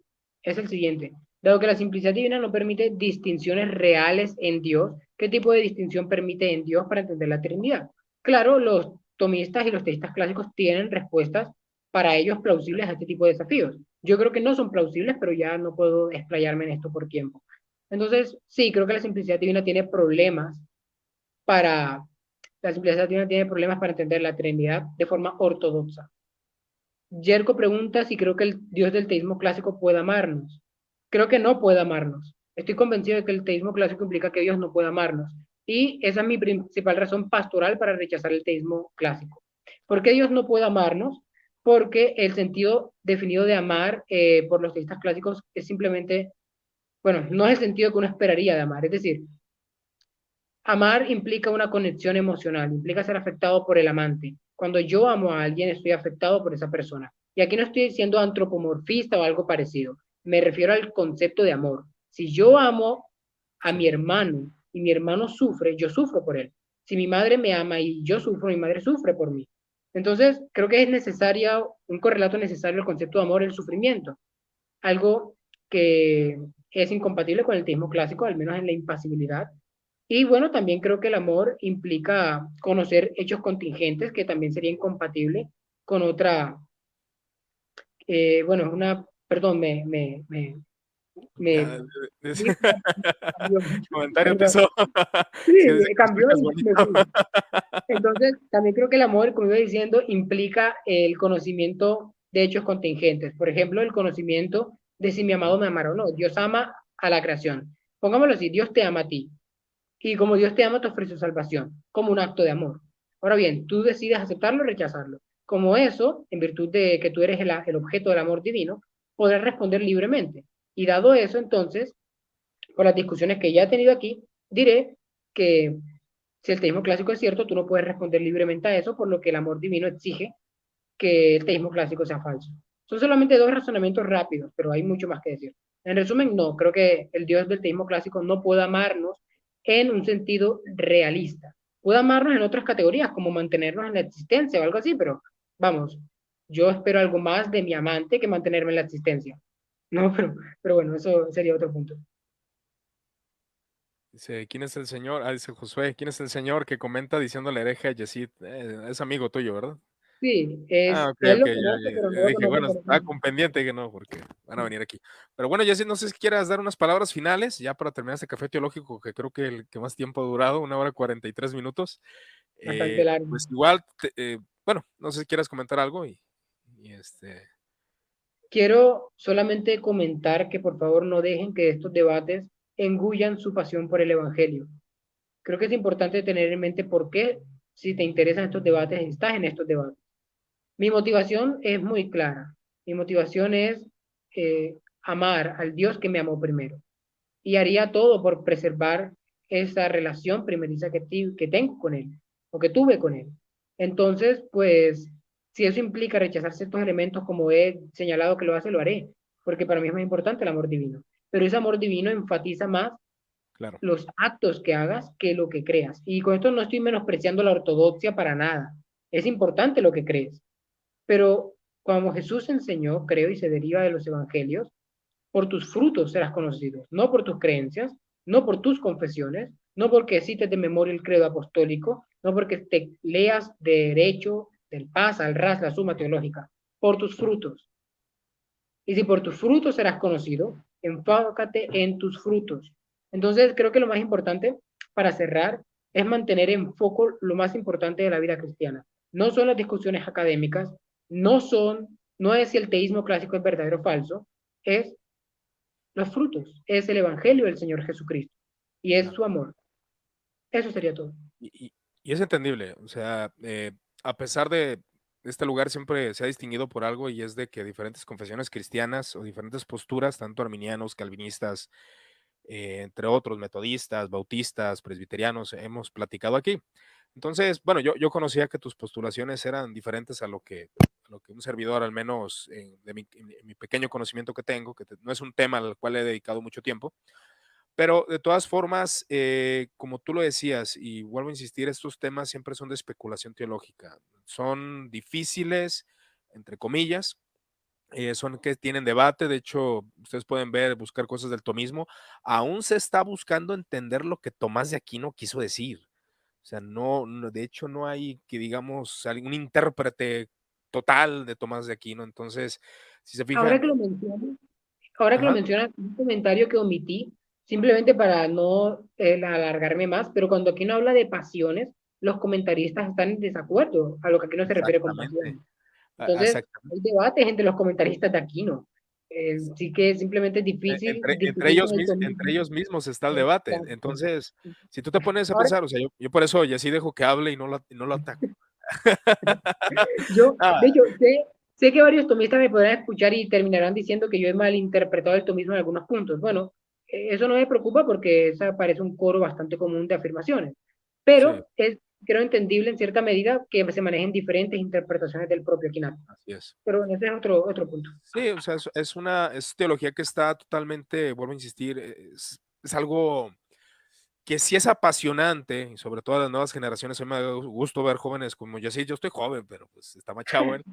es el siguiente. Dado que la simplicidad divina no permite distinciones reales en Dios, ¿qué tipo de distinción permite en Dios para entender la Trinidad? Claro, los tomistas y los teístas clásicos tienen respuestas para ellos plausibles a este tipo de desafíos. Yo creo que no son plausibles, pero ya no puedo explayarme en esto por tiempo. Entonces, sí, creo que la simplicidad divina tiene problemas para, la simplicidad divina tiene problemas para entender la Trinidad de forma ortodoxa. Yerko pregunta si creo que el Dios del teísmo clásico puede amarnos. Creo que no puede amarnos. Estoy convencido de que el teísmo clásico implica que Dios no puede amarnos. Y esa es mi principal razón pastoral para rechazar el teísmo clásico. ¿Por qué Dios no puede amarnos? Porque el sentido definido de amar por los teístas clásicos es simplemente, bueno, no es el sentido que uno esperaría de amar. Es decir, amar implica una conexión emocional, implica ser afectado por el amante. Cuando yo amo a alguien, estoy afectado por esa persona. Y aquí no estoy siendo antropomorfista o algo parecido. Me refiero al concepto de amor. Si yo amo a Sí. mi hermano y mi hermano sufre, yo sufro por él. Si mi madre me ama y yo sufro, mi madre sufre por mí. Entonces, creo que es necesario, un correlato necesario al concepto de amor, el sufrimiento. Algo que es incompatible con el teísmo clásico, al menos en la impasibilidad. Y bueno, también creo que el amor implica conocer hechos contingentes, que también sería incompatible con otra, bueno, una, perdón, me, Ya, di- cambió, comentario te perdón, hizo. sí, Es que dice que te cambió escuchas y me bonito. fui. Entonces, también creo que el amor, como iba diciendo, implica el conocimiento de hechos contingentes. Por ejemplo, el conocimiento de si mi amado me amará o no. Dios ama a la creación. Pongámoslo así, Dios te ama a ti. Y como Dios te ama, te ofrece salvación, como un acto de amor. Ahora bien, tú decides aceptarlo o rechazarlo. Como eso, en virtud de que tú eres el objeto del amor divino, podrás responder libremente. Y dado eso, entonces, por las discusiones que ya he tenido aquí, diré que si el teísmo clásico es cierto, tú no puedes responder libremente a eso, por lo que el amor divino exige que el teísmo clásico sea falso. Son solamente dos razonamientos rápidos, pero hay mucho más que decir. En resumen, no, creo que el Dios del teísmo clásico no puede amarnos en un sentido realista. Puede amarnos en otras categorías, como mantenernos en la existencia o algo así, pero vamos, yo espero algo más de mi amante que mantenerme en la existencia. No, pero bueno, eso sería otro punto. Dice, ¿quién es el señor? Ah, dice Josué, ¿quién es el señor que comenta diciéndole hereje a Yesid? Es amigo tuyo, ¿verdad? Sí, Ah, es, ok, él ok, lo conoce, pero no lo dije, conoce bueno, por está mí. con pendiente que no, porque van a venir aquí. Pero bueno, Yesid, no sé si quieras dar unas palabras finales, ya para terminar este café teológico, que creo que el que más tiempo ha durado, 1 hora 43 minutos. Bastante largo. Pues igual, bueno, no sé si quieras comentar algo y Quiero solamente comentar que por favor no dejen que estos debates engullan su pasión por el Evangelio. Creo que es importante tener en mente por qué, si te interesan estos debates, estás en estos debates. Mi motivación es muy clara. Mi motivación es amar al Dios que me amó primero. Y haría todo por preservar esa relación primeriza que tengo con Él, o que tuve con Él. Entonces, pues, si eso implica rechazar ciertos elementos como he señalado que lo hace, lo haré, porque para mí es más importante el amor divino. Pero ese amor divino enfatiza más claro. los actos que hagas que lo que creas. Y con esto no estoy menospreciando la ortodoxia para nada. Es importante lo que crees. Pero como Jesús enseñó, creo, y se deriva de los evangelios, por tus frutos serás conocido, no por tus creencias, no por tus confesiones, no porque cites de memoria el credo apostólico, no porque te leas de derecho, del paz, al ras, la suma teológica, por tus frutos. Y si por tus frutos serás conocido, enfócate en tus frutos. Entonces, creo que lo más importante para cerrar es mantener en foco lo más importante de la vida cristiana. No son las discusiones académicas, no es si el teísmo clásico es verdadero o falso, es los frutos, es el Evangelio del Señor Jesucristo y es Claro. su amor. Eso sería todo. Y es entendible, o sea, a pesar de este lugar siempre se ha distinguido por algo y es de que diferentes confesiones cristianas o diferentes posturas, tanto arminianos, calvinistas, entre otros, metodistas, bautistas, presbiterianos, hemos platicado aquí. Entonces, bueno, yo conocía que tus postulaciones eran diferentes a lo que un servidor, al menos en mi pequeño conocimiento que tengo, que no es un tema al cual he dedicado mucho tiempo, pero de todas formas, como tú lo decías, y vuelvo a insistir, estos temas siempre son de especulación teológica. Son difíciles, entre comillas, son que tienen debate, de hecho, ustedes pueden ver, buscar cosas del tomismo, aún se está buscando entender lo que Tomás de Aquino quiso decir. O sea, de hecho, no hay que digamos algún intérprete total de Tomás de Aquino. Entonces, si se Ahora fijan, que lo mencionas, ahora que lo ajá, mencionas, un comentario que omití, simplemente para no alargarme más, pero cuando aquí no habla de pasiones, los comentaristas están en desacuerdo a lo que aquí no se refiere con exactamente, pasiones. Entonces, exactamente. hay debates entre los comentaristas de Aquino. Sí que simplemente es difícil discutir con el Entre tomismo. ellos mismos está el debate. Exacto. Entonces, si tú te pones a Ahora, pensar, o sea, yo por eso, y así dejo que hable y no lo ataco. yo, Ah, de hecho, sé que varios tomistas me podrán escuchar y terminarán diciendo que yo he malinterpretado el tomismo en algunos puntos. Bueno, eso no me preocupa porque esa parece un coro bastante común de afirmaciones, sí, pero es, creo, entendible en cierta medida que se manejen diferentes interpretaciones del propio Quinato. así es. Pero ese es otro punto. Sí, o sea, es teología que está totalmente, vuelvo a insistir, es algo que sí es apasionante, y sobre todo a las nuevas generaciones. A mí me da gusto ver jóvenes como yo, sí, yo estoy joven, pero pues está más chavo él.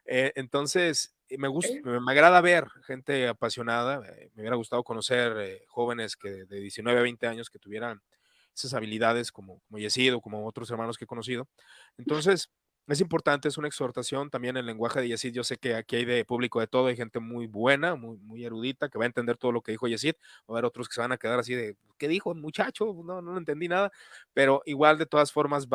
Entonces, me agrada ver gente apasionada. Me hubiera gustado conocer jóvenes que de 19 a 20 años que tuvieran esas habilidades como Yesid o como otros hermanos que he conocido. Entonces, es importante, es una exhortación también el lenguaje de Yesid. Yo sé que aquí hay de público de todo, hay gente muy buena, muy erudita, que va a entender todo lo que dijo Yesid. Va a haber otros que se van a quedar así de, ¿qué dijo el muchacho? No entendí nada. Pero igual, de todas formas,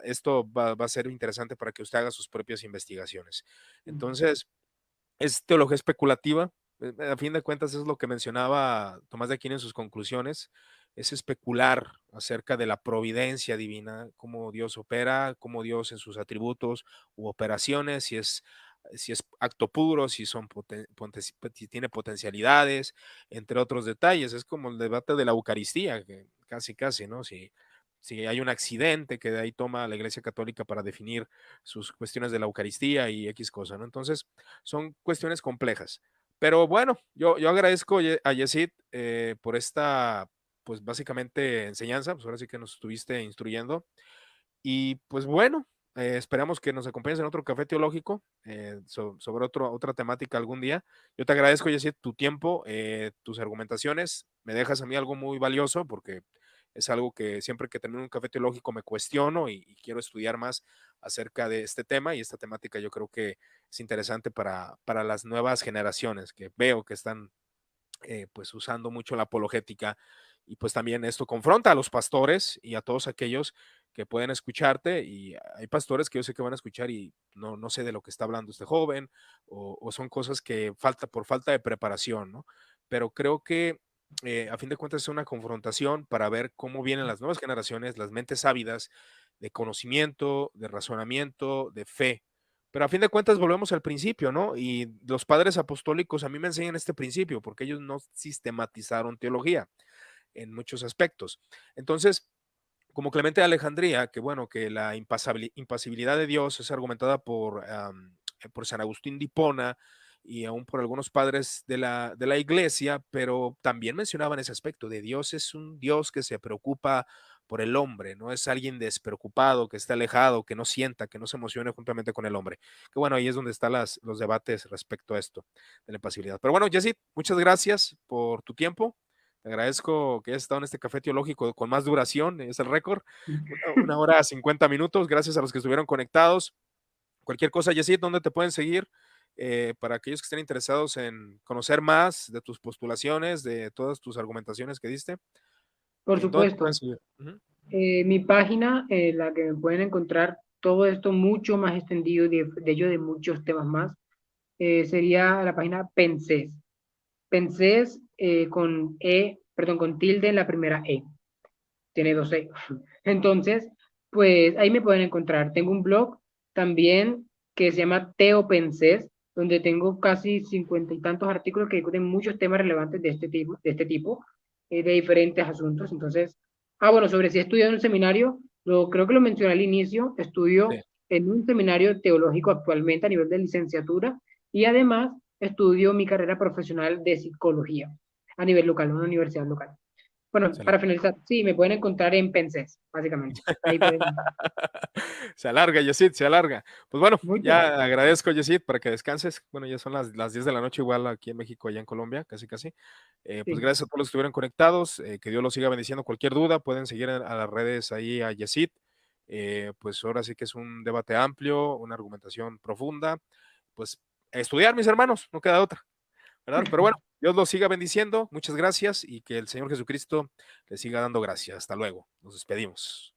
esto va a ser interesante para que usted haga sus propias investigaciones. Entonces, es teología especulativa. A fin de cuentas, es lo que mencionaba Tomás de Aquino en sus conclusiones. Es especular acerca de la providencia divina, cómo Dios opera, cómo Dios en sus atributos u operaciones, si es acto puro, si tiene potencialidades, entre otros detalles. Es como el debate de la Eucaristía, que casi, ¿no? Si hay un accidente que de ahí toma la Iglesia Católica para definir sus cuestiones de la Eucaristía y X cosa, ¿no? Entonces, son cuestiones complejas. Pero bueno, yo agradezco a Yesid por esta, pues básicamente enseñanza, pues ahora sí que nos estuviste instruyendo. Y pues bueno, esperamos que nos acompañes en otro café teológico sobre otra temática algún día. Yo te agradezco, Yesid, tu tiempo, tus argumentaciones. Me dejas a mí algo muy valioso porque es algo que siempre que termino un café teológico me cuestiono y quiero estudiar más acerca de este tema, y esta temática yo creo que es interesante para las nuevas generaciones que veo que están pues usando mucho la apologética, y pues también esto confronta a los pastores y a todos aquellos que pueden escucharte, y hay pastores que yo sé que van a escuchar y no sé de lo que está hablando este joven, o son cosas que por falta de preparación, ¿no? Pero creo que a fin de cuentas es una confrontación para ver cómo vienen las nuevas generaciones, las mentes ávidas de conocimiento, de razonamiento, de fe. Pero a fin de cuentas volvemos al principio, ¿no? Y los padres apostólicos a mí me enseñan este principio porque ellos no sistematizaron teología en muchos aspectos. Entonces, como Clemente de Alejandría, que bueno, que la impasibilidad de Dios es argumentada por San Agustín de Hipona y aún por algunos padres de la iglesia, pero también mencionaban ese aspecto de Dios es un Dios que se preocupa por el hombre, no es alguien despreocupado, que esté alejado, que no sienta, que no se emocione juntamente con el hombre. Que bueno, ahí es donde están los debates respecto a esto de la impasibilidad. Pero bueno, Jesse, muchas gracias por tu tiempo. Te agradezco que hayas estado en este café teológico con más duración, es el récord, 1 hora 50 minutos. Gracias a los que estuvieron conectados. Cualquier cosa, Yesid, ¿dónde te pueden seguir? Para aquellos que estén interesados en conocer más de tus postulaciones, de todas tus argumentaciones que diste, Por ¿dónde te pueden supuesto, seguir? Uh-huh. mi página, en la que me pueden encontrar todo esto mucho más extendido, de ello de muchos temas más, sería la página Pensés. Pensés con perdón, con tilde en la primera E. Tiene dos E. Entonces, pues ahí me pueden encontrar. Tengo un blog también que se llama Teo Pensés, donde tengo casi 50 y tantos artículos que discuten muchos temas relevantes de este tipo, de diferentes asuntos. Entonces, bueno, sobre si he estudiado en un seminario, creo que lo mencioné al inicio, Sí. estudio en un seminario teológico actualmente a nivel de licenciatura, y además estudio mi carrera profesional de psicología a nivel local, en una universidad local. Bueno, Se, para finalizar, sí, me pueden encontrar en Penses, básicamente. Ahí pueden. se alarga, Yesid, se alarga. Pues bueno, Muy bien. ya agradezco, Yesid, para que descanses. Bueno, ya son las 10 de la noche, igual aquí en México, allá en Colombia, casi casi. Pues Sí. gracias a todos los que estuvieron conectados. Que Dios los siga bendiciendo. Cualquier duda, pueden seguir a las redes ahí a Yesid. Pues ahora sí que es un debate amplio, una argumentación profunda. Pues estudiar, mis hermanos, no queda otra, ¿verdad? Pero bueno, Dios los siga bendiciendo. Muchas gracias y que el Señor Jesucristo les siga dando gracias. Hasta luego. Nos despedimos.